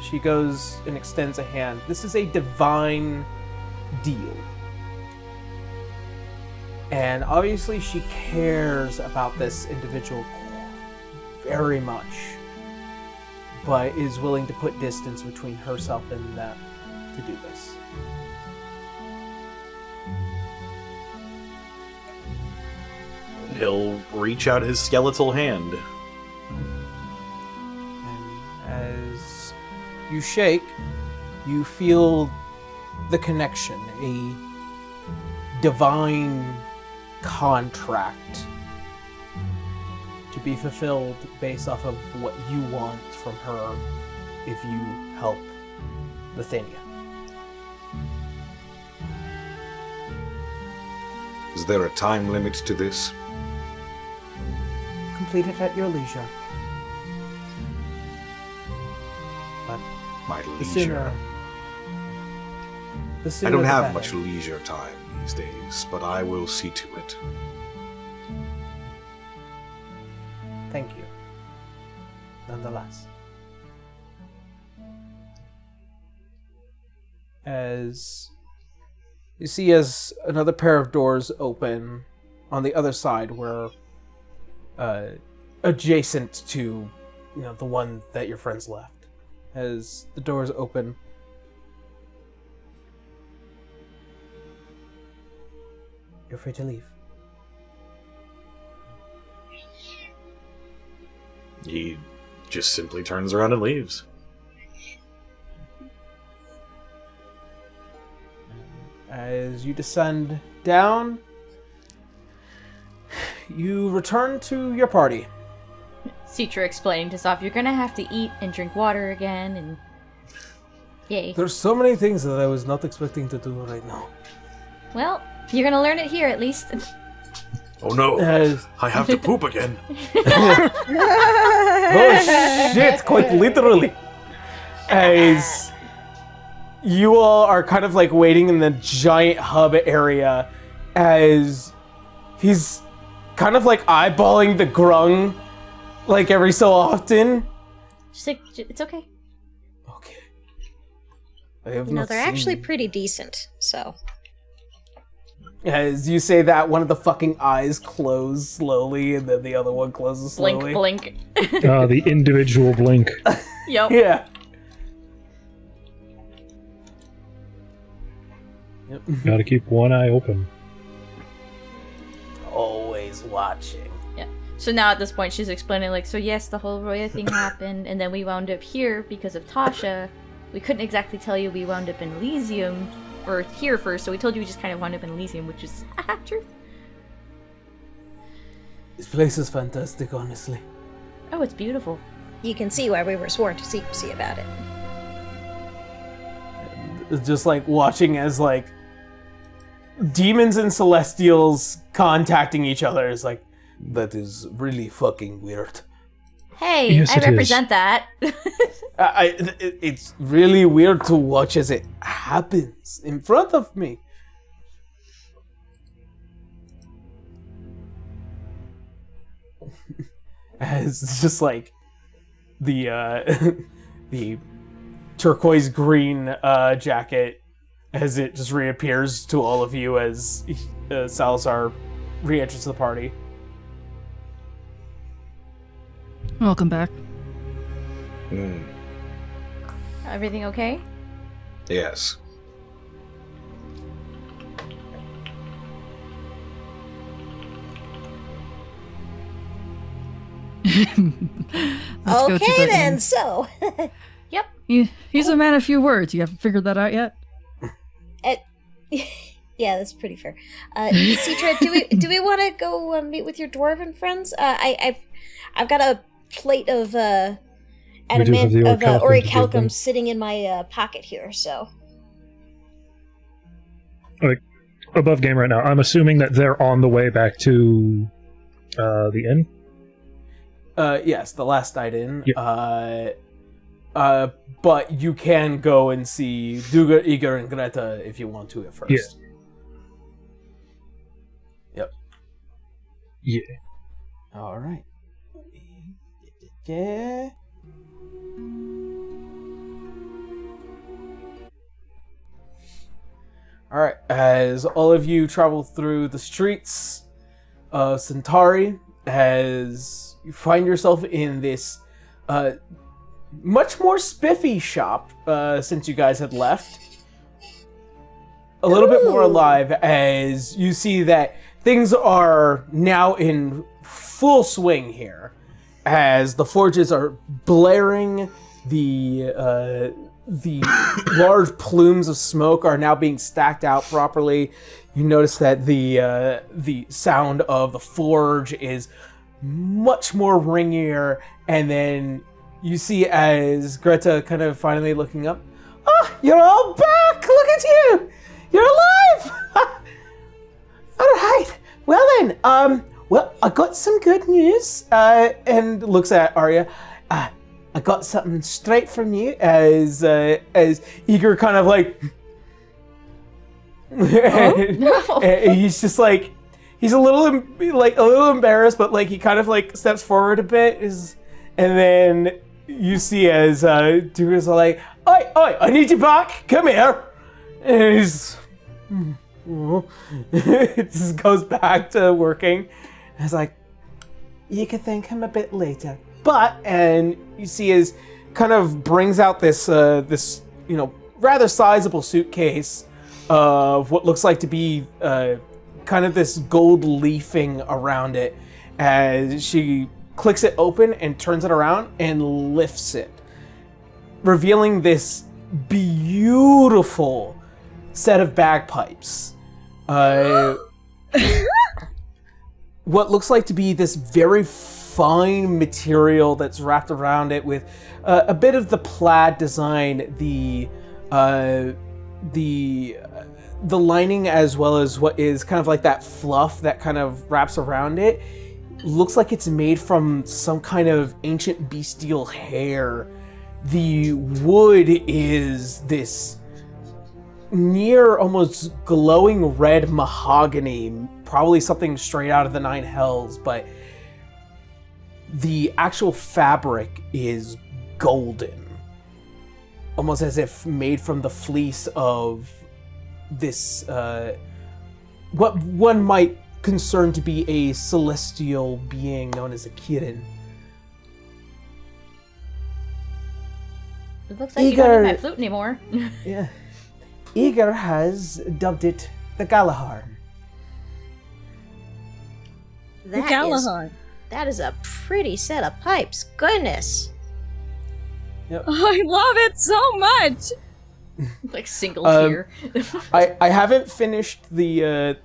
she goes and extends a hand. This is a divine deal. And obviously she cares about this individual very much. but is willing to put distance between herself and them to do this. He'll reach out his skeletal hand. And as you shake, you feel the connection, a divine contract to be fulfilled based off of what you want from her if you help Bithynia. Is there a time limit to this? Complete it at your leisure. But My the leisure. sooner... The I sooner don't the have better. much leisure time these days, but I will see to it. Thank you. Nonetheless. As you see, as another pair of doors open on the other side, where adjacent to, the one that your friends left. As the doors open, you're free to leave. He just simply turns around and leaves. As you descend down, you return to your party. Citra explaining to Soph, you're gonna have to eat and drink water again, and yay. There's so many things that I was not expecting to do right now. Well, you're gonna learn it here at least. Oh no! As, I have to poop again. oh shit, quite literally. As you all are kind of like waiting in the giant hub area as he's kind of like eyeballing the grung like every so often. Just like, it's okay. Okay. I have No, not they're actually seen- pretty decent, so. As you say that, one of the fucking eyes close slowly and then the other one closes slowly. Blink. The individual blink. Yep. Yeah. Yep. Gotta keep one eye open. Always watching. Yeah. So now at this point she's explaining like, so yes, the whole Roya thing happened, and then we wound up here because of Tasha. We couldn't exactly tell you we wound up in Elysium, or here first, so we told you we just kind of wound up in Elysium, which is half truth. This place is fantastic, honestly. Oh, it's beautiful. You can see why we were sworn to secrecy about it. It's just like watching as like demons and celestials contacting each other is like, that is really fucking weird. Hey, Yes, I it represent that. It's really weird to watch as it happens in front of me. As it's just like the the turquoise green jacket as it just reappears to all of you as Salazar re-enters the party. Welcome back. Everything okay? Yes. Let's go to Okay the then, inn. so. Yep. He's a man of few words. You haven't figured that out yet? Yeah, that's pretty fair. Citra, do we want to go meet with your dwarven friends? I've got a plate of We do have the orichalcum to give them. orichalcum sitting in my pocket here. So Above game right now. I'm assuming that they're on the way back to the inn. Yes, the last night in. But you can go and see Duga, Igor, and Greta if you want to at first. Yeah. Yep. Yeah. All right. Yeah. All right. As all of you travel through the streets of Centauri, as you find yourself in this much more spiffy shop since you guys had left. A little bit more alive as you see that things are now in full swing here, as the forges are blaring, the large plumes of smoke are now being stacked out properly. You notice that the sound of the forge is much more ringier, and then you see as Greta kind of finally looking up, "Oh, you're all back! Look at you! You're alive!" All right. Well then, well, I got some good news. And looks at Arya. I got something straight from you. As Eager kind of like, and he's just like, he's a little embarrassed, but like he kind of like steps forward a bit. And then you see as Duga's like, "Oi, I need you back. Come here." And he's. It just goes back to working. And it's like, "You can thank him a bit later." But, and you see as kind of brings out this rather sizable suitcase of what looks like to be kind of this gold leafing around it, as she clicks it open and turns it around and lifts it, revealing this beautiful set of bagpipes. What looks like to be this very fine material that's wrapped around it with a bit of the plaid design, the lining, as well as what is kind of like that fluff that kind of wraps around it. Looks like it's made from some kind of ancient bestial hair. The wood is this near almost glowing red mahogany, probably something straight out of the Nine Hells, but the actual fabric is golden, almost as if made from the fleece of this what one might concern to be a celestial being known as a Kirin. It looks like you don't need my flute anymore. Yeah. Eager has dubbed it the Galahar. That is a pretty set of pipes. Goodness. Yep. I love it so much. Like single tier. I haven't finished the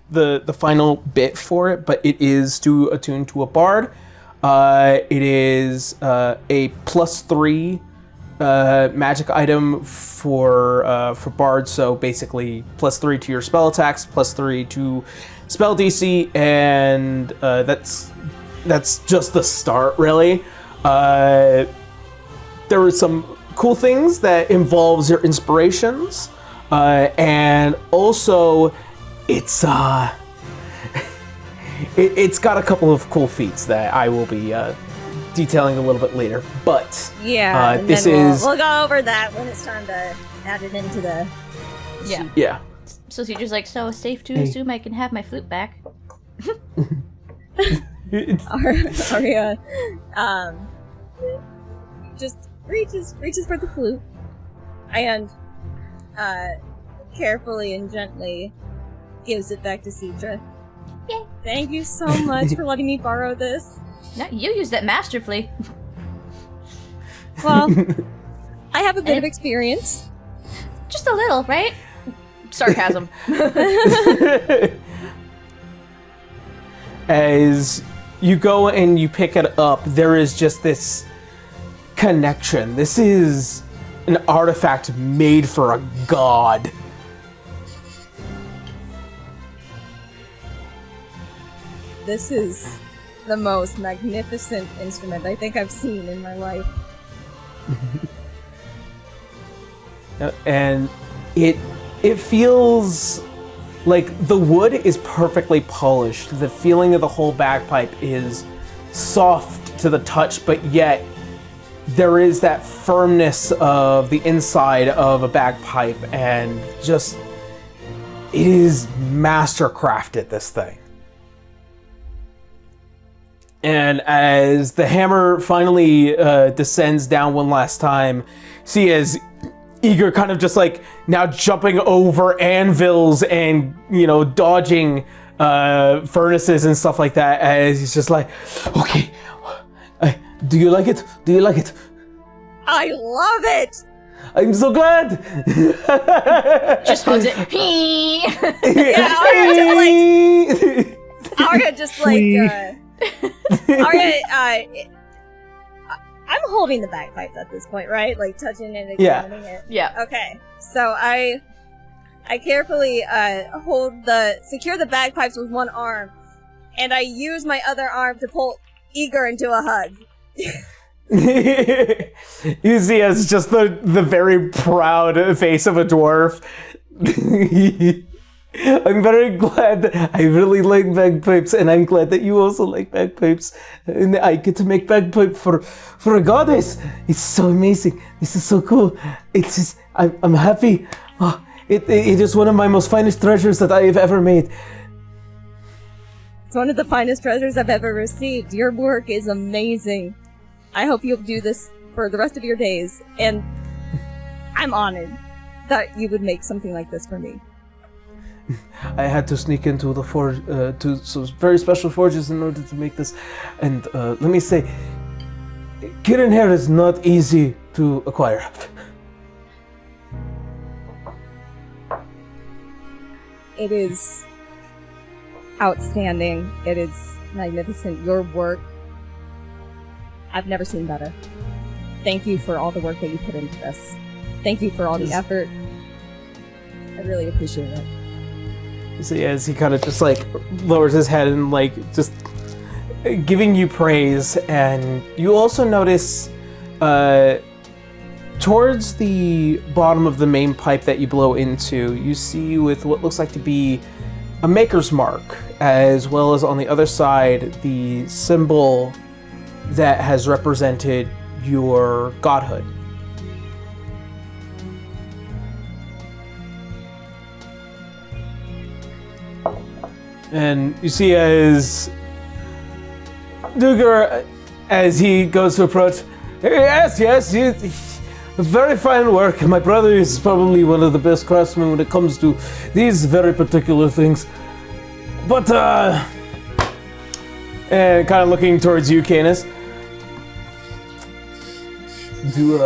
final bit for it, but it is to attune to a bard. It is a +3 magic item for bards. So basically, +3 to your spell attacks, +3 to spell DC, and that's just the start, really. There are some cool things that involves your inspirations, and also it's it's got a couple of cool feats that I will be detailing a little bit later. But yeah, this we'll go over that when it's time to add it into the yeah. Yeah. So you're just like, so safe to assume I can have my flute back. Arya, just reaches for the flute and carefully and gently gives it back to Citra. Yay. Thank you so much for letting me borrow this. No, you used that masterfully. Well, I have a bit of experience. Just a little, right? Sarcasm. As you go and you pick it up, there is just this connection. This is an artifact made for a god. This is the most magnificent instrument I think I've seen in my life. And it feels like the wood is perfectly polished. The feeling of the whole bagpipe is soft to the touch, but yet there is that firmness of the inside of a bagpipe, and just it is master crafted, this thing. And as the hammer finally descends down one last time, see as Eager kind of just like now jumping over anvils and, dodging furnaces and stuff like that, as he's just like, okay, do you like it? Do you like it? I love it! I'm so glad! Just hugs it. Yeah, Arya just I'm holding the bagpipes at this point, right? Like touching it, examining it. Yeah. Okay. So I carefully secure the bagpipes with one arm, and I use my other arm to pull Eager into a hug. You see as just the very proud face of a dwarf. I'm very glad that I really like bagpipes, and I'm glad that you also like bagpipes. And I get to make bagpipe for a goddess. It's so amazing. This is so cool. It's just, I'm happy. Oh, it is one of my most finest treasures that I have ever made. It's one of the finest treasures I've ever received. Your work is amazing. I hope you'll do this for the rest of your days, and I'm honored that you would make something like this for me. I had to sneak into the forge, to some very special forges in order to make this, and let me say, Kirin hair is not easy to acquire. It is outstanding. It is magnificent. Your work, I've never seen better. Thank you for all the work that you put into this. Thank you for all the effort. I really appreciate it. You see, as he kind of just like lowers his head and like just giving you praise, and you also notice towards the bottom of the main pipe that you blow into, you see with what looks like to be a maker's mark, as well as on the other side the symbol that has represented your godhood. And you see as Duger, as he goes to approach, yes, very fine work. My brother is probably one of the best craftsmen when it comes to these very particular things. But, and kind of looking towards you, Canis. Do,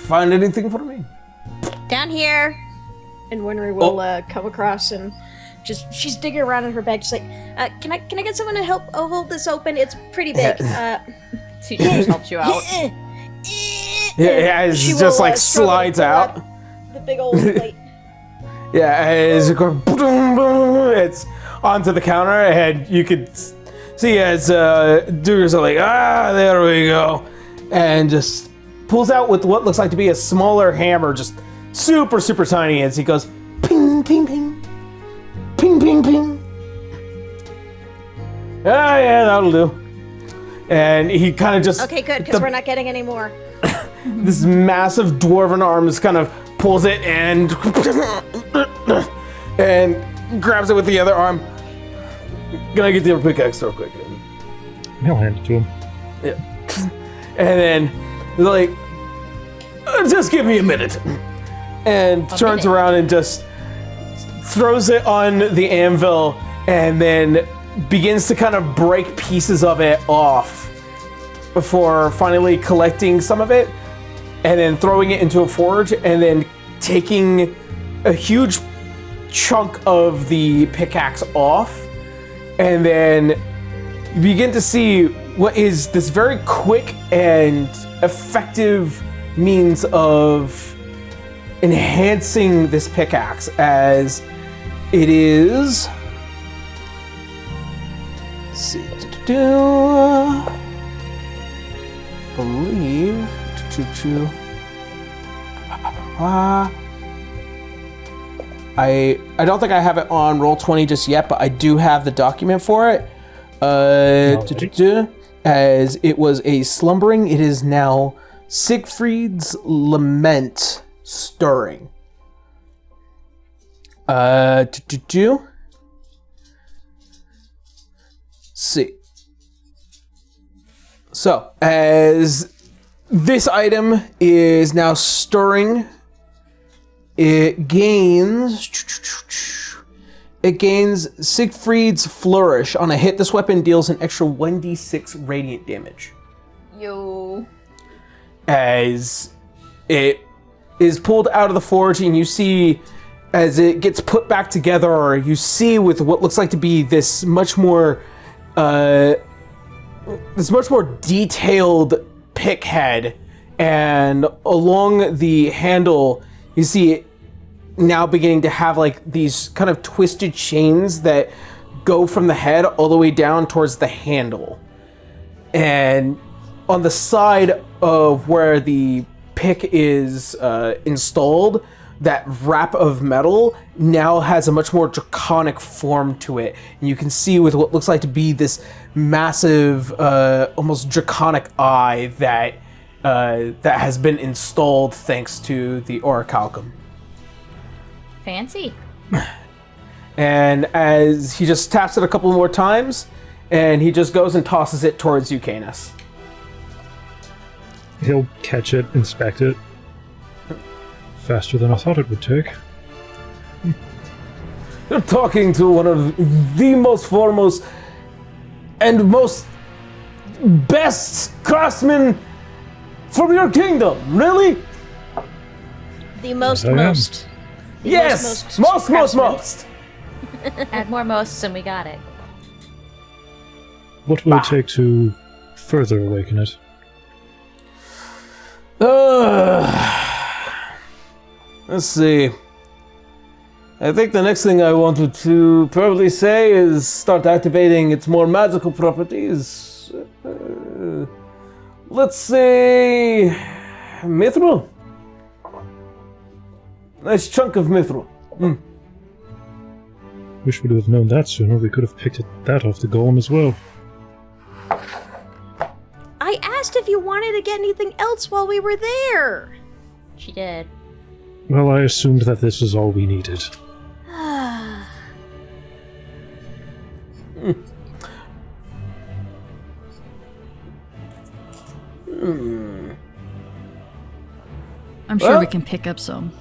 find anything for me? Down here. And Winry will come across and she's digging around in her bag, just like, can I get someone to help hold this open? It's pretty big. She just helps you out. Yeah, it's just like slides out. The big old plate. Yeah, as it goes, it's onto the counter, and you could see as Duger's like, there we go, and just pulls out with what looks like to be a smaller hammer, just super, super tiny, as he goes, ping, ping, ping, ping, ping, ping. Yeah, that'll do. And he kind of just... Okay, good, because we're not getting any more. This massive dwarven arm just kind of pulls it and grabs it with the other arm. Gonna get the pickaxe real quick. I'll hand it to him. Yeah. And then, like, just give me a minute. And turns around and just throws it on the anvil and then begins to kind of break pieces of it off before finally collecting some of it and then throwing it into a forge and then taking a huge chunk of the pickaxe off, and then you begin to see what is this very quick and effective means of enhancing this pickaxe, as it is, let's see, believe I don't think I have it on Roll20 just yet, but I do have the document for it. As it was a slumbering, it is now Siegfried's Lament stirring. see. So, as this item is now stirring, it gains Siegfried's Flourish. On a hit, this weapon deals an extra 1d6 radiant damage. Yo. As it is pulled out of the forge, and you see, as it gets put back together, you see with what looks like to be this much more detailed pick head, and along the handle, you see it now beginning to have like these kind of twisted chains that go from the head all the way down towards the handle. And on the side of where the pick is installed, that wrap of metal now has a much more draconic form to it. And you can see with what looks like to be this massive, almost draconic eye that has been installed thanks to the orichalcum. Fancy. And as he just taps it a couple more times, and he just goes and tosses it towards you, Canis. He'll catch it, inspect it. Faster than I thought it would take. You're talking to one of the most foremost and most best craftsmen from your kingdom, really? The most. Yes! Most! Add more mosts and we got it. What will it take to further awaken it? Let's see. I think the next thing I wanted to probably say is start activating its more magical properties. Let's say mithril. Nice chunk of mithril. Wish we'd have known that sooner. We could have picked that off the golem as well. I asked if you wanted to get anything else while we were there. She did. Well, I assumed that this was all we needed. I'm sure we can pick up some.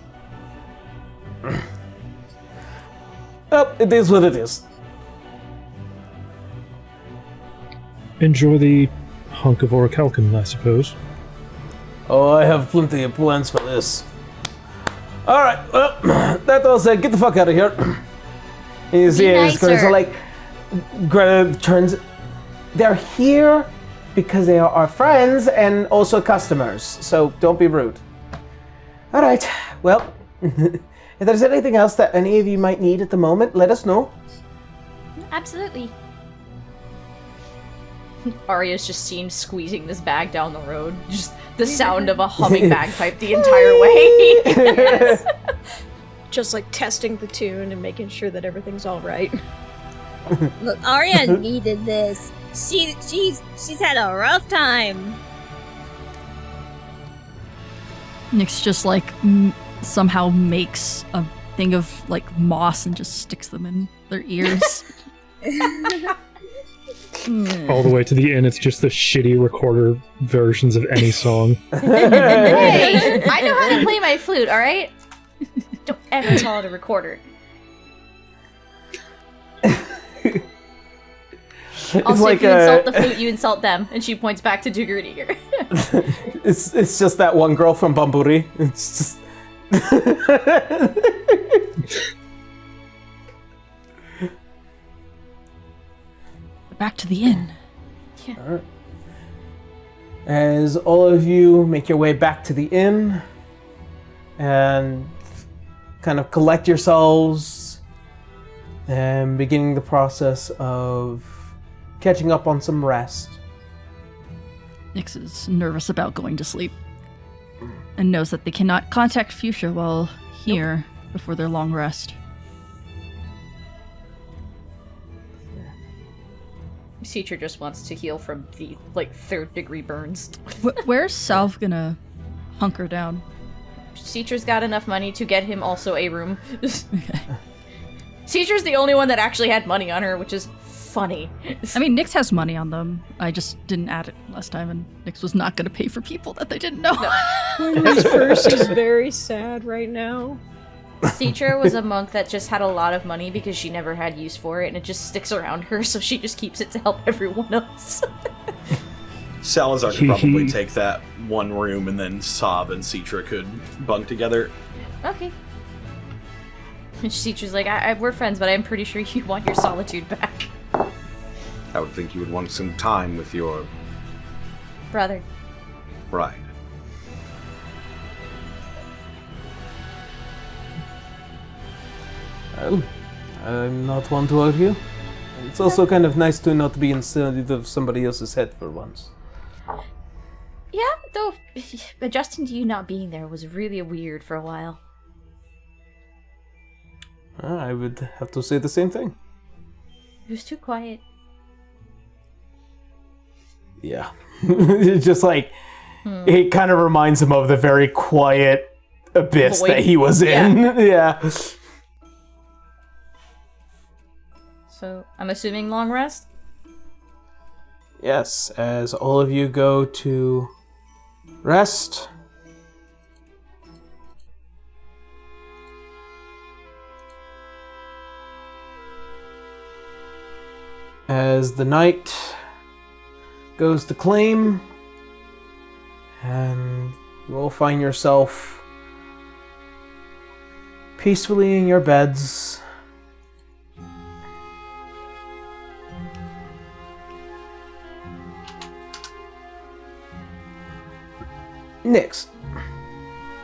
Well, it is what it is. Enjoy the hunk of orichalcum, I suppose. Oh, I have plenty of plans for this. Alright, well, that all said, get the fuck out of here. And you see it's Greta, like, Greta turns. They're here because they are our friends and also customers, so don't be rude. Alright, well, if there's anything else that any of you might need at the moment, let us know. Absolutely. Arya's just seen squeezing this bag down the road. Just the sound of a humming bagpipe the entire way. Yes. Just like testing the tune and making sure that everything's all right. Look, Arya needed this. She's had a rough time. Nyx just like somehow makes a thing of like moss and just sticks them in their ears. All the way to the end, it's just the shitty recorder versions of any song. Hey, I know how to play my flute, alright? Don't ever call it a recorder. Also, like if you insult the flute, you insult them. And she points back to Duggerdiger. It's just that one girl from Bamburi. It's just... Back to the inn. Yeah. All right. As all of you make your way back to the inn and kind of collect yourselves and beginning the process of catching up on some rest. Nyx is nervous about going to sleep and knows that they cannot contact Fuchsia while here before their long rest. Citra just wants to heal from the, like, 3rd-degree burns. Where's Salve gonna hunker down? Citra's got enough money to get him also a room. Okay. Citra's the only one that actually had money on her, which is funny. I mean, Nyx has money on them. I just didn't add it last time, and Nyx was not going to pay for people that they didn't know. First, she's very sad right now. Citra was a monk that just had a lot of money because she never had use for it, and it just sticks around her, so she just keeps it to help everyone else. Salazar could probably take that one room, and then Sob and Citra could bunk together. Okay. And Citra's like, we're friends, but I'm pretty sure you want your solitude back. I would think you would want some time with your Brother. bride. Well, I'm not one to argue. It's also kind of nice to not be inside of somebody else's head for once. Yeah, though adjusting to you not being there was really weird for a while. I would have to say the same thing. It was too quiet. Yeah. Just like, it kind of reminds him of the very quiet abyss Void. that he was in. Yeah. So, I'm assuming long rest? Yes, as all of you go to rest. As the night goes to claim, and you will find yourself peacefully in your beds. Nyx.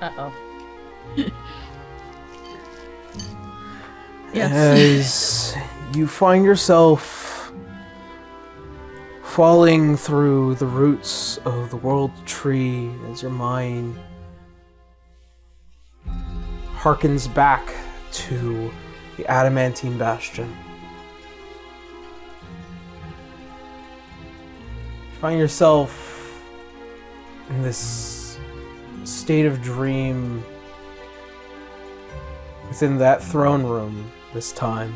Uh-oh. As you find yourself falling through the roots of the world tree as your mind harkens back to the adamantine bastion. You find yourself in this state of dream within that throne room this time.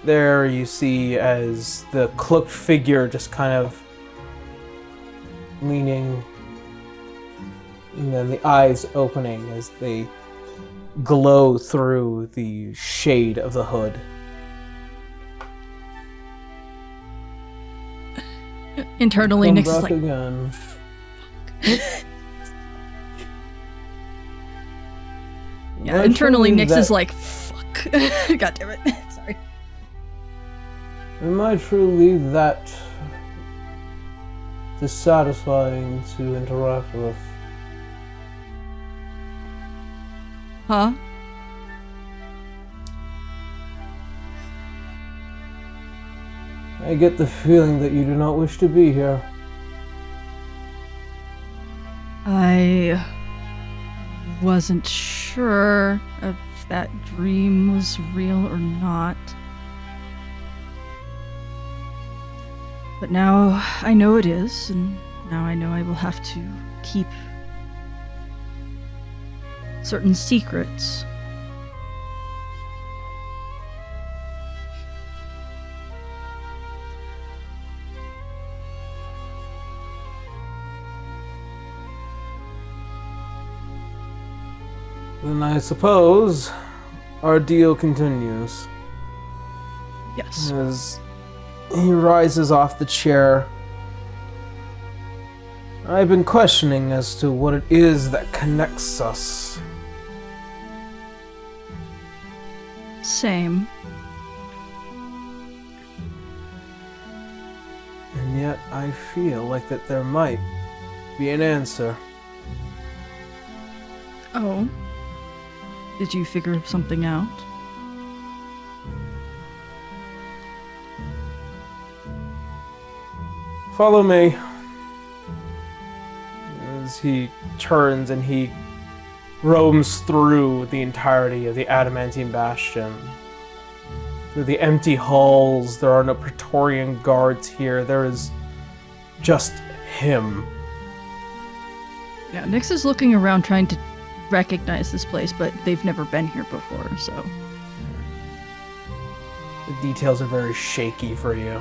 There you see as the cloaked figure just kind of leaning, and then the eyes opening as they glow through the shade of the hood. Internally, Come Nyx is back like, again. yeah, internally, Naturally, Nyx is that- like, fuck. God damn it. Sorry. Am I truly that dissatisfying to interact with? Huh? I get the feeling that you do not wish to be here. I wasn't sure if that dream was real or not. But now I know it is, and now I know I will have to keep certain secrets. Then I suppose our deal continues. Yes. As he rises off the chair, I've been questioning as to what it is that connects us. Same. And yet I feel like that there might be an answer. Oh. Did you figure something out? Follow me. As he turns and he roams through the entirety of the adamantine bastion. Through the empty halls, there are no Praetorian guards here. There is just him. Yeah, Nyx is looking around trying to recognize this place, but they've never been here before, so. The details are very shaky for you.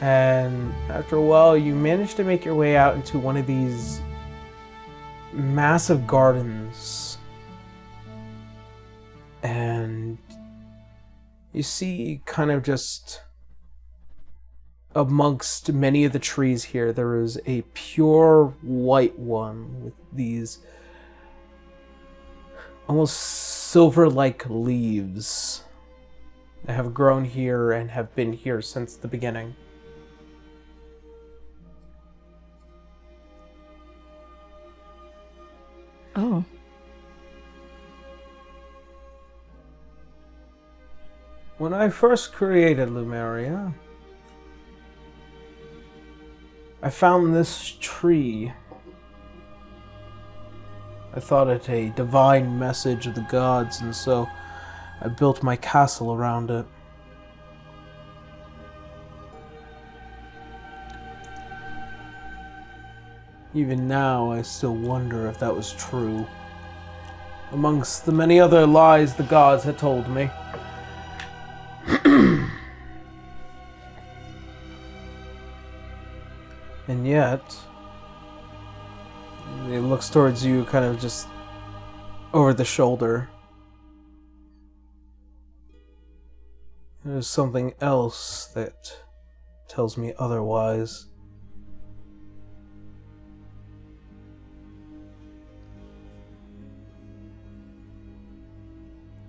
And after a while, you manage to make your way out into one of these massive gardens. And you see kind of just amongst many of the trees here, there is a pure white one with these almost silver-like leaves that have grown here and have been here since the beginning. Oh. When I first created Lumeria, I found this tree. I thought it a divine message of the gods, and so I built my castle around it. Even now, I still wonder if that was true. Amongst the many other lies the gods had told me. And yet, it looks towards you kind of just over the shoulder. There's something else that tells me otherwise.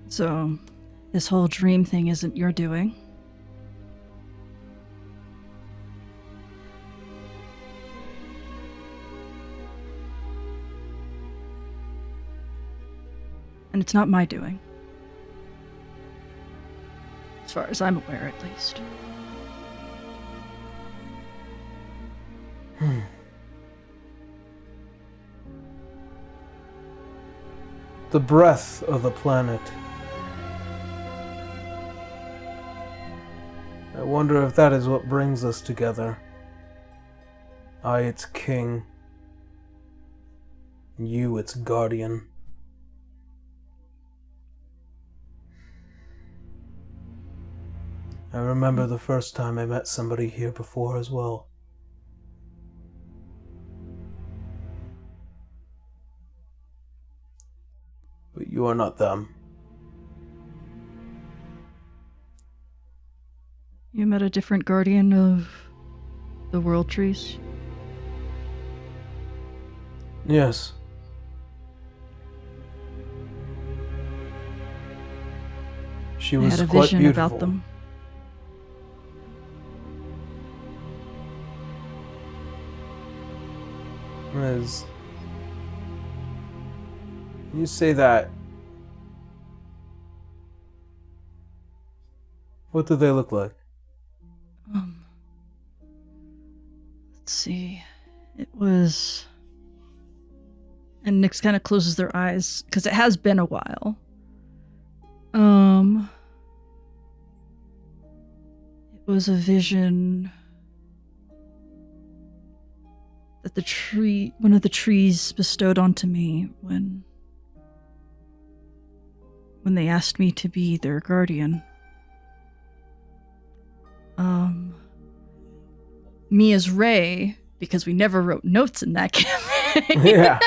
So, this whole dream thing isn't your doing? And it's not my doing. As far as I'm aware, at least. The breath of the planet. I wonder if that is what brings us together. I, its king. You, its guardian. I remember the first time I met somebody here before as well. But you are not them. You met a different guardian of the world trees? Yes. She was I had a quite vision beautiful. about them. As you say that, what do they look like? Let's see. It was... And Nyx kind of closes their eyes, because it has been a while. It was a vision that one of the trees bestowed onto me when they asked me to be their guardian. Me as Ray, because we never wrote notes in that campaign. Yeah.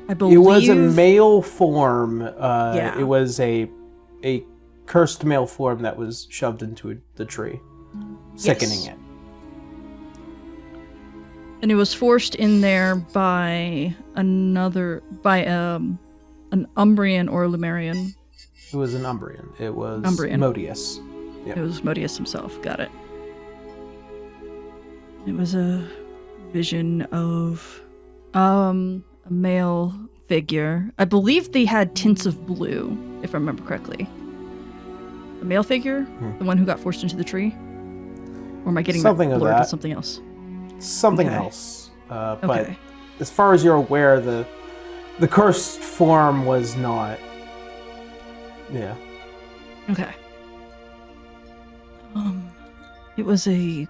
I believe it was a male form. Yeah. It was a cursed male form that was shoved into the tree, sickening it. And it was forced in there by an Umbrian or Lumerian. It was an Umbrian. It was Umbrian. Modius. Yep. It was Modius himself. Got it. It was a vision of a male figure. I believe they had tints of blue, if I remember correctly. A male figure? The one who got forced into the tree? Or am I getting something that of blurred that. with something else? Something Okay. else. But Okay. as far as you're aware, the cursed form was not. Yeah. Okay. It was the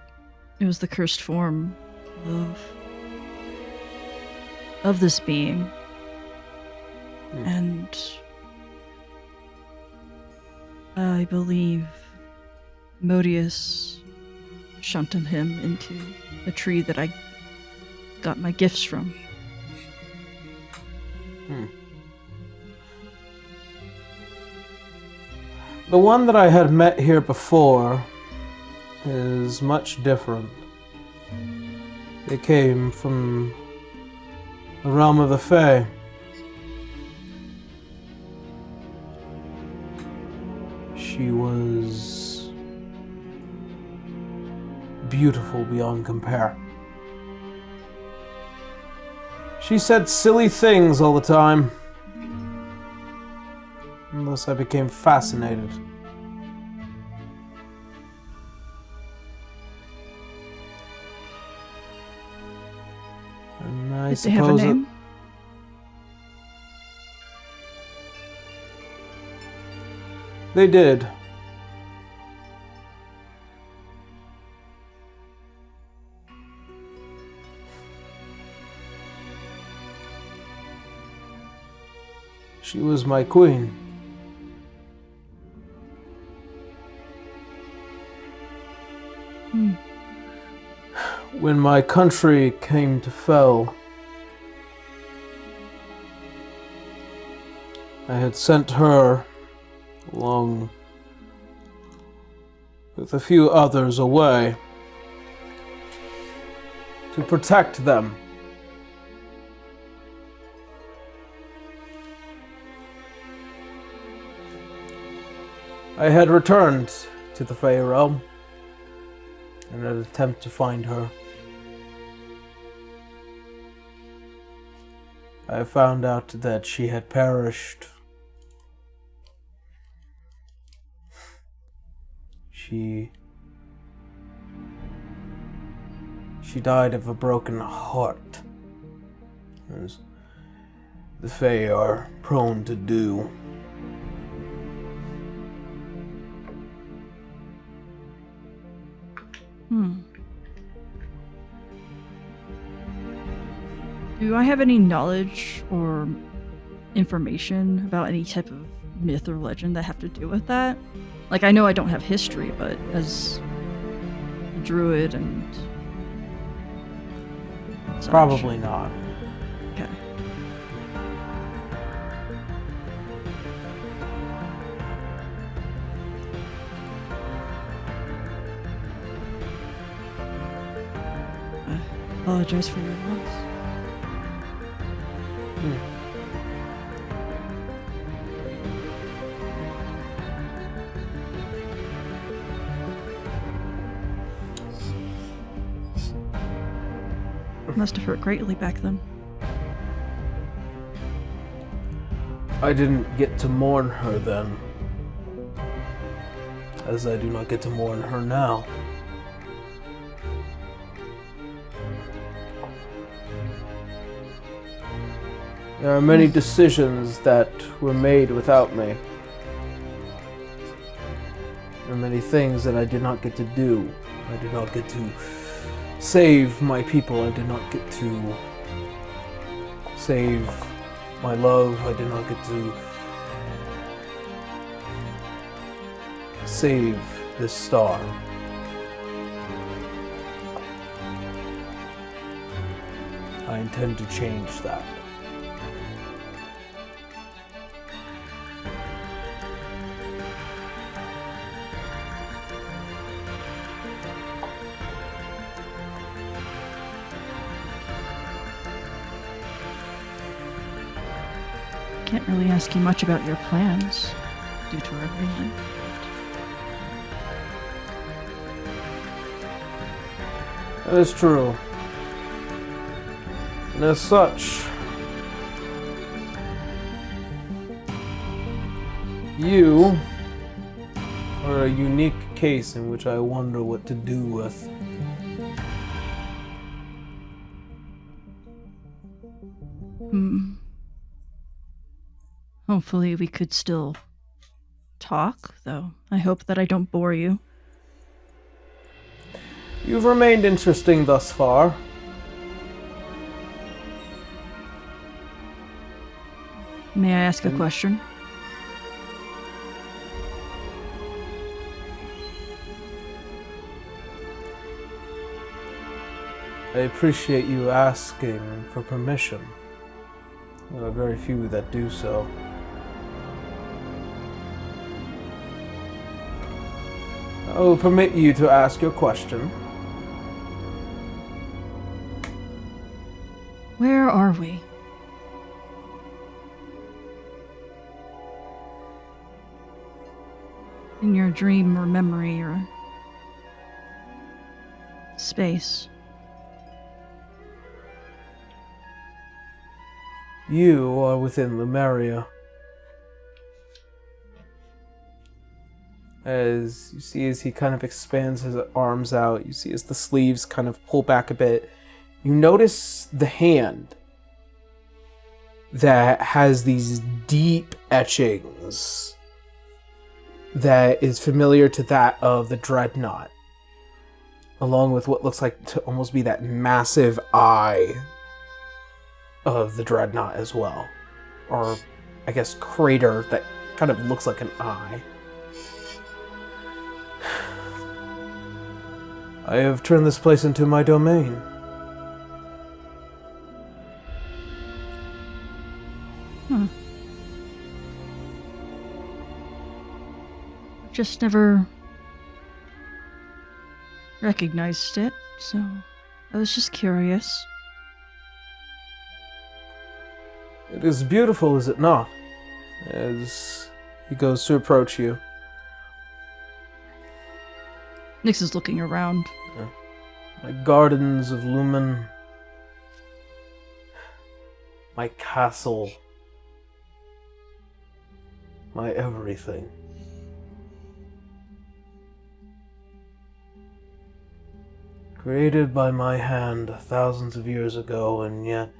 cursed form of this being. And I believe Modius shunted him into a tree that I got my gifts from. The one that I had met here before is much different. It came from the realm of the Fae. She was beautiful beyond compare. She said silly things all the time. And thus I became fascinated. And I Did they have a suppose name? They did. She was my queen. When my country came to fall, I had sent her along with a few others away to protect them. I had returned to the Fey realm in an attempt to find her. I found out that she had perished. She died of a broken heart, as the Fae are prone to do. Do I have any knowledge or information about any type of myth or legend that have to do with that? Like, I know I don't have history, but as a druid and such. Probably not. Okay. I apologize for your loss. Must have hurt greatly back then. I didn't get to mourn her then, as I do not get to mourn her now. There are many decisions that were made without me. There are many things that I did not get to do. I did not get to save my people. I did not get to save my love. I did not get to save this star. I intend to change that. Can't really ask you much about your plans due to our agreement. That is true. And as such, you are a unique case in which I wonder what to do with. Hopefully we could still talk, though. I hope that I don't bore you. You've remained interesting thus far. May I ask a question? I appreciate you asking for permission. There are very few that do so. I will permit you to ask your question. Where are we? In your dream or memory or space? You are within Lemuria. As you see, as he kind of expands his arms out, you see as the sleeves kind of pull back a bit, you notice the hand that has these deep etchings that is familiar to that of the Dreadnought, along with what looks like to almost be that massive eye of the Dreadnought as well. Or, I guess, crater that kind of looks like an eye. I have turned this place into my domain. Just never recognized it, so I was just curious. It is beautiful, is it not? As he goes to approach you. Nyx is looking around. My gardens of Lumen. My castle. My everything. Created by my hand thousands of years ago, and yet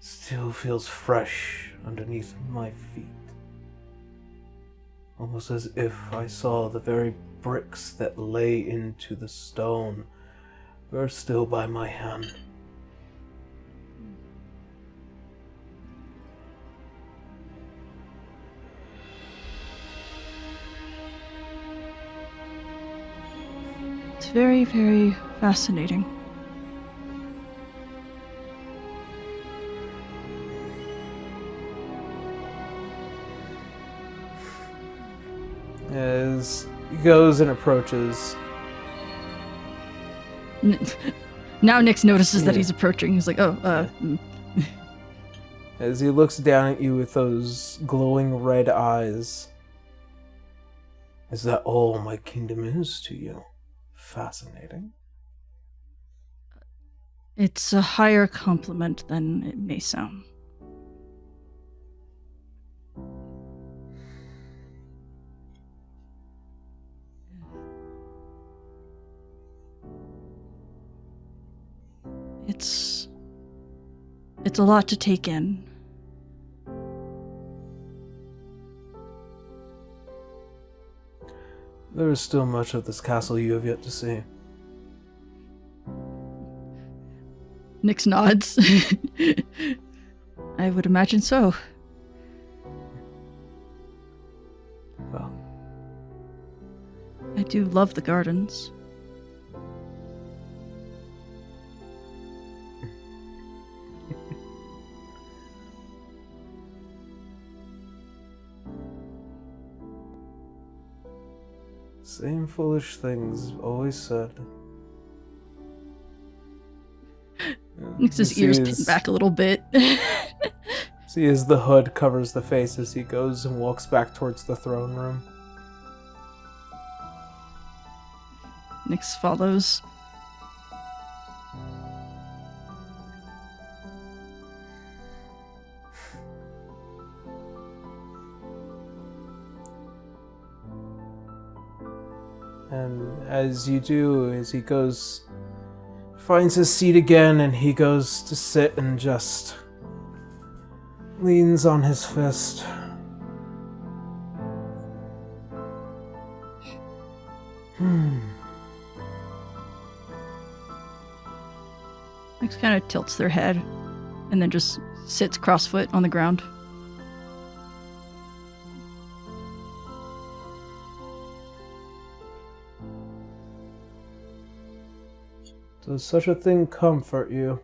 still feels fresh underneath my feet. Almost as if I saw the very bricks that lay into the stone were still by my hand. It's very, very fascinating. As he goes and approaches. Now Nyx notices that he's approaching. He's like, oh, As he looks down at you with those glowing red eyes. Is that all my kingdom is to you? Fascinating. It's a higher compliment than it may sound. It's a lot to take in. There is still much of this castle you have yet to see. Nyx nods. I would imagine so. Well, I do love the gardens. same foolish things always said. Nyx's ears pin back a little bit. See as the hood covers the face as he goes and walks back towards the throne room. Nyx follows. And as you do, as he goes, finds his seat again, and he goes to sit and just leans on his fist. Nyx kind of tilts their head and then just sits crossfoot on the ground. Does such a thing comfort you?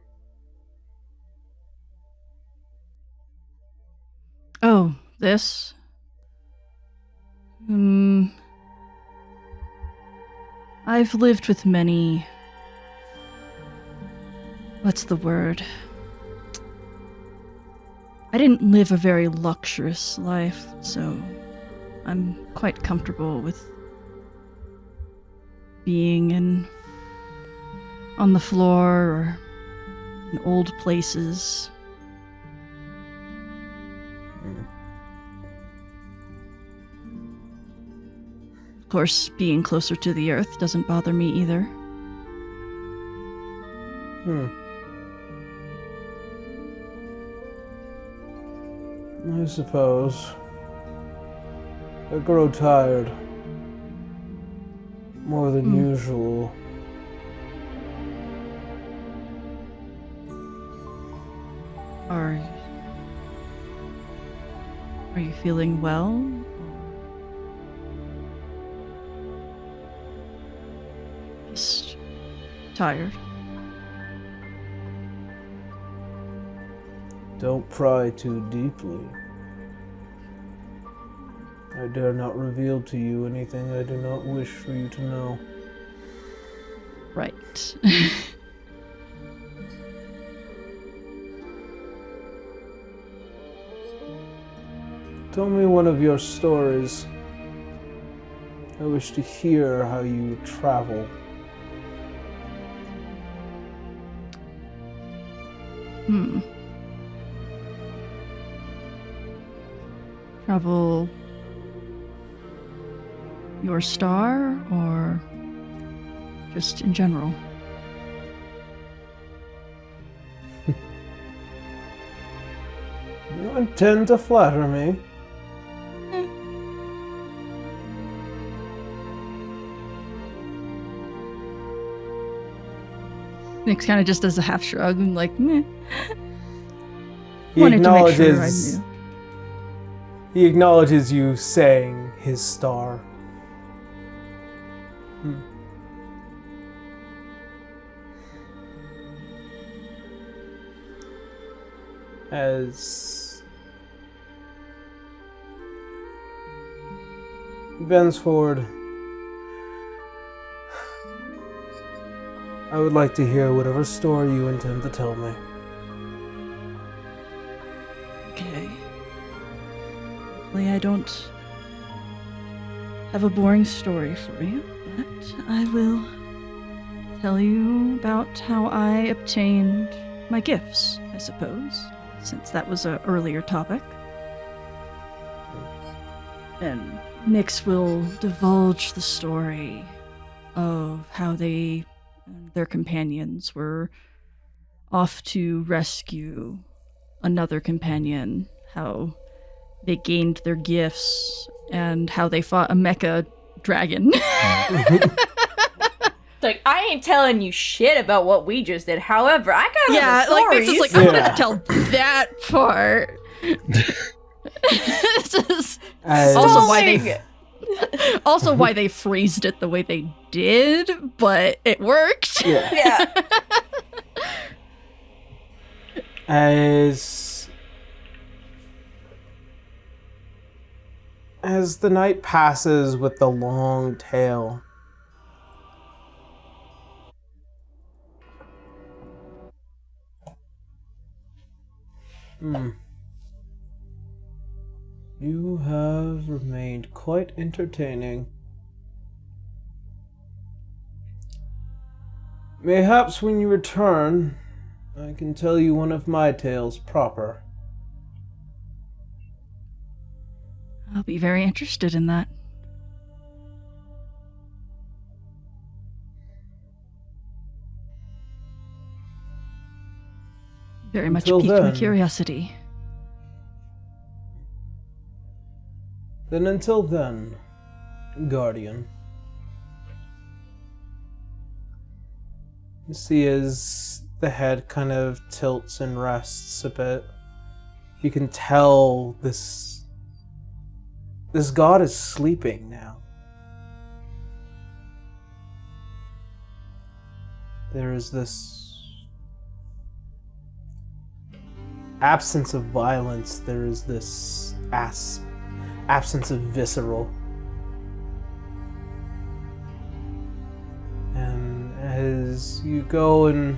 Oh, this? I've lived with many... What's the word? I didn't live a very luxurious life, so I'm quite comfortable with being on the floor or in old places. Of course, being closer to the earth doesn't bother me either. I suppose. I grow tired. More than usual. Are you feeling well? Just tired? Don't pry too deeply. I dare not reveal to you anything I do not wish for you to know. Right. Tell me one of your stories. I wish to hear how you travel. Travel your star, or just in general? You intend to flatter me. Nick's kind of just does a half shrug and like, meh. He acknowledges you saying his star. As he bends forward, I would like to hear whatever story you intend to tell me. Okay. Hopefully I don't have a boring story for you, but I will tell you about how I obtained my gifts, I suppose, since that was an earlier topic. And Nyx will divulge the story of how they and their companions were off to rescue another companion, how they gained their gifts, and how they fought a mecha dragon. Like, I ain't telling you shit about what we just did. However, I got other like stories. Nyx is like, I'm gonna tell that part. This is also why they phrased it the way they did, but it worked. Yeah. As the night passes with the long tale, you have remained quite entertaining. Mayhaps when you return, I can tell you one of my tales proper. I'll be very interested in that. Very much piqued my curiosity. Then until then, Guardian. You see as the head kind of tilts and rests a bit. You can tell this god is sleeping now. there is this absence of violence. There is this absence of visceral. And as you go and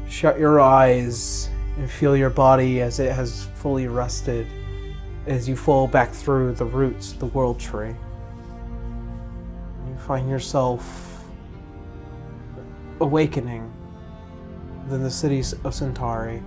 shut your eyes and feel your body as it has fully rested, as you fall back through the roots of the world tree, you find yourself awakening within the cities of Centauri.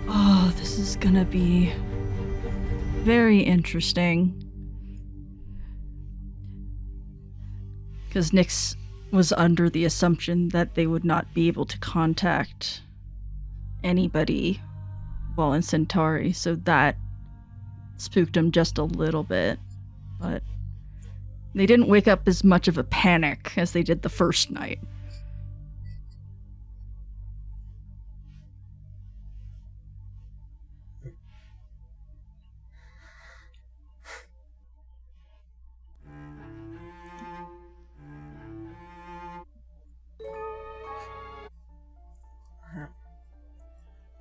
Oh, this is gonna be very interesting. Because Nyx was under the assumption that they would not be able to contact anybody while in Centauri, so that spooked him just a little bit. But they didn't wake up as much of a panic as they did the first night.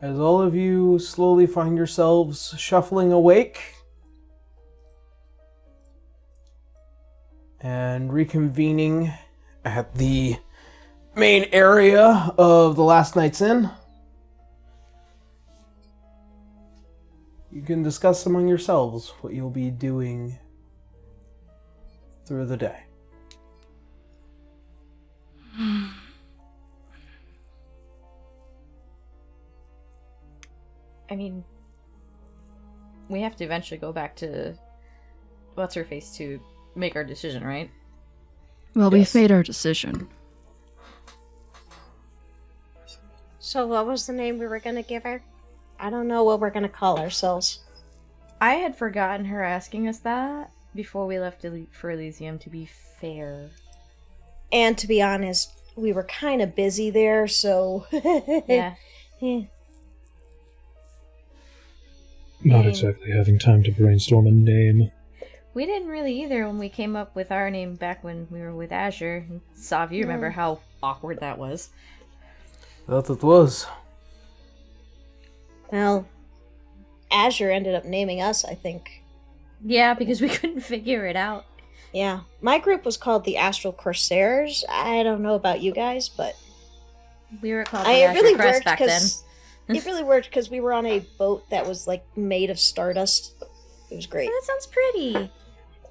As all of you slowly find yourselves shuffling awake and reconvening at the main area of the last night's inn, you can discuss among yourselves what you'll be doing through the day. I mean, we have to eventually go back to What's-Her-Face to make our decision, right? Well, we've made our decision. So what was the name we were going to give her? I don't know what we're going to call ourselves. I had forgotten her asking us that before we left for Elysium, to be fair. And to be honest, we were kind of busy there, so... Yeah. Not exactly having time to brainstorm a name. We didn't really either when we came up with our name back when we were with Azure. Sav, you remember how awkward that was. That it was. Well, Azure ended up naming us, I think. Yeah, because we couldn't figure it out. Yeah. My group was called the Astral Corsairs. I don't know about you guys, but... We were called the Azure Crest back then. It really worked because we were on a boat that was, like, made of stardust. It was great. Oh, that sounds pretty.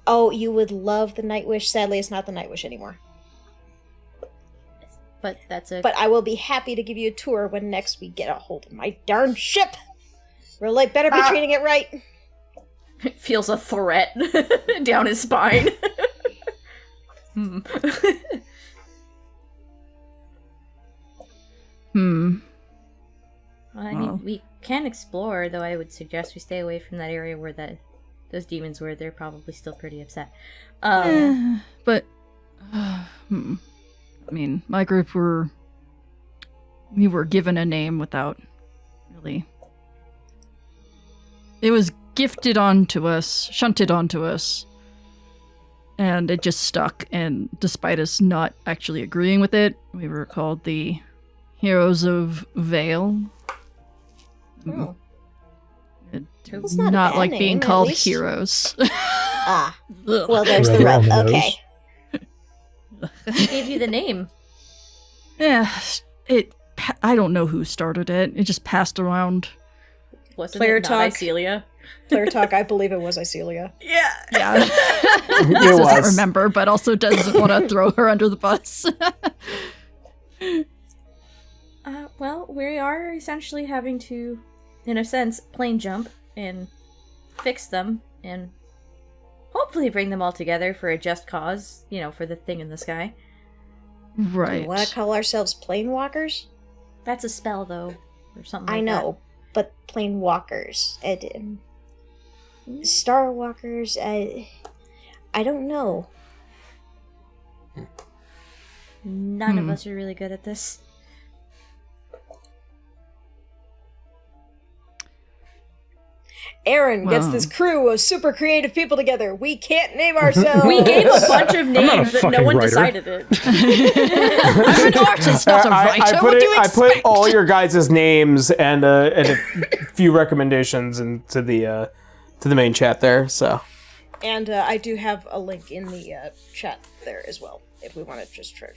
Oh, you would love the Nightwish. Sadly, it's not the Nightwish anymore. But that's a... But I will be happy to give you a tour when next we get a hold of my darn ship. Really better be treating it right. It feels a threat down his spine. Well, I mean, we can explore, though I would suggest we stay away from that area where those demons were. They're probably still pretty upset. But, I mean, my group we were given a name without really... It was gifted onto us, shunted onto us, and it just stuck, and despite us not actually agreeing with it, we were called the Heroes of Vale. Oh. It's not like being called heroes. Ah. Well, there's the rub. Okay. Who gave you the name? Yeah, I don't know who started it. It just passed around. Wasn't Player it not talk. Icelia? Player talk, I believe it was Icelia. Yeah. Doesn't remember, but also doesn't want to throw her under the bus. Well, we are essentially having to, in a sense, plane jump and fix them and hopefully bring them all together for a just cause, for the thing in the sky. Right. Do we want to call ourselves plane walkers? That's a spell, though, or something like I know, but plane walkers. Star walkers, I don't know. None of us are really good at this. Aaron gets Wow. this crew of super creative people together. We can't name ourselves. We gave a bunch of names that no fucking one writer. decided it. I'm an artist, not a writer. What do you I expect? put all your guys' names and a few recommendations into the main chat there. So, And I do have a link in the chat there as well, if we want to just try.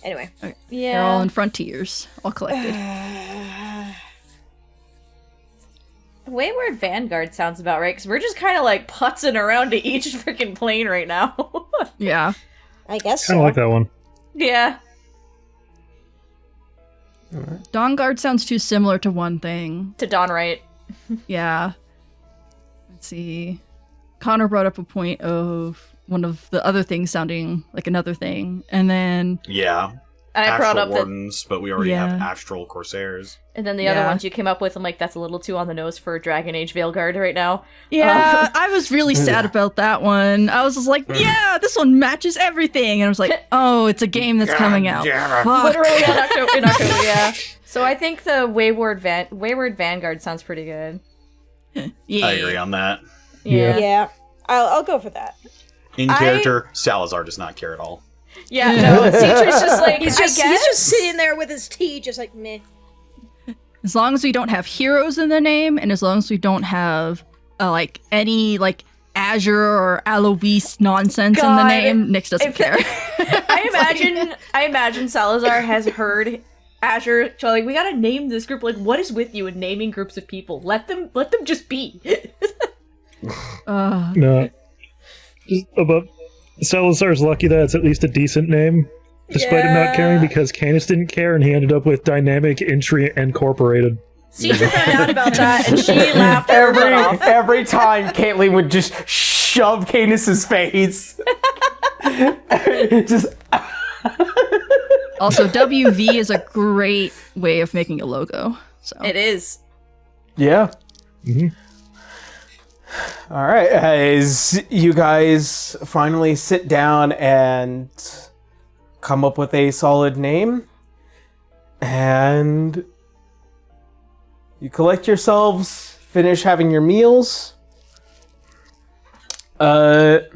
Anyway. Okay. Yeah. They're all in frontiers, all collected. Wayward Vanguard sounds about right, because we're just kind of like putzing around to each freaking plane right now. Yeah. I guess Kind so. of like that one. Yeah. Dawn Guard sounds too similar to one thing. To Dawn Right. Yeah. Let's see. Connor brought up a point of one of the other things sounding like another thing, and then Yeah. And I Astral brought up Wardens, but we already have Yeah. Astral Corsairs. and then the other Yeah. ones you came up with, I'm like, that's a little too on the nose for Dragon Age Veilguard right now. yeah, I was really sad about that one. I was just like, yeah, this one matches everything, and I was like, oh, it's a game that's coming out. Fuck. Literally in October, yeah. So I think the Wayward Vanguard sounds pretty good. Yeah. I agree on that. Yeah. Yeah. I'll go for that. In character, Salazar does not care at all. Yeah, no, Citra's just like, He's I just guess. sitting there with his tea, just like meh. As long as we don't have heroes in the name, and as long as we don't have like any like Azure or Alois nonsense in the God. name, Nyx doesn't If- care. I imagine Salazar has heard Azure. So like, we gotta name this group. Like, what is with you in naming groups of people? Let them just be. No. But Salazar's lucky that it's at least a decent name, despite him not caring, because Canis didn't care and he ended up with Dynamic Entry Incorporated. Citra found out about that and she laughed her butt off. every time Caitlyn would just shove Canis's face. Just Also, WV is a great way of making a logo. So It is. yeah. Mhm. All right, as you guys finally sit down and come up with a solid name, and you collect yourselves, finish having your meals, and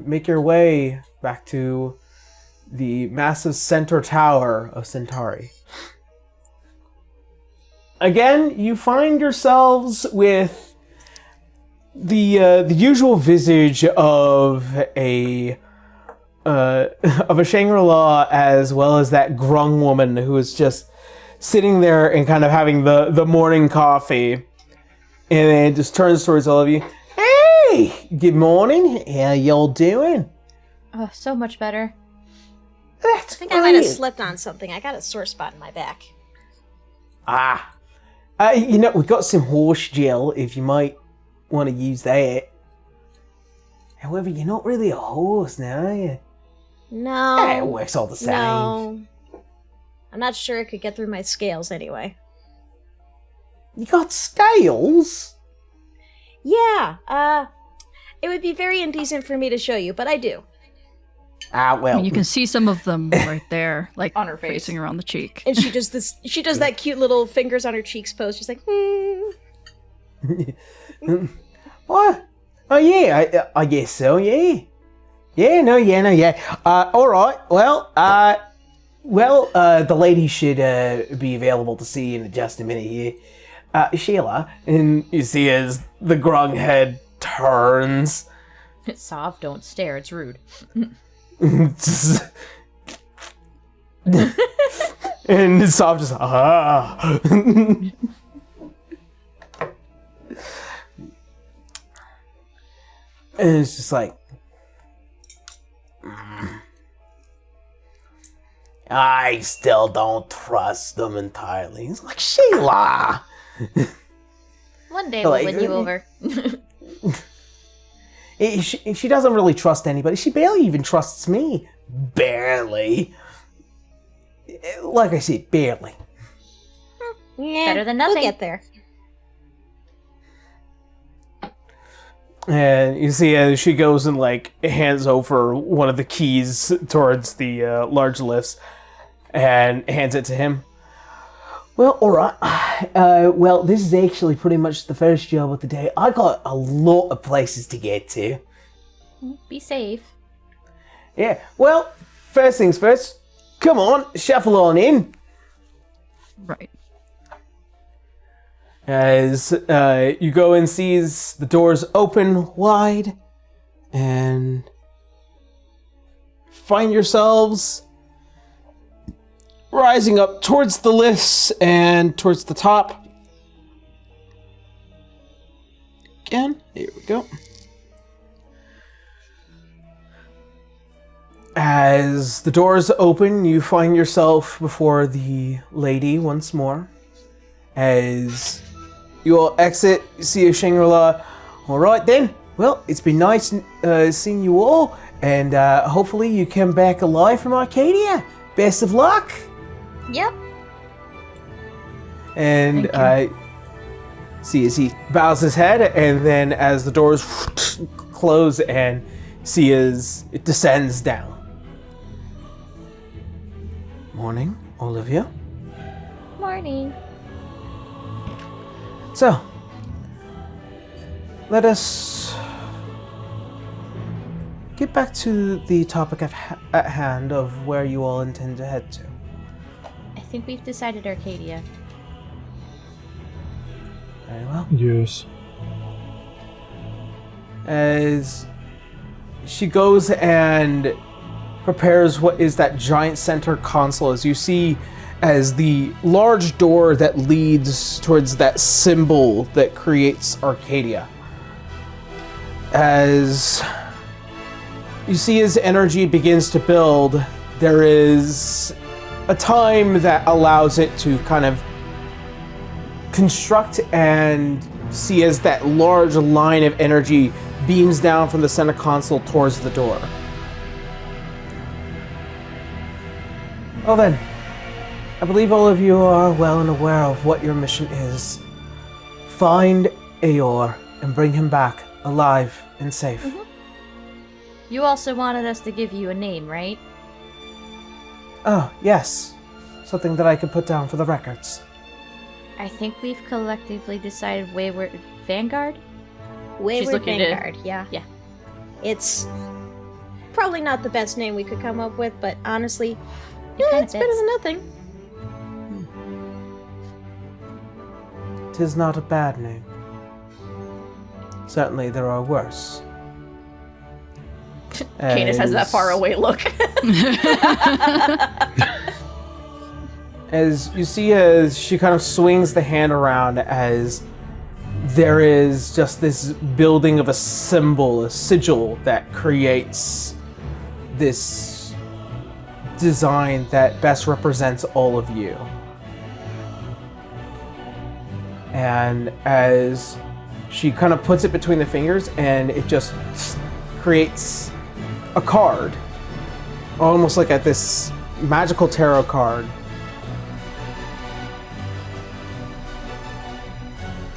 make your way back to the massive center tower of Centauri. Again, you find yourselves with the usual visage of a Shangri-La, as well as that grung woman who is just sitting there and kind of having the morning coffee, and then just turns towards all of you. Hey, good morning. How y'all doing? Oh, so much better. I That's think I might have great. slipped on something. I got a sore spot in my back. We got some horse gel if you might want to use that. However, you're not really a horse now, are you? No. It works all the same. No. I'm not sure it could get through my scales anyway. You got scales? Yeah, it would be very indecent for me to show you, but I do. Well. you can see some of them right there, like On her face. facing around the cheek. And she does this. She does that cute little fingers on her cheeks pose. She's like, What? Oh, yeah, I guess so, yeah. Yeah. All right, well, the lady should be available to see you in just a minute here. Sheila, and you see as the grung head turns. Sov, don't stare, it's rude. Just- and Sav just and it's just like I still don't trust them entirely. It's like Sheila. One day Like- we'll win you over. She doesn't really trust anybody. She barely even trusts me. Barely. Like I said, barely. yeah, Better than nothing. We'll get there. And you see as she goes and like hands over one of the keys towards the large lifts and hands it to him. Well, alright. Well, this is actually pretty much the first job of the day. I got a lot of places to get to. Be safe. Yeah, well, first things first. Come on, shuffle on in. Right. As you go and sees the doors open wide and find yourselves rising up towards the lifts and towards the top. Again, here we go. As the doors open, you find yourself before the lady once more. As you all exit, you see a Shangri-La. All right then. Well, it's been nice seeing you all, and hopefully you come back alive from Arcadia. Best of luck. Yep. And see as he bows his head, and then as the doors close, and see as it descends down. Morning, Olivia. Morning. So, let us get back to the topic at hand of where you all intend to head to. I think we've decided Arcadia. Very well. Yes. As she goes and prepares what is that giant center console, as you see as the large door that leads towards that symbol that creates Arcadia. As you see as energy begins to build, there is a time that allows it to kind of construct, and see as that large line of energy beams down from the center console towards the door. Well then, I believe all of you are well and aware of what your mission is. Find Aor and bring him back alive and safe. Mm-hmm. You also wanted us to give you a name, right? Oh, yes. Something that I could put down for the records. I think we've collectively decided Wayward Vanguard? Wayward Vanguard, Yeah. It's probably not the best name we could come up with, but honestly, kinda it's better fits. than nothing. Tis not a bad name. Certainly there are worse. Canis has that faraway look. As you see as she kind of swings the hand around, as there is just this building of a symbol, a sigil that creates this design that best represents all of you. And as she kind of puts it between the fingers, and it just creates a card, almost like this magical tarot card.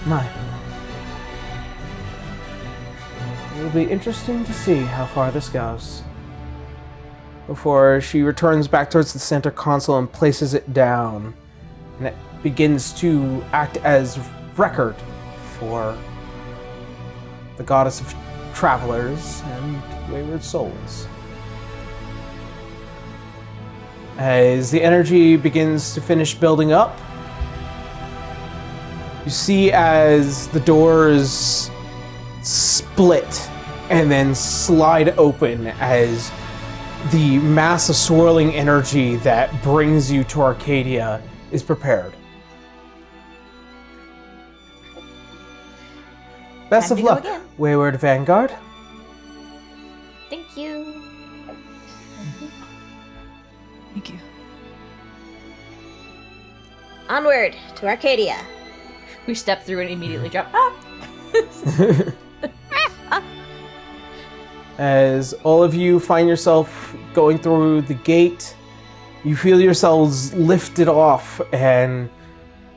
My. It'll be interesting to see how far this goes. Before she returns back towards the center console and places it down, and it begins to act as record for the goddess of travelers and wayward souls. As the energy begins to finish building up, you see as the doors split and then slide open as the mass of swirling energy that brings you to Arcadia is prepared. Best Time of to go luck, again. Wayward Vanguard. Thank you. Thank you. Onward to Arcadia. We step through and immediately drop. As all of you find yourself going through the gate, you feel yourselves lifted off and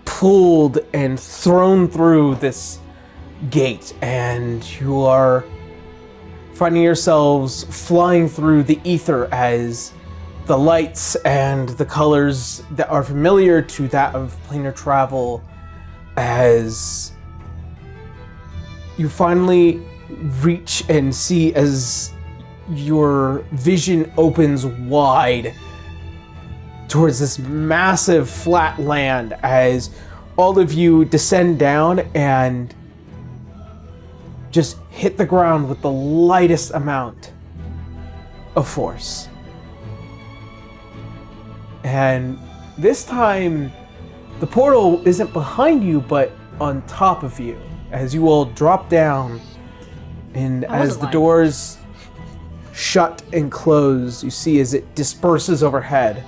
pulled and thrown through this gate, and you are finding yourselves flying through the ether as the lights and the colors that are familiar to that of planar travel as you finally reach and see as your vision opens wide towards this massive flat land as all of you descend down and just hit the ground with the lightest amount of force. And this time, the portal isn't behind you, but on top of you, as you all drop down, and as the doors shut and close, you see as it disperses overhead.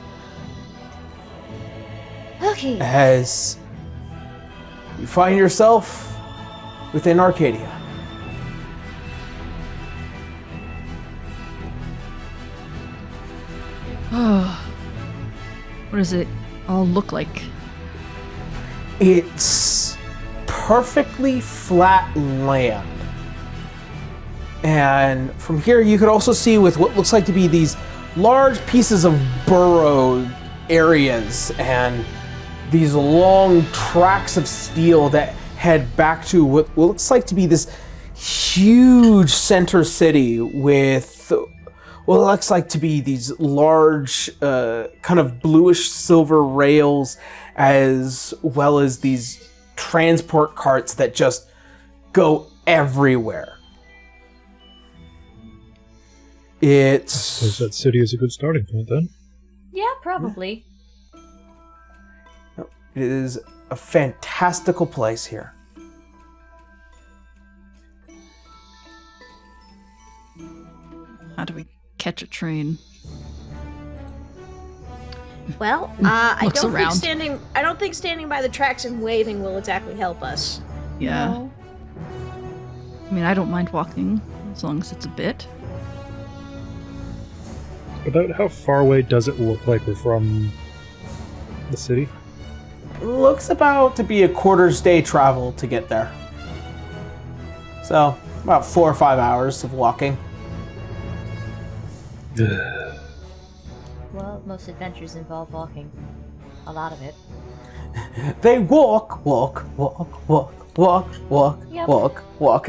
Okay. As you find yourself within Arcadia. Oh. What does it all look like? It's perfectly flat land. And from here you could also see with what looks like to be these large pieces of burrowed areas and these long tracks of steel that head back to what looks like to be this huge center city with what looks like to be these large kind of bluish silver rails, as well as these transport carts that just go everywhere. I suppose that city is a good starting point then. Yeah, probably. It is a fantastical place here. How do we catch a train? Well, I Looks don't around. think standing by the tracks and waving will exactly help us. Yeah. No. I mean, I don't mind walking as long as it's a bit. About how far away does it look like we're from the city? Looks about to be a quarter's day travel to get there. So, about 4 or 5 hours of walking. Well, most adventures involve walking. A lot of it. They walk. Yep. Walk.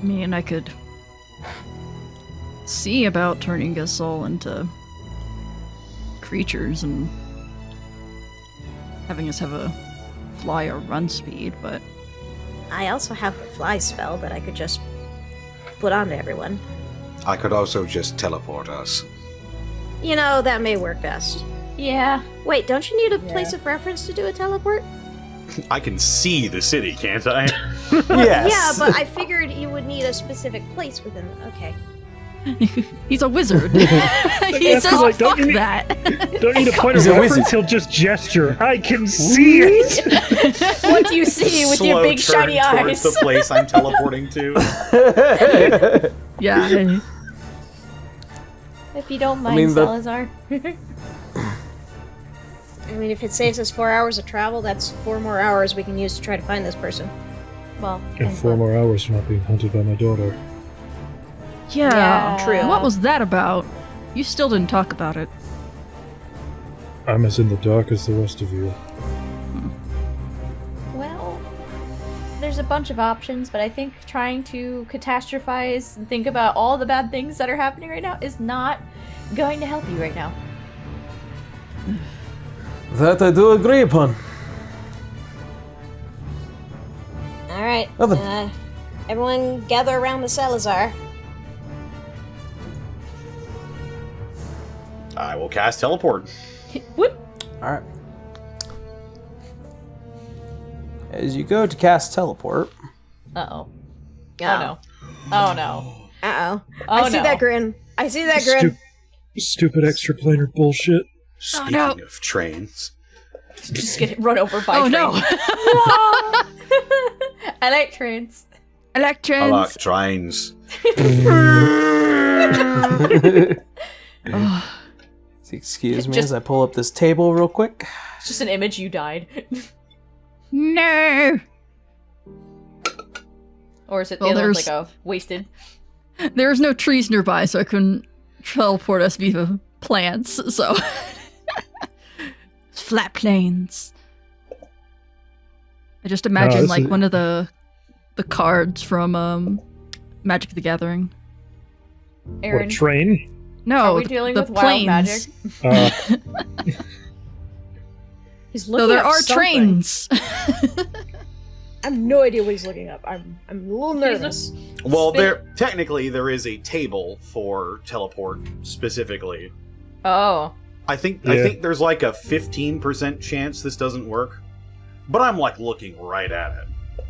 I mean, I could see about turning us all into creatures and having us have a fly or run speed, but I also have a fly spell that I could just put onto everyone. I could also just teleport us. You know, that may work best. Yeah. Wait, don't you need a place of reference to do a teleport? I can see the city, can't I? Yes. Yeah, but I figured you would need a specific place within the... Okay. he's a wizard. He That's says, like, fuck don't you that. Don't need a point of He's a reference, wizard. he'll just gesture. I can see it! What do you see with your Slow big turn shiny towards eyes? the place I'm teleporting to. Yeah. If you don't mind, mean, Salazar. I mean, if it saves us 4 hours of travel, that's 4 more hours we can use to try to find this person. Well, And 4 more hours from not being hunted by my daughter. Yeah. True. What was that about? You still didn't talk about it. I'm as in the dark as the rest of you. Well, there's a bunch of options, but I think trying to catastrophize and think about all the bad things that are happening right now is not going to help you right now. That I do agree upon. Alright, Nothing. everyone gather around the Salazar. I will cast teleport. Whoop! Alright. As you go to cast teleport, Uh-oh. Oh no. Oh no. Uh-oh. Oh I see no. that grin. I see that grin. Stupid extraplanar bullshit. Speaking no. of trains, Just get run over by Oh train. no. I like trains. I Electrons. like trains. Oh, excuse me Just- as I pull up this table real quick. It's just an image you died. no. Or is it the Well, other one, there's- like a wasted? There's no trees nearby, so I couldn't teleport us via plants, so... Flat plains. I just imagine, this like, is- one of the cards from, Magic the Gathering. Aaron, What, train? No, are we dealing the with wild plains. magic? He's looking So there up are something. trains! I have no idea what he's looking up. I'm a little nervous. Well, technically there is a table for teleport specifically. Oh. I think Yeah. there's like a 15% chance this doesn't work, but I'm like looking right at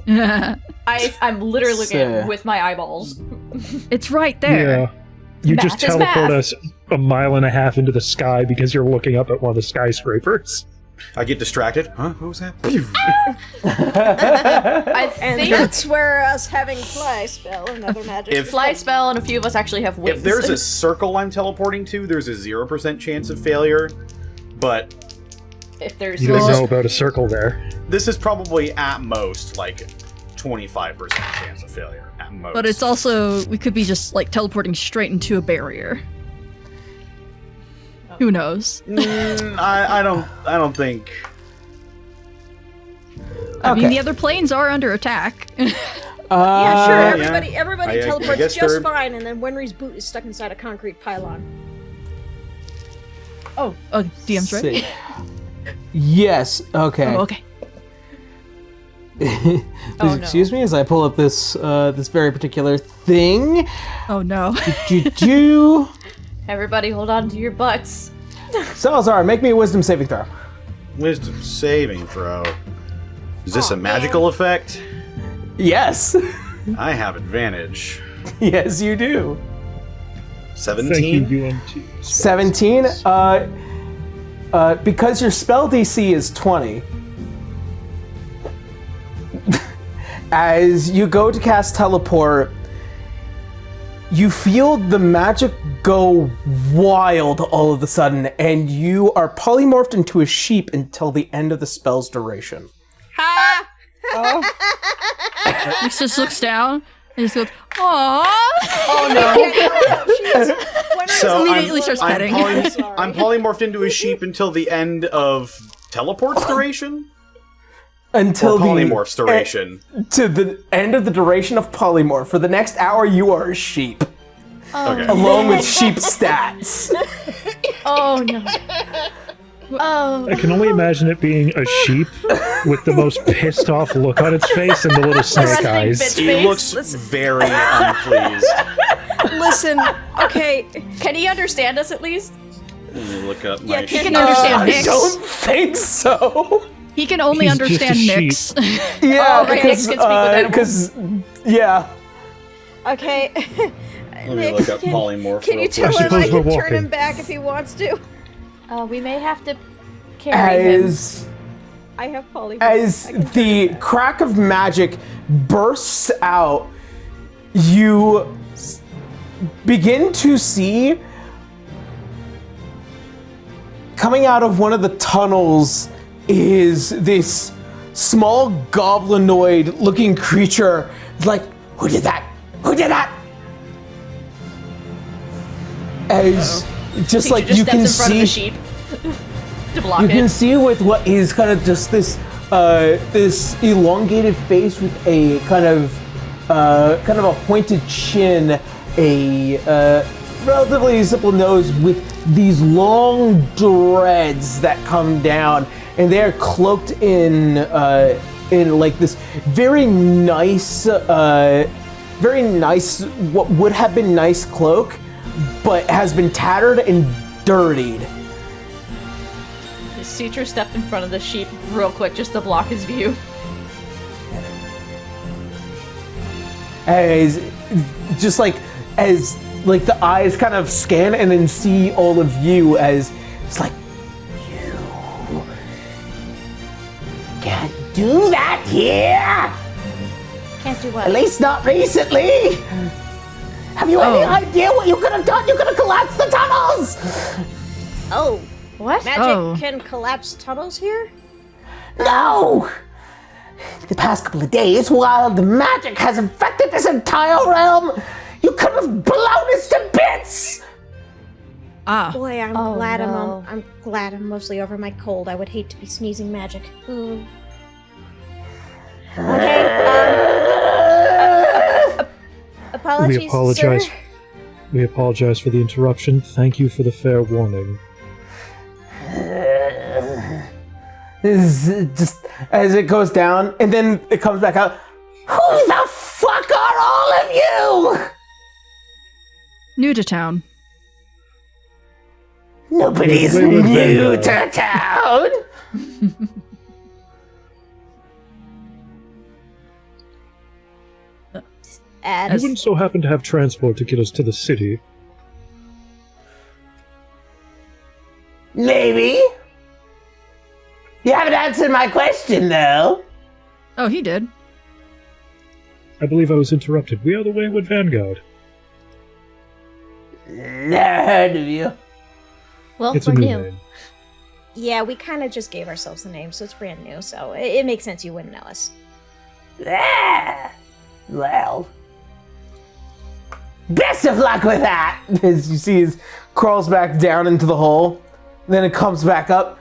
it. I'm literally looking at Sick. it with my eyeballs. It's right there. Yeah. You Math just is teleport math. us a mile and a half into the sky because you're looking up at one of the skyscrapers. I get distracted. Huh? What was that? I And think that's where us having fly spell and other magic. If- fly spell and a few of us actually have wings. If there's a circle I'm teleporting to, there's a 0% chance of failure. But if there's You don't know about a circle there. this is probably at most like 25% chance of failure at most. But it's also, we could be just, like, teleporting straight into a barrier. Who knows? I don't think. I mean, Okay. the other planes are under attack. Yeah, sure. yeah. Everybody I teleports guess just they're- fine, and then Wenry's boot is stuck inside a concrete pylon. Oh, DM's right? Sick. Yes. Okay. Oh, okay. Please no. excuse me as I pull up this this very particular thing. Oh, no. Do Everybody hold on to your butts. Salazar, make me a wisdom saving throw. Wisdom saving throw. Is this a magical effect? Yes. I have advantage. Yes, you do. 17. Thank you, UMT. 17. Because your spell DC is 20. As you go to cast teleport, you feel the magic go wild all of a sudden, and you are polymorphed into a sheep until the end of the spell's duration. Ha! He just looks down and just goes, aww. Oh no! So Immediately starts petting. I'm polymorphed into a sheep until the end of teleport's duration? Until Or polymorph's the duration. to the end of the duration of polymorph. For the next hour, you are a sheep, Okay. along with sheep stats. Oh no. Oh. I can only imagine it being a sheep with the most pissed off look on its face and the little snake resting eyes. bitch. He Face. looks very unpleased. Listen, okay. Can he understand us at least? Let me look up Yeah, my can He can you- understand I Nyx. don't think so. He can only He's just understand a Nyx. Yeah, Oh, right, Nyx can speak with animals. because yeah. Okay. Let me look up polymorph. Can you real tell quick. him I Suppose can we're turn him walking. back if he wants to? We may have to carry him. I have poly. As the crack of magic bursts out, you begin to see coming out of one of the tunnels is this small goblinoid looking creature. It's like, who did that? Who did that? As just Teacher like just you steps can in front of the see sheep to block you can it. see with what is kind of just this this elongated face with a kind of a pointed chin, a relatively simple nose with these long dreads that come down, and they are cloaked in like this very nice what would have been nice cloak, but has been tattered and dirtied. Citra stepped in front of the sheep real quick just to block his view. As the eyes kind of scan and then see all of you as it's like, you can't do that here. Can't do At what? least not recently. Have you any idea what you could have done? You could have collapsed the tunnels. Oh, What? magic Oh. can collapse tunnels here? No. The past couple of days, while the magic has infected this entire realm, you could have blown us to bits! Boy, I'm Oh, glad no. I'm glad I'm mostly over my cold. I would hate to be sneezing magic. Okay. Apologies, We apologize. sir. We apologize for the interruption. Thank you for the fair warning. This is just as it goes down, and then it comes back out. Who the fuck are all of you? New to town. Nobody's Wayward new Vanguard. to town. Add. You wouldn't so happen to have transport to get us to the city? Maybe. You haven't answered my question, though. Oh, he did. I believe I was interrupted. We are the Wayward Vanguard. Never heard of you. Well, It's a we're new new. name. Yeah, we kind of just gave ourselves the name, so it's brand new. So it makes sense you wouldn't know us. Ah, well, best of luck with that. As you see, he crawls back down into the hole, then it comes back up.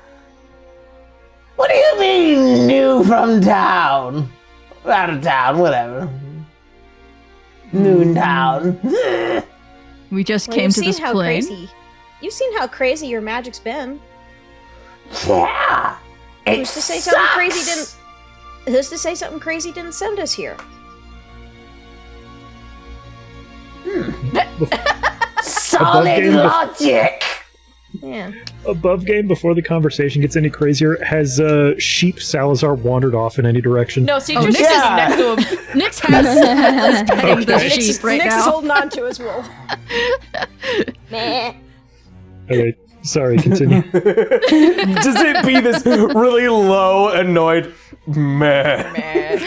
What do you mean, new from town? Out of town, whatever. Noon town. We just Well, came you've to seen this how plane. crazy. You've seen how crazy your magic's been. Yeah. Who's to say something crazy didn't? Who's to say something crazy didn't send us here? Solid game logic. Yeah. Above game, before the conversation gets any crazier, has Sheep Salazar wandered off in any direction? No, see, Oh, just Nick's yeah. next to him. Nix has petting the Okay. sheep right Nick's is now. holding on to his wool. Meh. Okay, sorry, continue. Does it be this really low, annoyed meh?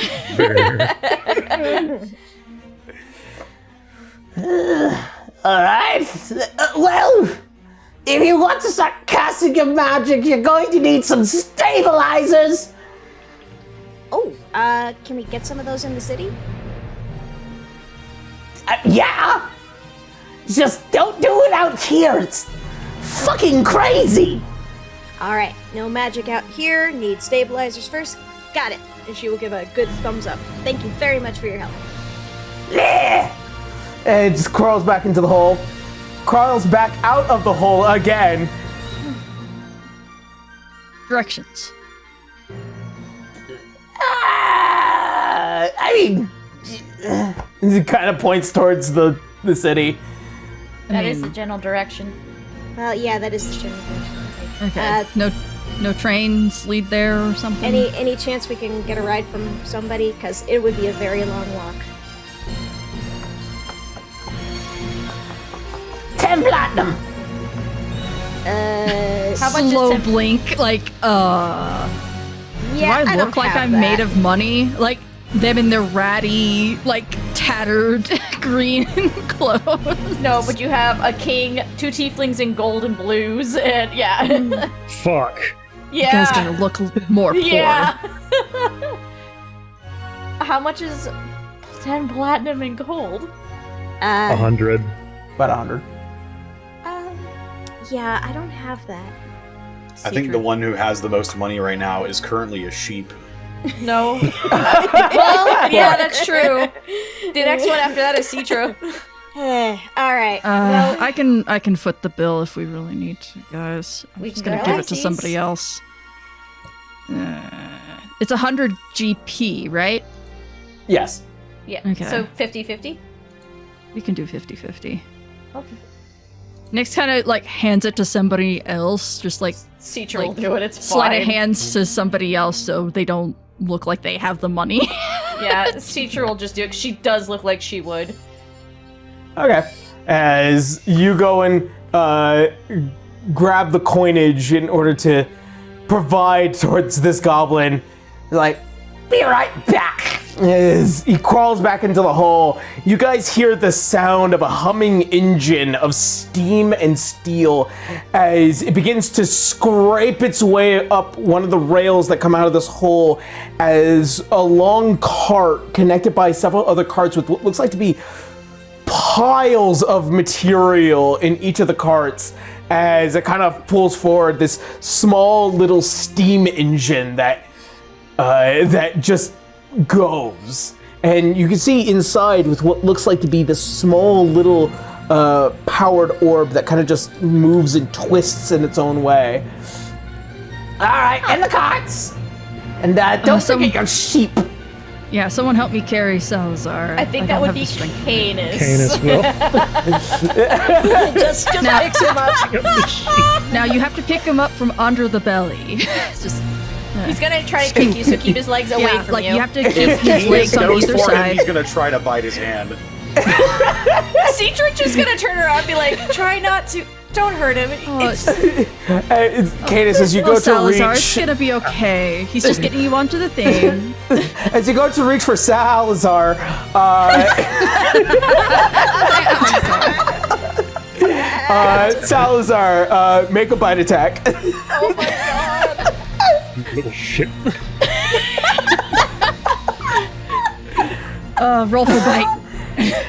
Alright. Well, if you want to start casting your magic, you're going to need some stabilizers. Oh, can we get some of those in the city? Yeah. Just don't do it out here. It's fucking crazy. All right, no magic out here. Need stabilizers first. Got it. And she will give a good thumbs up. Thank you very much for your help. Meh. And it just crawls back into the hole. Crawls back out of the hole again. Directions. I mean, it kind of points towards the city. That is the general direction. Well, yeah, that is the general direction. Okay. No trains lead there or something? Any chance we can get a ride from somebody? Because it would be a very long walk. 10 platinum. How much is Slow 10? blink, like, do Yeah, I don't look like have I'm that. made of money? Like, them in their ratty, like, tattered green clothes? No, but you have a king, 2 tieflings in gold and blues, and yeah. Fuck. You guys Yeah. gotta look more poor. Yeah. How much is 10 platinum and gold? 100. About 100. Yeah, I don't have that. I think the one who has the most money right now is currently a sheep. No. Well, yeah, that's true. The next one after that is Citra. All right. Well, I can foot the bill if we really need to, guys. I'm We just can gonna go give it to Aussies. somebody else. It's 100 GP, right? Yes. Yeah. Okay. So 50-50? We can do 50-50. Okay. Nick's kind of like hands it to somebody else, just like Citra will do it, it's sleight fine. of hands to somebody else so they don't look like they have the money. Yeah, Citra will just do it, 'cause she does look like she would. Okay. As you go and grab the coinage in order to provide towards this goblin, like, Be right back. As he crawls back into the hole, you guys hear the sound of a humming engine of steam and steel as it begins to scrape its way up one of the rails that come out of this hole, as a long cart connected by several other carts with what looks like to be piles of material in each of the carts, as it kind of pulls forward this small little steam engine that just goes. And you can see inside with what looks like to be this small little powered orb that kind of just moves and twists in its own way. All right, in the carts! And don't forget your sheep. Yeah, someone help me carry Salazar. I think that would be Canis. Canis will. just picks him up. Now you have to pick him up from under the belly. Just. He's gonna try to kick you, so keep his legs away from like you. You have to keep his legs on either side. He's gonna try to bite his hand. Cetrich is gonna turn around and be like, try not to. Don't hurt him. Canis, as you go to Salazar, reach... it's gonna be okay. He's just getting you onto the thing. As you go to reach for Salazar, Salazar, make a bite attack. Oh my god. Little shit. Roll for bite. I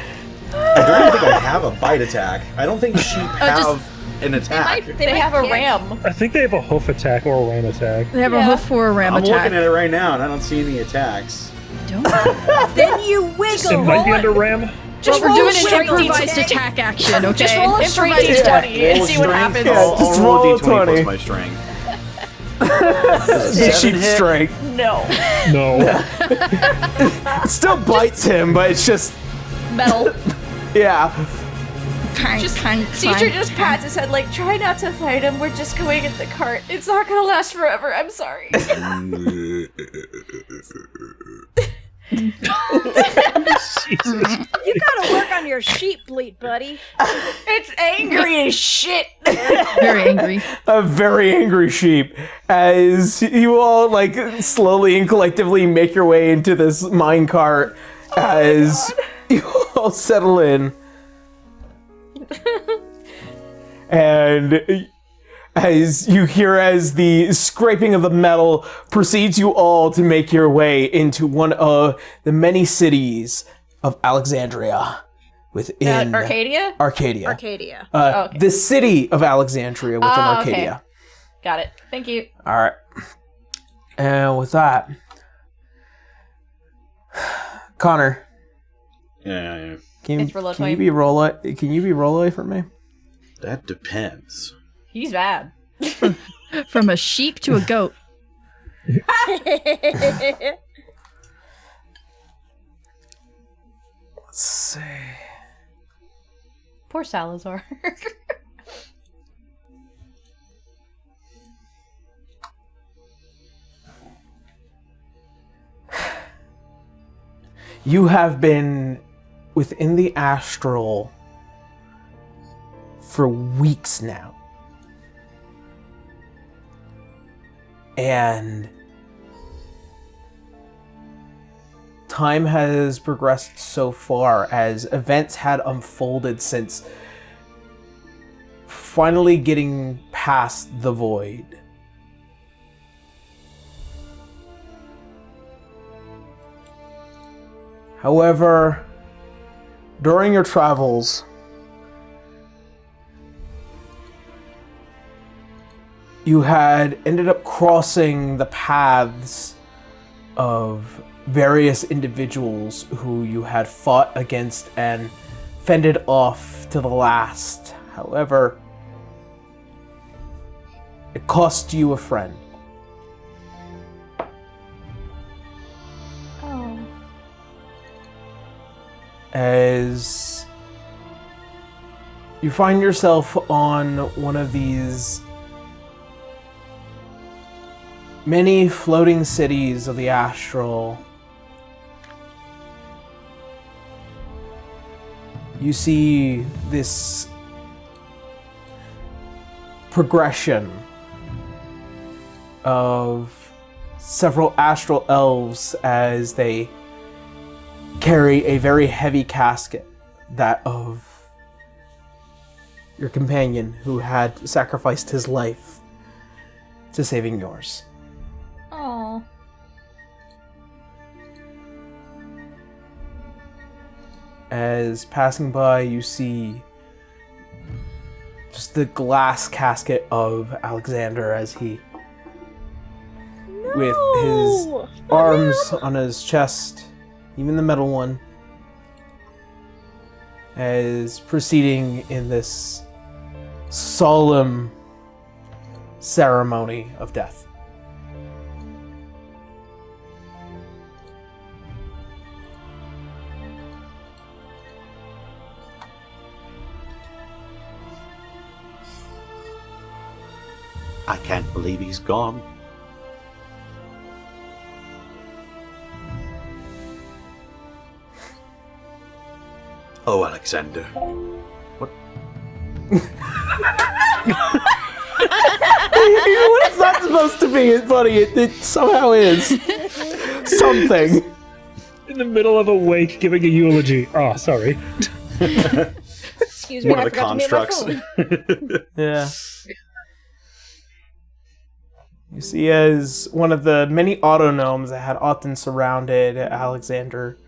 don't think I have a bite attack. I don't think sheep have an attack. They have a ram. I think they have a hoof attack or a ram attack. They have a hoof for a ram I'm attack. looking at it right now, and I don't see any attacks. Then you wiggle. It might be under ram. Just We're roll doing a an straight improvised D20. attack action, okay? Just roll a straight Improvised attack. D20 and see what happens. Just I'll roll roll a a D20 20. plus my strength. The sheep strength. No. No. It still bites him, but it's just, Metal. yeah. Just Cetrich just pats his head like, try not to fight him. We're just going in the cart. It's not gonna last forever. I'm sorry. You gotta work on your sheep bleat, buddy. It's angry as shit. Very angry. A very angry sheep. As you all, like, slowly and collectively make your way into this minecart, as you all settle in. And as you hear as the scraping of the metal precedes you all to make your way into one of the many cities of Alexandria within Arcadia? Arcadia. Arcadia. Okay. The city of Alexandria within Arcadia. Okay. Got it. Thank you. All right. And with that, Connor, Yeah. can It's for low you time. be roll for me? That depends. He's bad. From a sheep to a goat. Let's see. Poor Salazar. You have been within the astral for weeks now. And time has progressed so far as events had unfolded since finally getting past the void. However, during your travels, you had ended up crossing the paths of various individuals who you had fought against and fended off to the last. However, it cost you a friend. Oh. As you find yourself on one of these many floating cities of the astral, you see this progression of several astral elves as they carry a very heavy casket, that of your companion who had sacrificed his life to saving yours. Aww. As passing by, you see just the glass casket of Alexander as he, with his arms on his chest, even the metal one, as proceeding in this solemn ceremony of death. I can't believe he's gone. Oh, Alexander. What? You know what? It's not supposed to be funny. It somehow is. Something. In the middle of a wake, giving a eulogy. Oh, sorry. Excuse me, One I of the forgot to mute my constructs. phone. Yeah. You see, as one of the many autognomes that had often surrounded Alexander,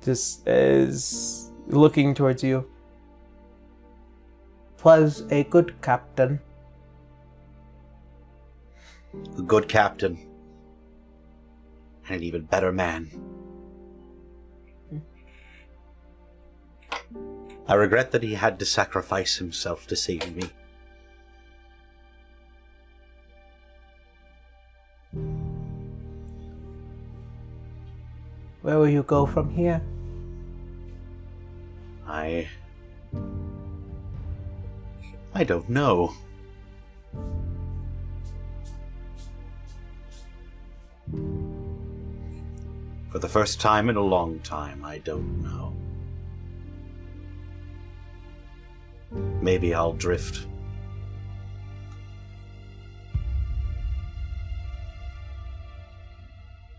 just as looking towards you. 'Twas a good captain. A good captain. And an even better man. I regret that he had to sacrifice himself to save me. Where will you go from here? I don't know. For the first time in a long time, I don't know. Maybe I'll drift.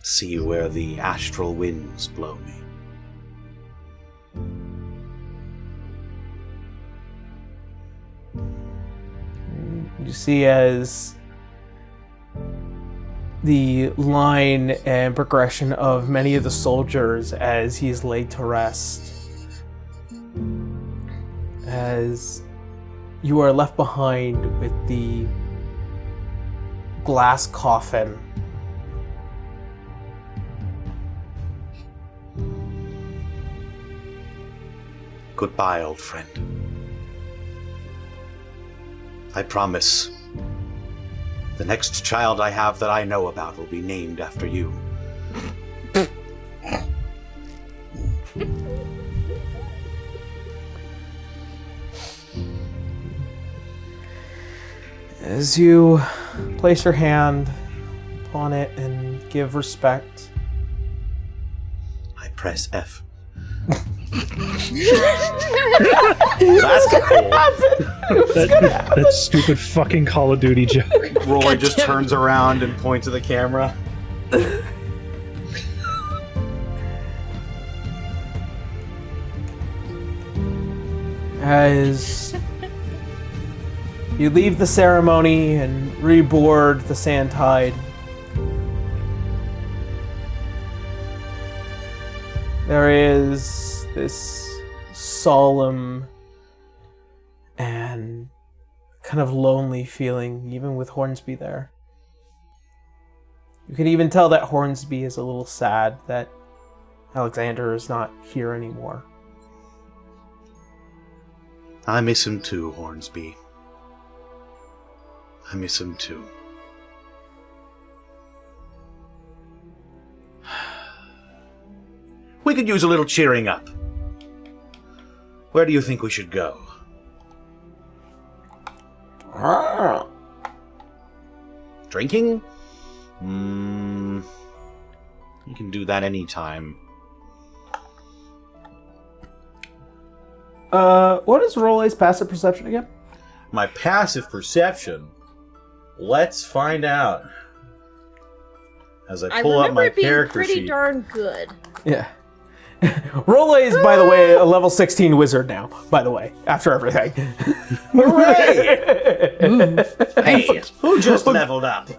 See where the astral winds blow me. You see as the line and progression of many of the soldiers as he's laid to rest. As you are left behind with the glass coffin. Goodbye, old friend. I promise, the next child I have that I know about will be named after you. As you place your hand upon it and give respect, I press F. That's gonna happen. That stupid fucking Call of Duty joke. Roy just turns around and points at the camera. As you leave the ceremony and reboard the Sand Tide, there is this solemn and kind of lonely feeling, even with Hornsby there. You can even tell that Hornsby is a little sad that Alexander is not here anymore. I miss him too, Hornsby. I miss him too. We could use a little cheering up. Where do you think we should go? Drinking? You can do that anytime. What is Rolle's passive perception again? My passive perception. Let's find out. As I I pull up remember my it being character pretty sheet. darn good. Yeah. Rolla is, by the way, a level 16 wizard now, by the way, after everything. Hooray! Hey, who just leveled up?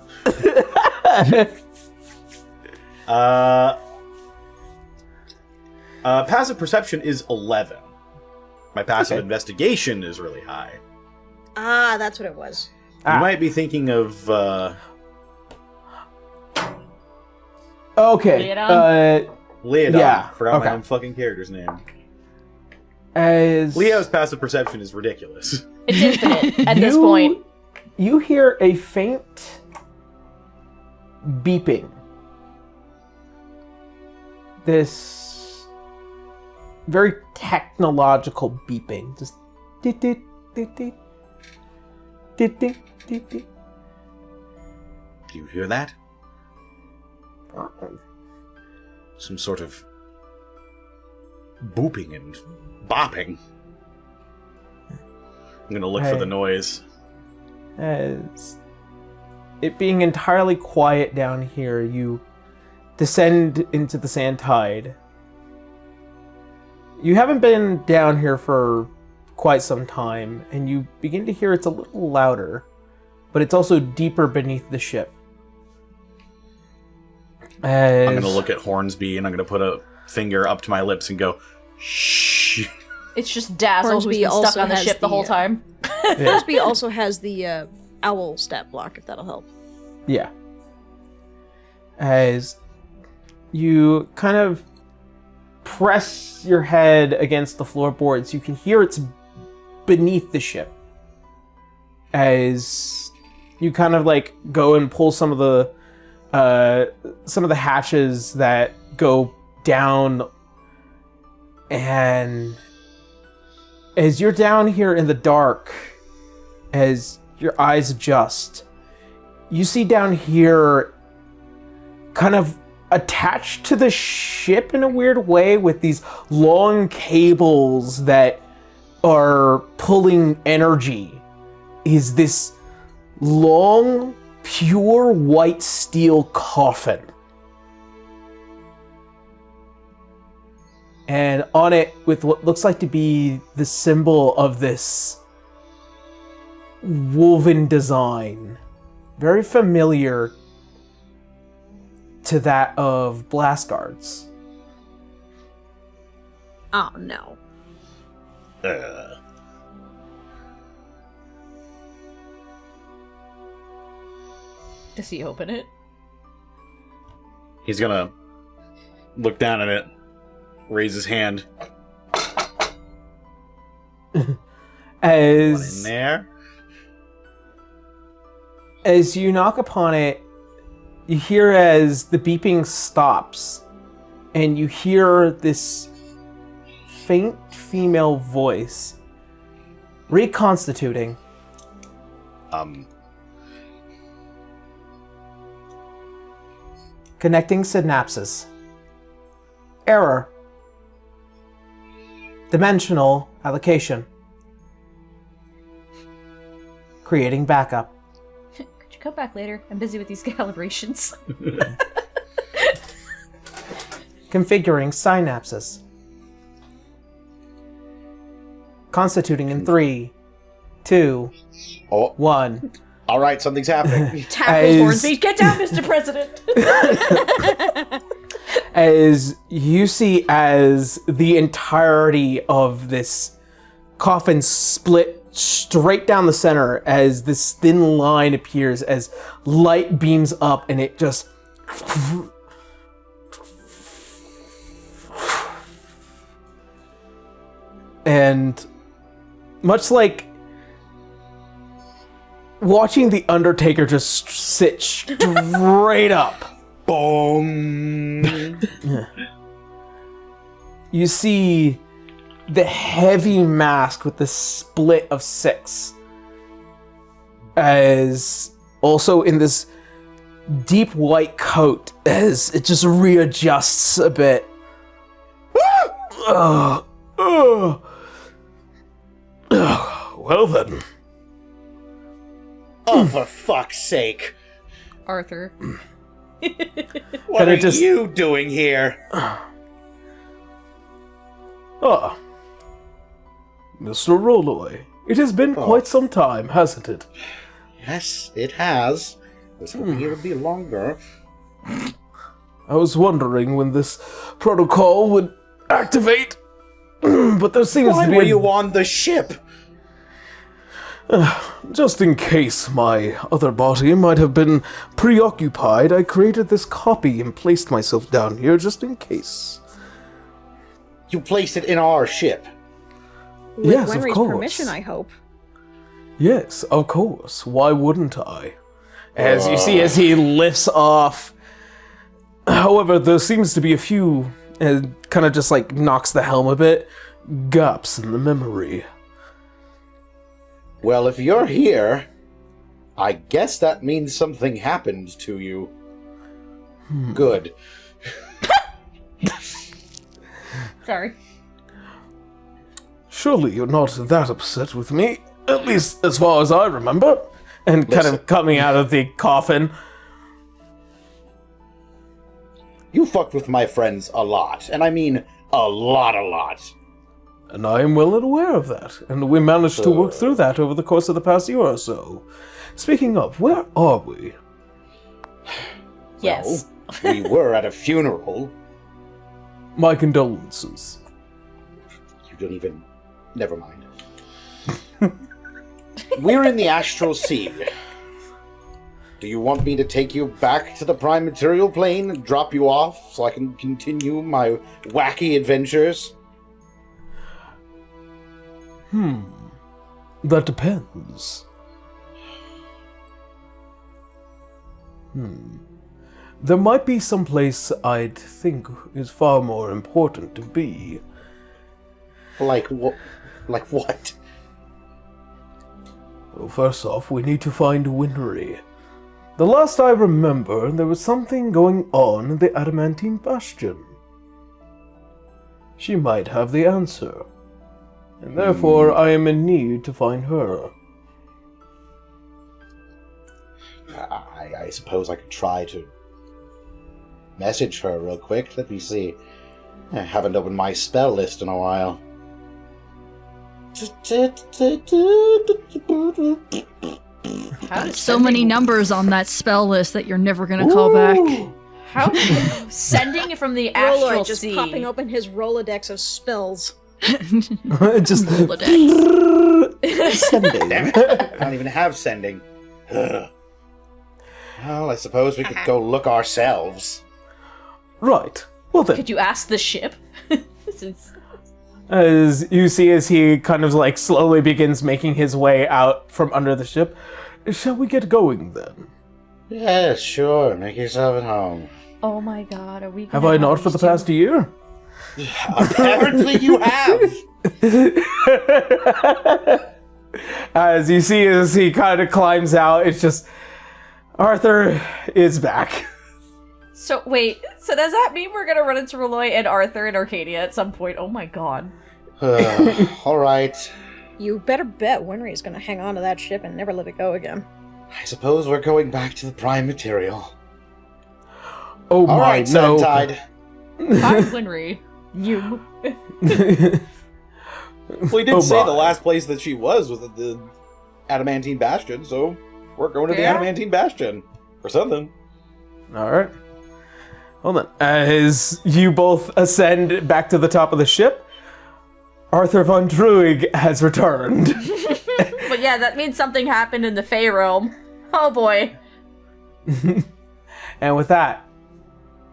Passive perception is 11. My passive investigation is really high. Ah, that's what it was. You might be thinking of, Okay. Leodon. Yeah, Forgot okay. my own fucking character's name. As Leo's passive perception is ridiculous. It's infinite at this point. You hear a faint beeping. This very technological beeping. Just dit dit dit dit dit dit dit dit. Do you hear that? Some sort of booping and bopping. I'm gonna look for the noise. As it being entirely quiet down here, you descend into the sand tide. You haven't been down here for quite some time, and you begin to hear it's a little louder, but it's also deeper beneath the ship. I'm gonna look at Hornsby and I'm gonna put a finger up to my lips and go, shh. It's just Dazzle Hornsby who's been stuck also on the has ship the whole time. Hornsby also has the owl stat block, if that'll help. Yeah. As you kind of press your head against the floorboards, you can hear it's beneath the ship. As you kind of like go and pull some of the hatches that go down, and as you're down here in the dark, as your eyes adjust, you see down here, kind of attached to the ship in a weird way with these long cables that are pulling energy, is this long, pure white steel coffin. And on it, with what looks like to be the symbol of this woven design, very familiar to that of Blastguard's. Oh no. Does he open it? He's gonna look down at it, raise his hand. As What in there? As you knock upon it, you hear as the beeping stops, and you hear this faint female voice reconstituting. Connecting synapses. Error. Dimensional allocation. Creating backup. Could you come back later? I'm busy with these calibrations. Configuring synapses. Constituting in 3, 2, 1. All right, something's happening. Tackle Hornsby. Get down, Mr. President! As you see as the entirety of this coffin split straight down the center as this thin line appears as light beams up, and it just and much like watching the Undertaker just sit straight up. Boom. You see the heavy mask with the split of 6. As also in this deep white coat, as it just readjusts a bit. Well then. Oh, for fuck's sake. Arthur. What are you doing here? Ah, Mr. Rolloy. It has been quite some time, hasn't it? Yes, it has. I was hoping it would be longer. I was wondering when this protocol would activate, but there seems Why to be were you on the ship? Just in case my other body might have been preoccupied, I created this copy and placed myself down here just in case. You placed it in our ship. With Yes, of Wenry's course. permission, I hope. Yes, of course. Why wouldn't I? As you see, as he lifts off. However, there seems to be a few, kind of just like knocks the helm a bit, gaps in the memory. Well, if you're here, I guess that means something happened to you. Good. Sorry. Surely you're not that upset with me, at least as far as I remember. And kind of coming out of the coffin. You fucked with my friends a lot, and I mean a lot. And I am well aware of that, and we managed to work through that over the course of the past year or so. Speaking of, where are we? Yes. Well, we were at a funeral. My condolences. You don't even... Never mind. We're in the Astral Sea. Do you want me to take you back to the Prime Material Plane and drop you off so I can continue my wacky adventures? That depends. There might be some place I'd think is far more important to be. Like what? Like what? Well, first off, we need to find Winry. The last I remember, there was something going on in the Adamantine Bastion. She might have the answer. And therefore, I am in need to find her. I suppose I could try to message her real quick. Let me see. I haven't opened my spell list in a while. So many numbers on that spell list that you're never gonna call back. How sending from the astral Rolloy just sea. popping open his Rolodex of spells. Just Sending. Damn it. I don't even have sending. Ugh. Well, I suppose we could go look ourselves. Right. Well then. Could you ask the ship? Since... As you see, as he kind of like slowly begins making his way out from under the ship. Shall we get going then? Yeah, sure. Make yourself at home. Oh my god, are we gonna Have I not for the past year? Apparently you have. As you see, as he kind of climbs out, it's just Arthur is back. So wait, so does that mean we're gonna run into Rolloy and Arthur in Arcadia at some point? Oh my god. All right. You better bet Winry's gonna hang on to that ship and never let it go again. I suppose we're going back to the Prime Material. Oh my, All right, no. Suntide. Hi, Winry. You. Well, he did say the last place that she was at the Adamantine Bastion, so we're going to the Adamantine Bastion. Or something. Alright. Hold on. As you both ascend back to the top of the ship, Arthur von Druig has returned. But yeah, that means something happened in the Fey realm. Oh boy. And with that,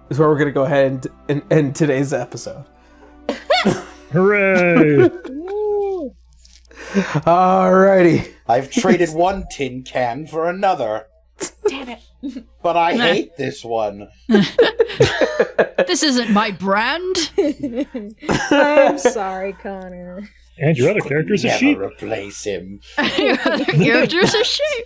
is where we're going to go ahead and end today's episode. Hooray! Alrighty. I've traded one tin can for another. Damn it. But I hate this one. This isn't my brand. I'm sorry, Connor. And your other character's a Never sheep. replace him. Your other character's a sheep.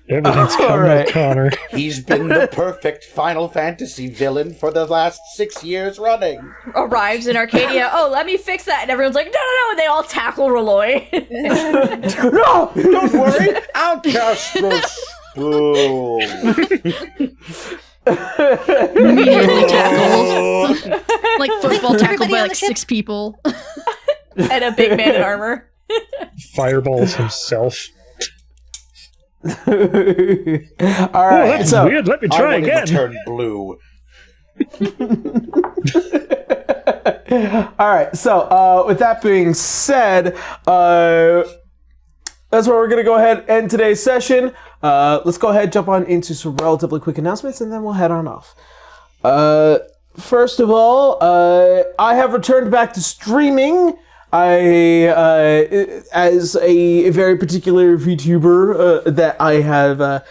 Everything's coming Alright. up, Connor. He's been the perfect Final Fantasy villain for the last 6 years running. Arrives in Arcadia. Oh, let me fix that. And everyone's like, no. And they all tackle Rolloy. No! Don't worry, I'll cast those Boom. Immediately tackled. Like football tackled by like 6 people. And a big man in armor. Fireballs himself. All right, that's so weird. Let me try I want him again. to turn blue. all right, so with that being said, that's where we're going to go ahead and end today's session. Let's go ahead and jump on into some relatively quick announcements, and then we'll head on off. First of all, I have returned back to streaming. As a very particular VTuber that I have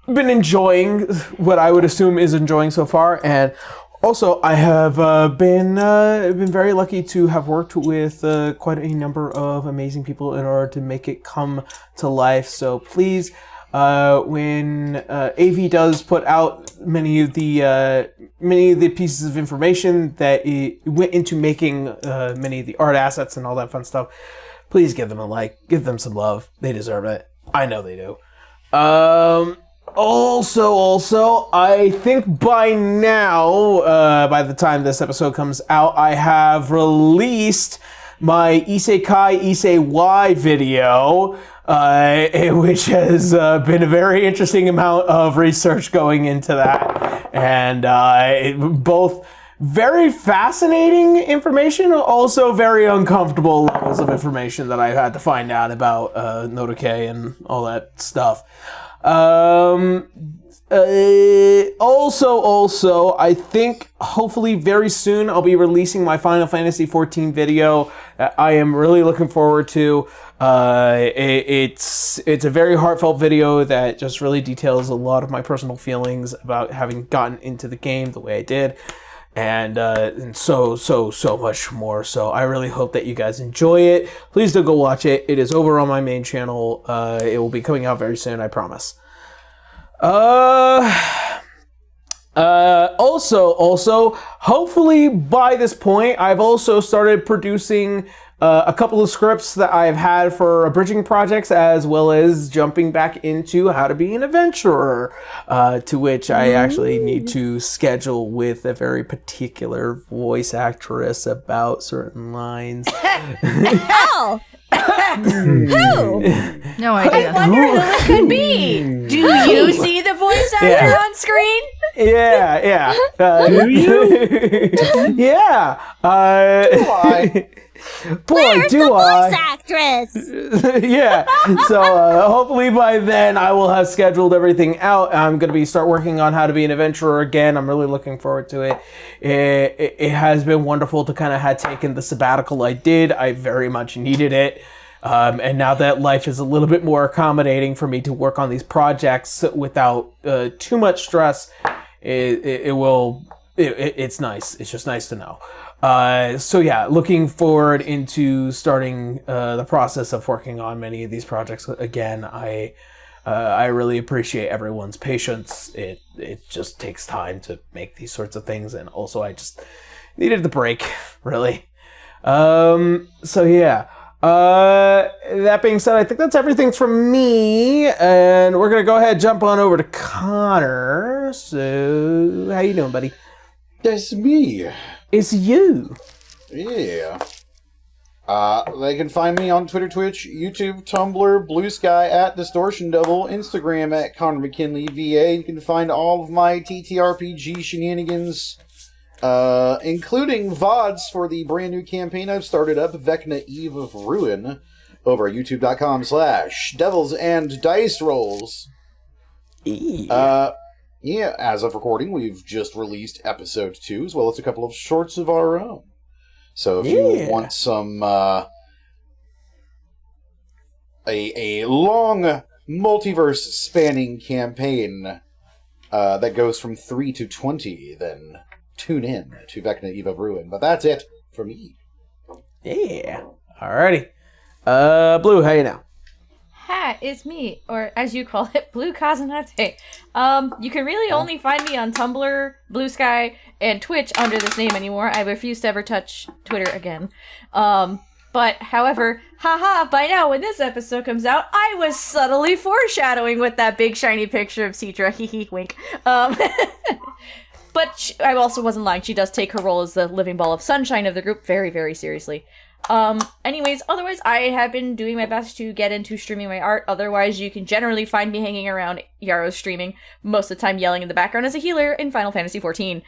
been enjoying, what I would assume is enjoying so far, and also I have been very lucky to have worked with quite a number of amazing people in order to make it come to life. So please, when AV does put out many of the pieces of information that it went into making many of the art assets and all that fun stuff, please give them a like, give them some love. They deserve it. I know they do. Also, I think by now, by the time this episode comes out, I have released my Isekai Isei video, which has been a very interesting amount of research going into that, and both very fascinating information, also very uncomfortable levels of information that I've had to find out about Nodoke and all that stuff. Also, I think hopefully very soon I'll be releasing my Final Fantasy XIV video that I am really looking forward to. It's a very heartfelt video that just really details a lot of my personal feelings about having gotten into the game the way I did. And so much more. So I really hope that you guys enjoy it. Please do go watch it. It is over on my main channel. It will be coming out very soon, I promise. Also, hopefully by this point, I've also started producing a couple of scripts that I've had for bridging projects, as well as jumping back into How to Be an Adventurer, to which I actually need to schedule with a very particular voice actress about certain lines. Oh! Who? No idea. I wonder who it could be. Do you see the voice actor on screen? Yeah. Do you? Yeah. Why? Boy, Where's do the I. voice actress? Yeah. So hopefully by then I will have scheduled everything out. I'm going to start working on How to Be an Adventurer again. I'm really looking forward to it. It has been wonderful to kind of have taken the sabbatical I did. I very much needed it. And now that life is a little bit more accommodating for me to work on these projects without too much stress, it's nice. It's just nice to know. So yeah, looking forward into starting the process of working on many of these projects again. I really appreciate everyone's patience. It just takes time to make these sorts of things, and also I just needed the break, really. So yeah. That being said, I think that's everything from me, and we're gonna go ahead and jump on over to Connor. So, how you doing, buddy? That's me. It's you. Yeah. They can find me on Twitter, Twitch, YouTube, Tumblr, Blue Sky at Distortion Devil, Instagram at Connor McKinley VA. You can find all of my TTRPG shenanigans, including VODs for the brand new campaign I've started up, Vecna Eve of Ruin, over at youtube.com/Devils and Dice Rolls. Yeah, as of recording, we've just released episode 2, as well as a couple of shorts of our own. So if you want some, a long multiverse-spanning campaign that goes from 3 to 20, then tune in to Vecna Eve of Ruin. But that's it for me. Yeah. Alrighty. Blue, how you now? Hi, it's me, or as you call it, Blue Kazanate. You can really only find me on Tumblr, Blue Sky, and Twitch under this name anymore. I refuse to ever touch Twitter again. But But, however, haha, by now when this episode comes out, I was subtly foreshadowing with that big shiny picture of Citra. Hee wink. But I also wasn't lying. She does take her role as the living ball of sunshine of the group very, very seriously. Anyways, otherwise, I have been doing my best to get into streaming my art. Otherwise, you can generally find me hanging around Yarrow's streaming, most of the time yelling in the background as a healer in Final Fantasy XIV.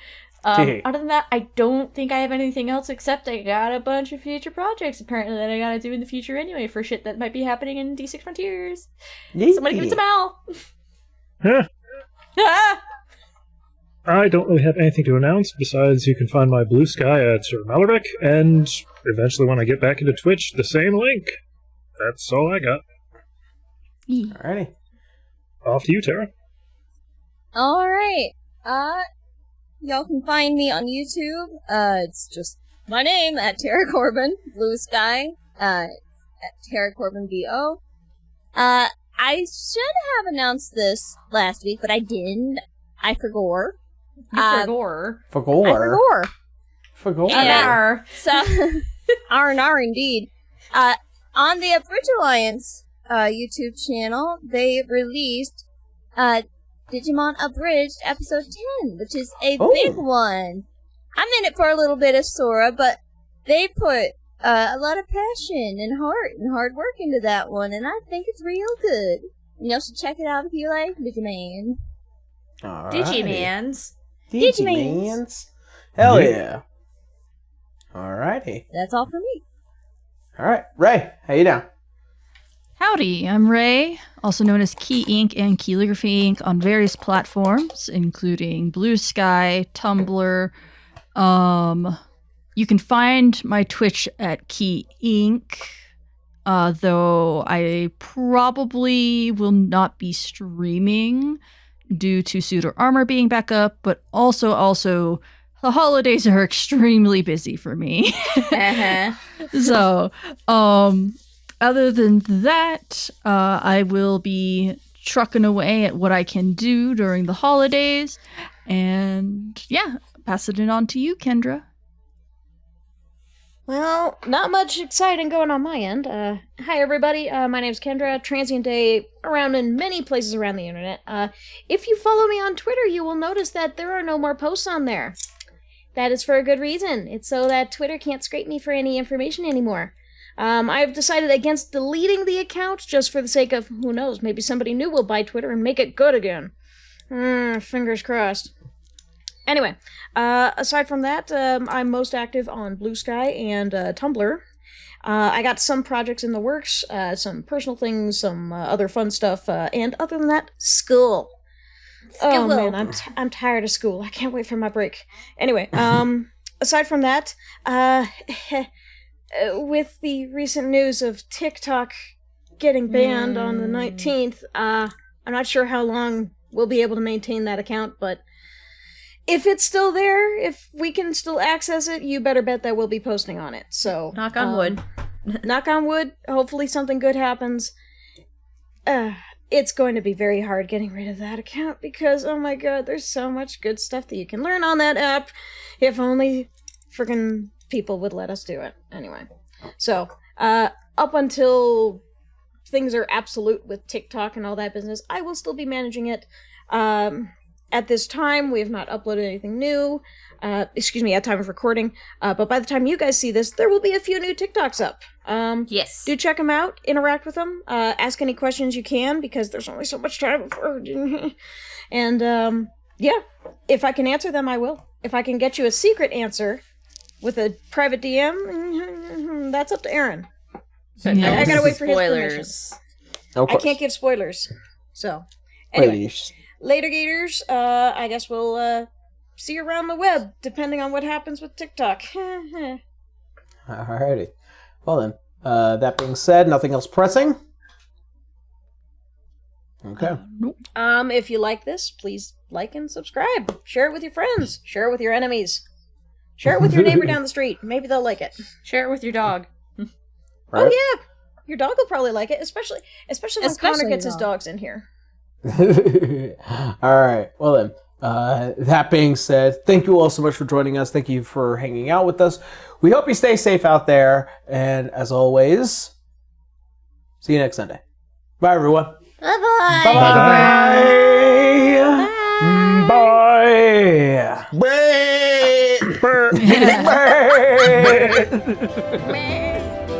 Other than that, I don't think I have anything else except I got a bunch of future projects apparently that I gotta do in the future anyway for shit that might be happening in D6 Frontiers. Somebody give it to Mal! Huh. I don't really have anything to announce besides you can find my blue sky at Sir Malaric, and eventually when I get back into Twitch, the same link. That's all I got. Alrighty. Off to you, Tara. Alright. Y'all can find me on YouTube. It's just my name at Tara Corbin, Blue Sky, at Tara Corbin VO. I should have announced this last week, but I didn't. I forgot. Forgore. Yeah. So, R&R indeed. On the Bridge Alliance YouTube channel, they released Digimon Abridged Episode 10, which is a big one. I'm in it for a little bit of Sora, but they put a lot of passion and heart and hard work into that one, and I think it's real good. You know, so check it out if you like Digimon. Digimans. Hell yeah. Alrighty. That's all for me. Alright, Ray, how you doing? Howdy, I'm Ray, also known as Key Ink and Calligraphy Ink on various platforms, including Blue Sky, Tumblr. You can find my Twitch at Key Ink, though I probably will not be streaming due to Suitor Armor being back up, but also the holidays are extremely busy for me. So, other than that, I will be trucking away at what I can do during the holidays. And yeah, passing it on to you, Kendra. Well, not much exciting going on my end. Hi everybody, my name's Kendra, transient day around in many places around the internet. If you follow me on Twitter, you will notice that there are no more posts on there. That is for a good reason. It's so that Twitter can't scrape me for any information anymore. I've decided against deleting the account just for the sake of, who knows, maybe somebody new will buy Twitter and make it good again. Fingers crossed. Anyway, aside from that, I'm most active on Blue Sky and Tumblr. I got some projects in the works, some personal things, some other fun stuff, and other than that, school. Oh man, I'm tired of school. I can't wait for my break. Anyway, aside from that, with the recent news of TikTok getting banned on the 19th, I'm not sure how long we'll be able to maintain that account, but if it's still there, if we can still access it, you better bet that we'll be posting on it. So, knock on wood. Knock on wood. Hopefully something good happens. It's going to be very hard getting rid of that account because, oh my god, there's so much good stuff that you can learn on that app. If only friggin' people would let us do it. Anyway. So, up until things are absolute with TikTok and all that business, I will still be managing it. At this time, we have not uploaded anything new. At time of recording. But by the time you guys see this, there will be a few new TikToks up. Yes. Do check them out, interact with them, ask any questions you can, because there's only so much time before. And, yeah, if I can answer them, I will. If I can get you a secret answer with a private DM, that's up to Aaron. I gotta wait for his permission. I can't give spoilers. So, anyway. Later, Gators. I guess we'll see you around the web, depending on what happens with TikTok. Alrighty. Well then, that being said, nothing else pressing? Okay. If you like this, please like and subscribe. Share it with your friends. Share it with your enemies. Share it with your neighbor down the street. Maybe they'll like it. Share it with your dog. Right? Oh yeah, your dog will probably like it, especially when Connor gets his dogs in here. Alright, well then, That being said, thank you all so much for joining us. Thank you for hanging out with us. We hope you stay safe out there. And as always, see you next Sunday. Bye, everyone. Bye-bye. Bye. Bye. Bye. Bye. Bye.